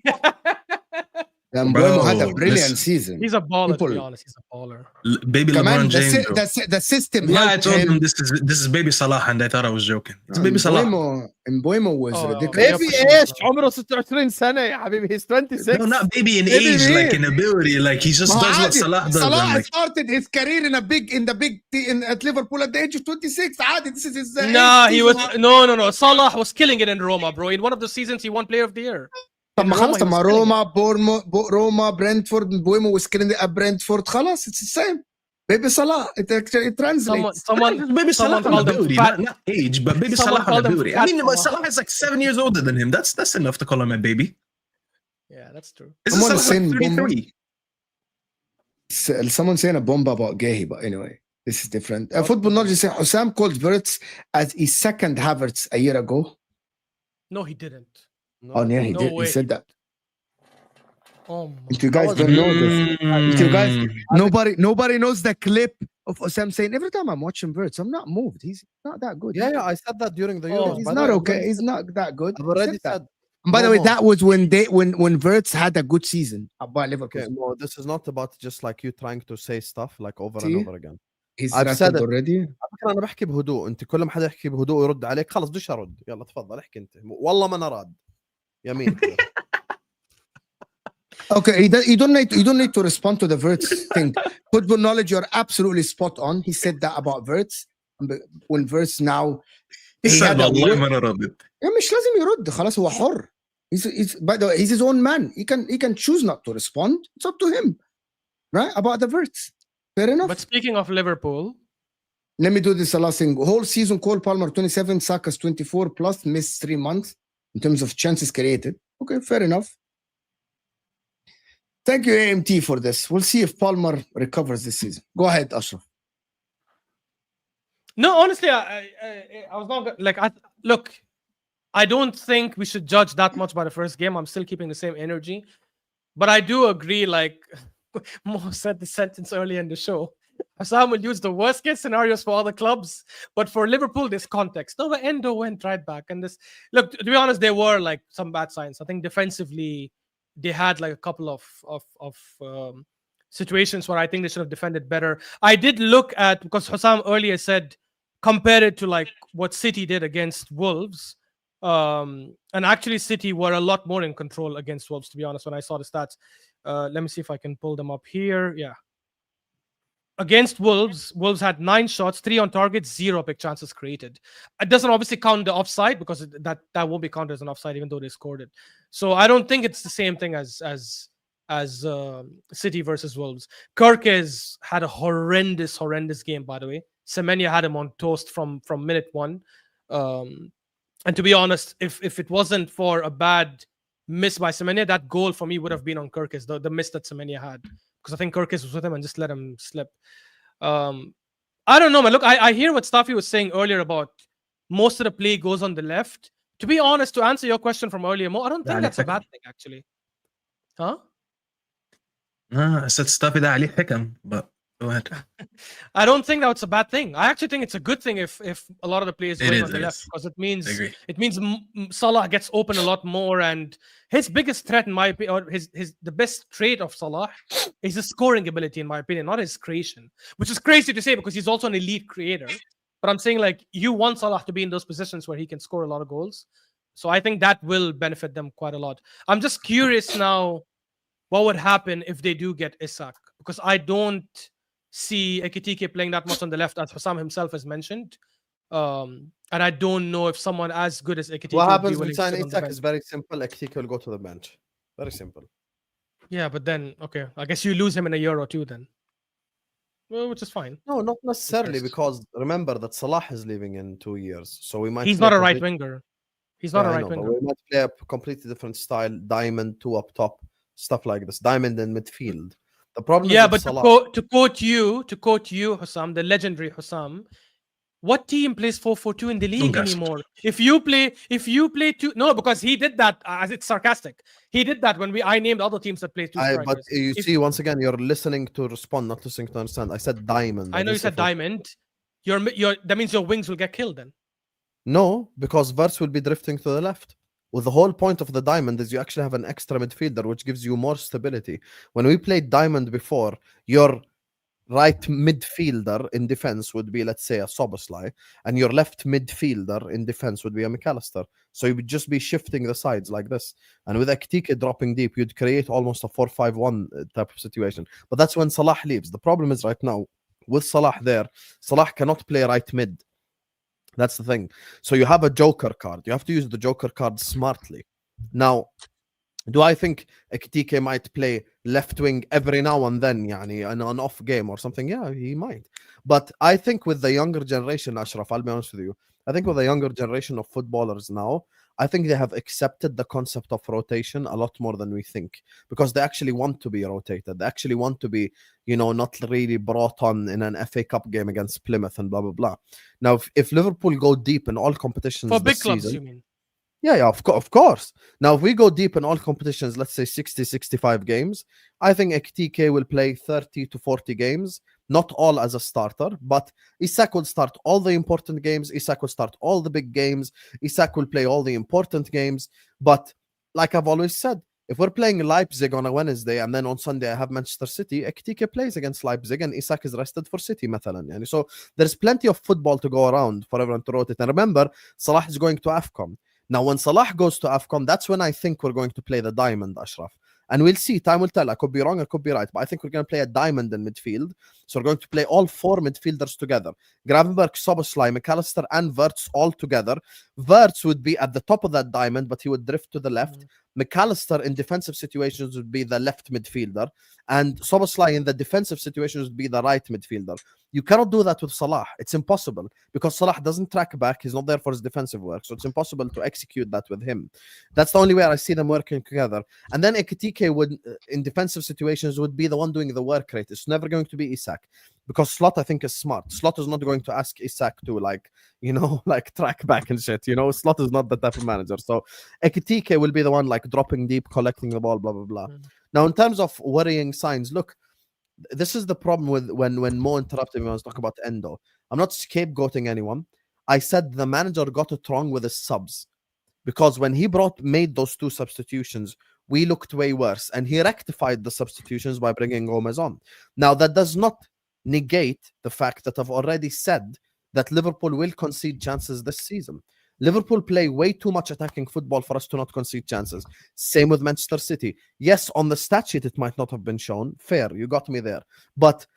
Yeah, Mbeumo had a Bro, brilliant this- season. He's a baller, to be People- honest. He's a baller. Baby كمان LeBron James. bro. the system Yeah, I helped told him. him this is baby Salah and I thought I was joking. It's baby Salah. Mbeumo was Oh, ridiculous. Baby Yeah, ايش عمره 26 سنة يا حبيبي. He's 26. No, not baby in Baby age, me. like in ability. Like he just ما هو does what عادي. Salah does. Salah and, like, started his career in the big at Liverpool at the age of 26. عادي, this is his Nah, eighth he was season. no. Salah was killing it in Roma, bro. In one of the seasons, he won Player of the Year. طب ما In خلاص, Roma, طب he ما was killing روما روما برنتفورد Mbeumo was killing it at Brentford. خلاص, it's the same. Baby Salah, it translates. baby Salah someone on called him ability, fat. not age, but baby Someone Salah on called him ability. I fat mean, Salah. Salah is like 7 years older than him. That's enough to call him a baby. Yeah, that's true. Isn't Someone Salah like saying 33? Someone saying a bomb about Guehi, but anyway, this is different. Football knowledge saying Hussam called Verts as a second Havertz a year ago. No, he didn't. No. Oh yeah, he No did. way. He said that. Oh my. If you guys was- don't know this, if you guys, Mm. nobody knows the clip of Hussam saying every time I'm watching Verts, I'm not moved. He's not that good. Yeah, I said that during the Oh, Euros. He's By the not way, okay. He's not that good. I've He already said that. said. And by the way, No, that was when Verts had a good season by Liverpool. Okay, no, this is not about just like you trying to say stuff like over See? and over again. He's I've said rattled it. already. على فكره انا بحكي بهدوء، انت كل ما حدا يحكي بهدوء يرد عليك خلص بديش ارد. يلا تفضل احكي انت. والله ما انا راد. يمين. Okay, you don't need to respond to the Verts thing. Football knowledge, you're absolutely spot on. He said that about Verts. When Verts now he had a والله ما انا راضي. مش لازم يرد خلاص هو حر. He's by the way, he's his own man. He can choose not to respond. It's up to him. Right? About the Verts. Fair enough. But speaking of Liverpool, let me do this last thing. Whole season, Cole Palmer 27, Saka's 24 plus, missed 3 months in terms of chances created. Okay, fair enough. Thank you, AMT, for this. We'll see if Palmer recovers this season. Go ahead, Ashraf. no, honestly, I was not like look. I don't think we should judge that much by the first game. I'm still keeping the same energy, but I do agree. Like Mo said the sentence earlier in the show. Sam will use the worst case scenarios for other clubs, but for Liverpool, this context. No, but Endo went right back, and this look. To be honest, there were like some bad signs. I think defensively, they had like a couple of situations where I think they should have defended better. I did look at, because Hussam earlier said compare it to like what City did against Wolves, and actually City were a lot more in control against Wolves. To be honest, when I saw the stats, let me see if I can pull them up here. Yeah. Against Wolves, Wolves had 9 shots, 3 on target, 0 big chances created. It doesn't obviously count the offside because that won't be counted as an offside even though they scored it. So I don't think it's the same thing as City versus Wolves. Gyökeres had a horrendous game, by the way. Semenya had him on toast from minute 1. And to be honest, if it wasn't for a bad miss by Semenya, that goal for me would have been on Gyökeres, the miss that Semenya had. Because I think Gyökeres was with him and just let him slip. I don't know, man. Look, I hear what Staffy was saying earlier about most of the play goes on the left. To be honest, to answer your question from earlier, Mo, I don't think that's a bad thing, actually. Huh? I said Staffy ده عليه حكم, but go ahead. I don't think that's a bad thing. I actually think it's a good thing if a lot of the players going on the left, because it means Salah gets open a lot more, and his biggest threat, in my opinion, or the best trait of Salah is his scoring ability, in my opinion, not his creation, which is crazy to say because he's also an elite creator. But I'm saying like you want Salah to be in those positions where he can score a lot of goals. So I think that will benefit them quite a lot. I'm just curious now what would happen if they do get Isak, because I don't see Ekitike playing that much on the left, as Hussam himself has mentioned. And I don't know if someone as good as Ekitike. What happens with Isak is very simple. Ekitike will go to the bench. Very simple. Yeah, but then, okay, I guess you lose him in a year or two then. Well, which is fine. No, not necessarily, because remember that Salah is leaving in 2 years. So we might. He's not a right winger. He's not a right winger. We might play a completely different style. Diamond, 2 up top, stuff like this. Diamond in midfield. The problem yeah, is but Salah. to quote you, Hussam, the legendary Hussam, what team plays 4-4-2 in the league anymore? If you play 2, no, because he did that as it's sarcastic. He did that when I named other teams that play 2 strikers. But you see, once again, you're listening to respond, not listening to understand. I said diamond. I know you said diamond. That means your wings will get killed then. No, because Verts will be drifting to the left. Well, the whole point of the diamond is you actually have an extra midfielder, which gives you more stability. When we played diamond before, your right midfielder in defense would be, let's say, a Szoboszlai, and your left midfielder in defense would be a McAllister. So you would just be shifting the sides like this. And with Ekitike dropping deep, you'd create almost a 4-5-1 type of situation. But that's when Salah leaves. The problem is right now, with Salah there, Salah cannot play right mid. That's the thing. So you have a Joker card. You have to use the Joker card smartly. Now, do I think Ekitike might play left wing every now and then, yani, in an off game or something? Yeah, he might. But I think with the younger generation, Ashraf, I'll be honest with you, I think with the younger generation of footballers now, I think they have accepted the concept of rotation a lot more than we think, because they actually want to be rotated. They actually want to be, not really brought on in an FA Cup game against Plymouth and blah, blah, blah. Now, if Liverpool go deep in all competitions for big this clubs, season, you mean? Yeah, of course. Now, if we go deep in all competitions, let's say 60, 65 games, I think Ekitike will play 30 to 40 games, not all as a starter, but Isak will start all the important games. Isak will start all the big games. Isak will play all the important games. But like I've always said, if we're playing Leipzig on a Wednesday and then on Sunday I have Manchester City, Ekitike plays against Leipzig and Isak is rested for City, مثلا. So there's plenty of football to go around for everyone to rotate. And remember, Salah is going to AFCON. Now, when Salah goes to AFCON, that's when I think we're going to play the diamond, Ashraf. And we'll see. Time will tell. I could be wrong. I could be right. But I think we're going to play a diamond in midfield. So we're going to play all 4 midfielders together. Gravenberch, Szoboszlai, McAllister, and Wirtz all together. Wirtz would be at the top of that diamond, but he would drift to the left. McAllister in defensive situations would be the left midfielder. And Szoboszlai in the defensive situations would be the right midfielder. You cannot do that with Salah. It's impossible because Salah doesn't track back. He's not there for his defensive work. So it's impossible to execute that with him. That's the only way I see them working together. And then Ekitike would, in defensive situations, would be the one doing the work rate. It's never going to be Isak because Slot, I think, is smart. Slot is not going to ask Isak to, like, you know, like track back and shit. You know, Slot is not that type of manager. So Ekitike will be the one like dropping deep, collecting the ball, blah, blah, blah. Now, in terms of worrying signs, look, this is the problem with when Mo interrupted me when I was talking about Endo. I'm not scapegoating anyone. I said the manager got it wrong with his subs because when he made those 2 substitutions, we looked way worse, and he rectified the substitutions by bringing Gomez on. Now, that does not negate the fact that I've already said that Liverpool will concede chances this season. Liverpool play way too much attacking football for us to not concede chances. Same with Manchester City. Yes, on the stat sheet, it might not have been shown. Fair, you got me there. But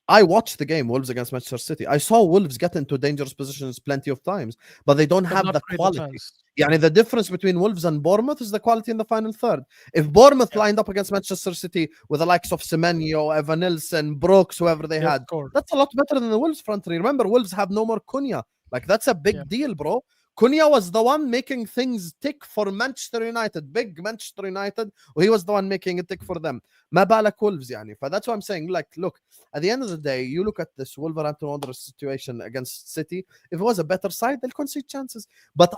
I watched the game, Wolves against Manchester City. I saw Wolves get into dangerous positions plenty of times, but they don't have the quality. The difference between Wolves and Bournemouth is the quality in the final third. If Bournemouth lined up against Manchester City with the likes of Semenyo, Evan Nilsson, Brooks, whoever they had, that's a lot better than the Wolves front three. Remember, Wolves have no more Cunha. Like, that's a big deal, bro. Cunha was the one making things tick for Manchester United, big Manchester United. He was the one making it tick for them. ما بالك Wolves, يعني. That's what I'm saying. Like, look, at the end of the day, you look at this Wolverhampton Wanderers situation against City. If it was a better side, they'll concede chances. But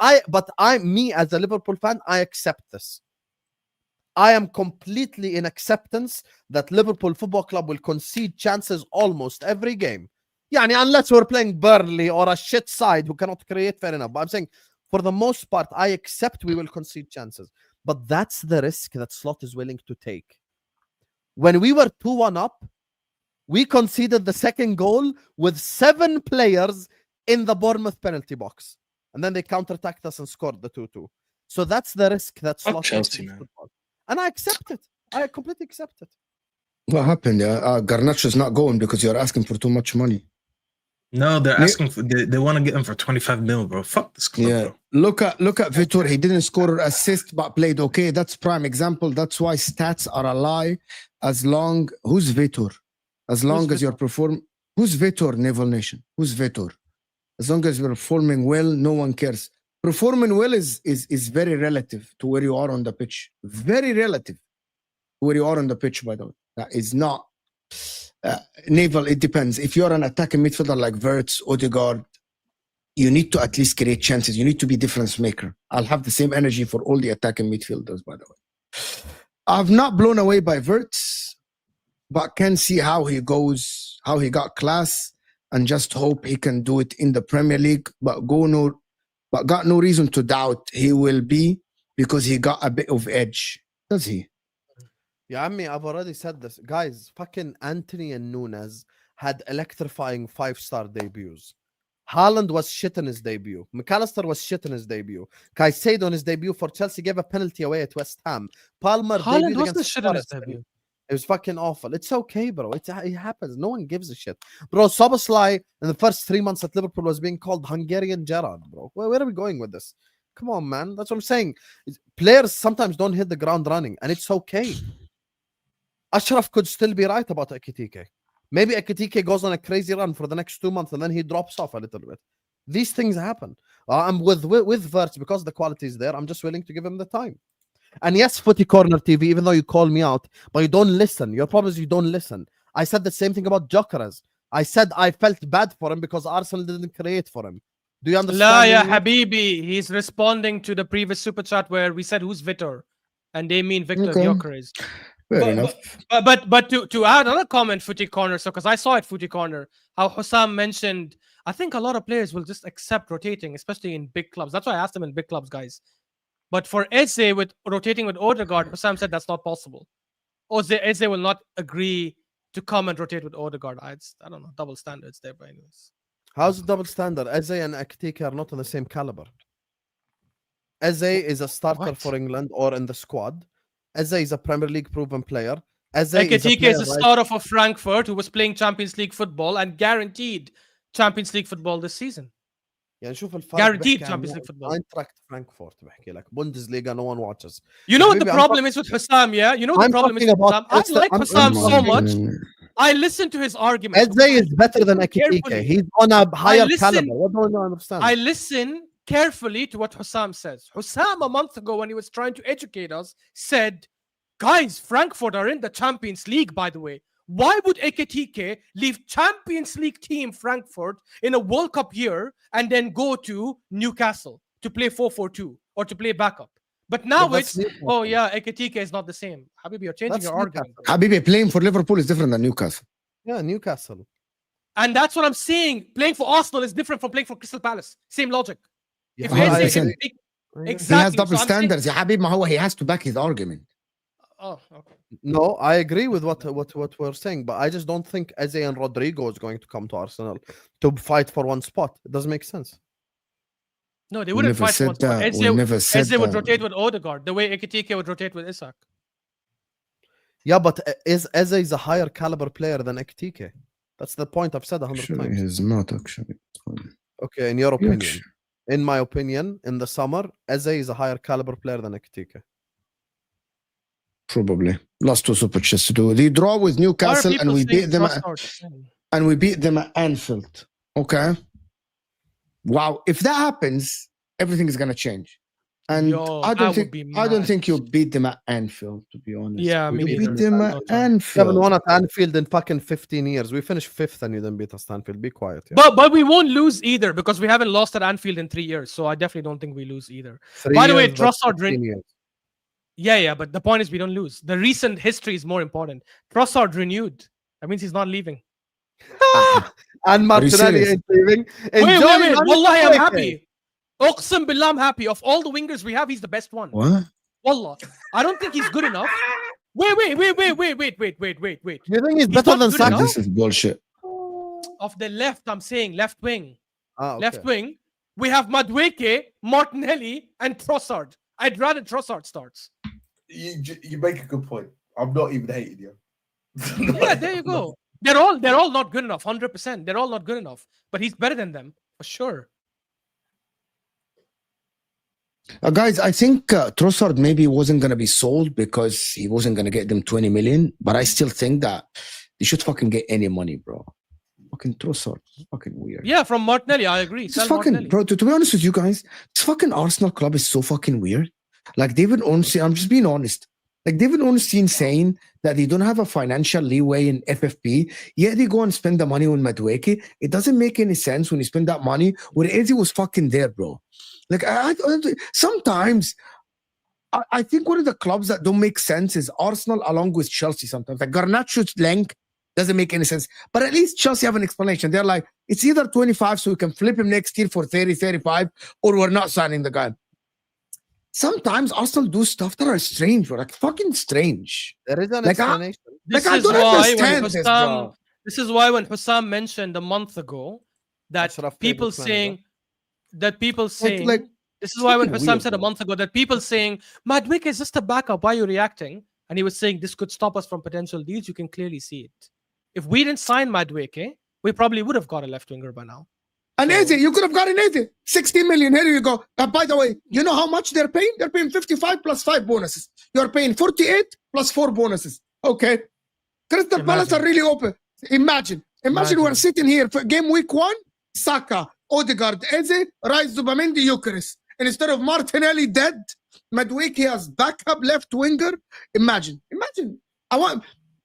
me as a Liverpool fan, I accept this. I am completely in acceptance that Liverpool Football Club will concede chances almost every game. Unless we're playing Burnley or a shit side who cannot create, fair enough. But I'm saying, for the most part, I accept we will concede chances. But that's the risk that Slot is willing to take. When we were 2-1 up, we conceded the second goal with 7 players in the Bournemouth penalty box. And then they counter-attacked us and scored the 2-2. So that's the risk that Slot Chelsea, man. And I accept it. I completely accept it. What happened? Garnacho's not going because you're asking for too much money. No, they're asking for. They want to get him for 25 mil, bro. Fuck this club, bro. Look at Vitor. He didn't score or assist, but played okay. That's prime example. That's why stats are a lie. Who's Vitor? As long as you're performing. Who's Vitor, Naval Nation? Who's Vitor? As long as you're performing well, no one cares. Performing well is very relative to where you are on the pitch. Very relative to where you are on the pitch, by the way. That is not. Naval, it depends. If you're an attacking midfielder like Wirtz, Odegaard, you need to at least create chances. You need to be difference maker. I'll have the same energy for all the attacking midfielders, by the way. I've not blown away by Wirtz, but can see how he goes, how he got class, and just hope he can do it in the Premier League. But got no reason to doubt he will be because he got a bit of edge. Does he? Yeah, I mean, I've already said this. Guys, fucking Anthony and Nunes had electrifying 5-star debuts. Haaland was shit in his debut. McAllister was shit in his debut. Caicedo in his debut for Chelsea gave a penalty away at West Ham. Palmer Haaland debuted against shit in his debut. It was fucking awful. It's okay, bro. It happens. No one gives a shit. Bro, Szoboszlai in the first 3 months at Liverpool was being called Hungarian Gerrard, bro. Where are we going with this? Come on, man. That's what I'm saying. Players sometimes don't hit the ground running, and it's okay. Ashraf could still be right about Ekitike. Maybe Ekitike goes on a crazy run for the next 2 months and then he drops off a little bit. These things happen. I'm with Wirtz because the quality is there. I'm just willing to give him the time. And yes, Footy Corner TV, even though you call me out, but you don't listen. Your problem is you don't listen. I said the same thing about Gyökeres. I said I felt bad for him because Arsenal didn't create for him. Do you understand? La ya Habibi. He's responding to the previous super chat where we said who's Vitor, and they mean Victor Gyokeres. But to add another comment, Footy Corner, so because I saw it, Footy Corner, how Hussam mentioned, I think a lot of players will just accept rotating, especially in big clubs. That's why I asked them in big clubs, guys. But for Eze with rotating with Odegaard, Hussam said that's not possible. Eze will not agree to come and rotate with Odegaard. I don't know, double standards there, but anyways. How's the double standard? Eze and Ekitike are not on the same caliber. Eze is a starter for England or in the squad. Eze is a Premier League proven player. Eze is a Ekitike player, is a starter for Frankfurt who was playing Champions League football and guaranteed Champions League football this season. يعني شوف الفرق Guaranteed بحكي Champions عن League football. Eintracht Frankfurt بحكي لك Bundesliga no one watches. You know what the Maybe I'm problem is with Hussam, yeah? You know what the I'm problem is talking with about Hussam? I like Hussam Oh so my much. goodness. I listen to his arguments. Eze is better than Ekitike. Carefully. He's on a higher listen- caliber. What don't you understand? I listen carefully to what Hussam says. Hussam, a month ago, when he was trying to educate us, said, guys, Frankfurt are in the Champions League, by the way. Why would Ekitike leave Champions League team Frankfurt in a World Cup year and then go to Newcastle to play 4-4-2 or to play backup? But now But it's, that's oh Newcastle. yeah, Ekitike is not the same. Habibi, you're changing That's your argument. Habibi, playing for Liverpool is different than Newcastle. Yeah, Newcastle. And that's what I'm saying. Playing for Arsenal is different from playing for Crystal Palace. Same logic. Yeah, If I Eze understand. is- I exactly. He has So double I'm saying- standards. Ya Habib, ما هو he has to back his argument. Oh, okay. No, I agree with what we're saying, but I just don't think Eze and Rodrigo is going to come to Arsenal to fight for one spot. It doesn't make sense. No, they We wouldn't never fight for said one spot. that. We never said Eze would that. rotate with Odegaard the way Ekitike would rotate with Isak. Yeah, but Eze is a higher caliber player than Ekitike. That's the point I've said 100 Actually, times. he's not actually. Okay, in your opinion. Yes. In my opinion, in the summer, Eze is a higher caliber player than Ekitike. Probably. Last two Superchats to do. They draw with Why are Newcastle and people we saying beat them at Anfield. Okay. Wow. If that happens, everything is gonna change. And Yo, I that don't would think be I don't mad. think you beat them at Anfield, to be honest. Yeah, me you neither. beat them No at chance. We haven't Anfield. won at Anfield in fucking 15 years. We finished 5th and you didn't beat us at Anfield. Be quiet. Yeah. But we won't lose either because we haven't lost at Anfield in 3 years. So I definitely don't think we lose either. 3 By the way, years, but Trossard 15 years. Yeah, but the point is we don't lose. The recent history is more important. Trossard renewed. That means he's not leaving. And Martinelli serious? ain't leaving. Wait. Enjoy Wallahi, I'm Madueke. happy. Uqsam billah, I'm happy. Of all the wingers we have, he's the best one. What? Wallah. I don't think he's good enough. Wait. You think he's He's better not than good Saka? enough? This is bullshit. Of the left, I'm saying left wing. Ah, okay. Left wing. We have Madueke, Martinelli, and Trossard. I'd rather Trossard starts. You make a good point. I'm not even hating you. Yeah, there you go. They're all not good enough, 100%. They're all not good enough. But he's better than them, for sure. Guys, I think Trossard maybe wasn't going to be sold because he wasn't going to get them 20 million. But I still think that they should fucking get any money, bro. Fucking Trossard. It's fucking weird. Yeah, from Martinelli, I agree. This Sell fucking, Martinelli. bro, to be honest with you guys, this fucking Arsenal club is so fucking weird. Like David Ornstein, I'm just being honest. Like David Ornstein saying that they don't have a financial leeway in FFP, yet they go and spend the money on Madueke. It doesn't make any sense when you spend that money when Eze was fucking there, bro. Like sometimes I think one of the clubs that don't make sense is Arsenal along with Chelsea sometimes. Like Garnacho's length doesn't make any sense. But at least Chelsea have an explanation. They're like, it's either 25 so we can flip him next year for 30, 35, or we're not signing the guy. Sometimes Arsenal do stuff that are strange, bro. Like fucking strange. There is an Like, explanation. This I is don't why understand when this, Hussam, bro. this is why when Hussam mentioned a month ago that Ashraf people Davis saying Like, this is why when fucking Hussam weird, said a bro. month ago that people saying Madueke is just a backup, why are you reacting? And he was saying this could stop us from potential deals. You can clearly see it. If we didn't sign Madueke, we probably would have got a left winger by now. And So- Eze, you could have gotten Eze. 60 million. Here you go. By the way, you know how much they're paying? They're paying 55 plus 5 bonuses. You're paying 48 plus 4 bonuses. Okay. Crystal Palace Imagine. are really open. Imagine we're Imagine. sitting here for game week 1, Saka, Odegaard, Eze, Rice, Zubamendi, Gyökeres. And instead of Martinelli dead, Madueke has backup left winger. Imagine.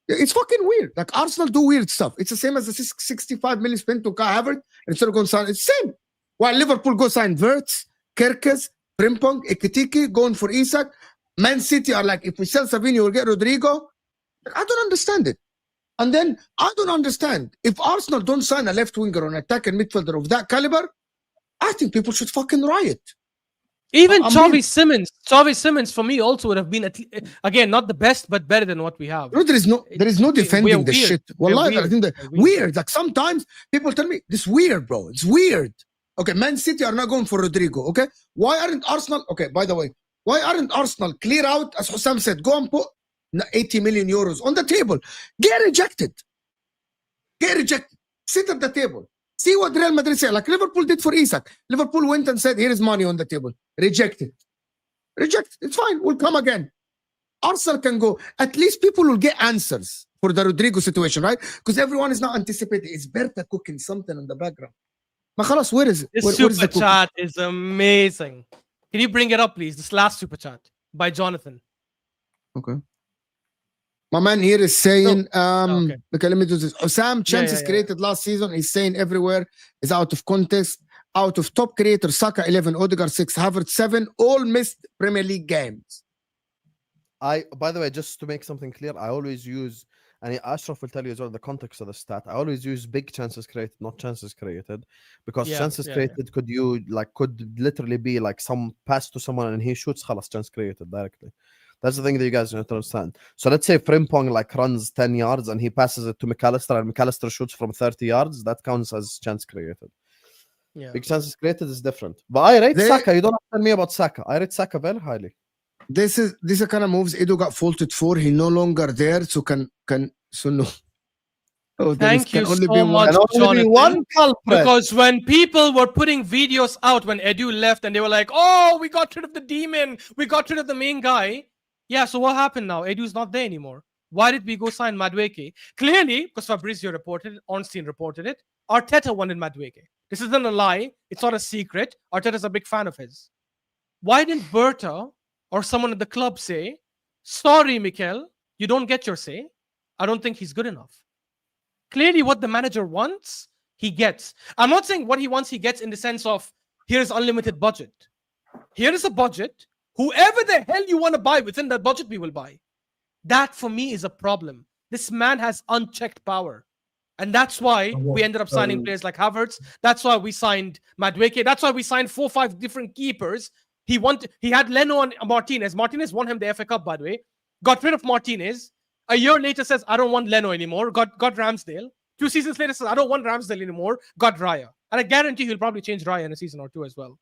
It's fucking weird. Like Arsenal do weird stuff. It's the same as the 65 million spent to Kai Havertz instead of going sign. It's the same. While Liverpool go sign Wirtz, Gyökeres, Frimpong, Ekitike, going for Isak. Man City are like, if we sell Savinho, we'll get Rodrigo. Like, I don't understand it. And then I don't understand. If Arsenal don't sign a left winger or an attacking midfielder of that caliber, I think people should fucking riot. Even I Xavi mean- Simmons for me also would have been again not the best but better than what we have. No, there is no defending the weird. shit. We're Wallahi, I weird. think that We're weird. weird. Like sometimes people tell me this weird, bro. It's weird. Okay, Man City are not going for Rodrigo. Okay, why aren't Arsenal? Okay, by the way, Why aren't Arsenal clear out, as Hussam said, go and put 80 million euros on the table? Get rejected. Get rejected. Sit at the table. See what Real Madrid said. Like Liverpool did for Isak. Liverpool went and said, here is money on the table. Rejected. Reject. It's fine. We'll come again. Arsenal can go. At least people will get answers for the Rodrigo situation, right? Because everyone is now anticipating. Is Berta cooking something in the background? Khalas, where is it? This Where is super the cooking? chat is amazing. Can you bring it up, please? This last super chat by Jonathan. Okay. My man here is saying, okay. Okay, let me do this. Osam, chances yeah. created last season, he's saying everywhere is out of context. Out of top creator, Saka 11, Odegaard 6, Havertz 7, all missed Premier League games. By the way, just to make something clear, I always use, and Ashraf will tell you as well the context of the stat. I always use big chances created, not chances created, because chances created could literally be like some pass to someone and he shoots, khalas, chance created directly. That's the thing that you guys need to understand. So let's say Frimpong like runs 10 yards and he passes it to McAllister and McAllister shoots from 30 yards. That counts as chance created. Yeah. Big chances created is different. But I rate Saka. You don't have to tell me about Saka. I rate Saka very highly. This is the kind of moves Edu got faulted for. He no longer there, so no. Oh, Thank you only so be much, Jonathan. One culprit. Because when people were putting videos out when Edu left and they were like, oh, we got rid of the demon, we got rid of the main guy. Yeah, so what happened now? Edu's not there anymore. Why did we go sign Madueke? Clearly, because Fabrizio reported it, Ornstein reported it, Arteta wanted Madueke. This isn't a lie. It's not a secret. Arteta's a big fan of his. Why didn't Berta or someone at the club say, sorry, Mikel, you don't get your say. I don't think he's good enough. Clearly, what the manager wants, he gets. I'm not saying what he wants, he gets in the sense of, here's unlimited budget. Here is a budget. Whoever the hell you want to buy within that budget, we will buy. That, for me, is a problem. This man has unchecked power. And that's why we ended up signing players like Havertz. That's why we signed Madueke. That's why we signed 4 or 5 different keepers. He had Leno and Martinez. Martinez won him the FA Cup, by the way. Got rid of Martinez. A year later says, I don't want Leno anymore. Got Ramsdale. 2 seasons later says, I don't want Ramsdale anymore. Got Raya. And I guarantee he'll probably change Raya in a season or 2 as well.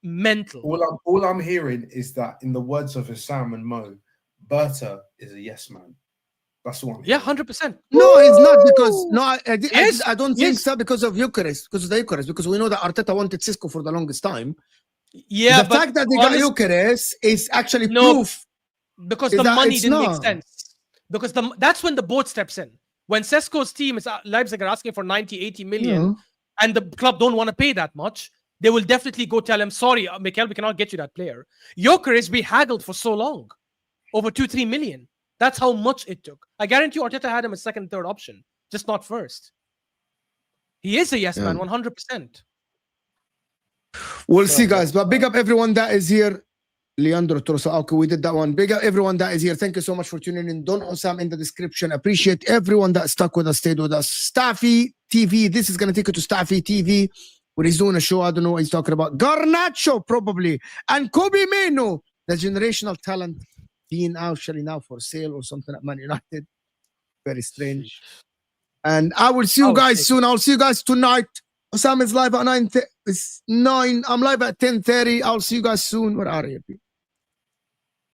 Mental. All I'm hearing is that, in the words of Hussam and Mo, Berta is a yes man. That's the one. Yeah, 100%. No, it's not because I don't think so because of Gyökeres, because of the Gyökeres, because we know that Arteta wanted Cisco for the longest time. Yeah, the fact that they got Gyökeres is actually proof. Because the money didn't make sense. Because that's when the board steps in. When Sesko's team is Leipzig are asking for 90, 80 million, and the club don't want to pay that much, they will definitely go tell him, sorry, Mikel, we cannot get you that player. Gyökeres, we haggled for so long. Over 2-3 million. That's how much it took. I guarantee you Arteta had him as second, third option, just not first. He is a yes man, 100%. We'll see, guys. But big up everyone that is here. Leandro Torsa, okay, we did that one. Big up everyone that is here. Thank you so much for tuning in. Don Osam in the description. Appreciate everyone that stuck with us, stayed with us. Staffy TV. This is going to take you to Staffy TV, where he's doing a show. I don't know what he's talking about. Garnacho, probably. And Kobe Meno, the generational talent, being actually now for sale or something at Man United. Very strange. And I will see you guys soon. I'll see you guys tonight. Osam is live at 9. I'm live at 10:30. I'll see you guys soon. Where are you?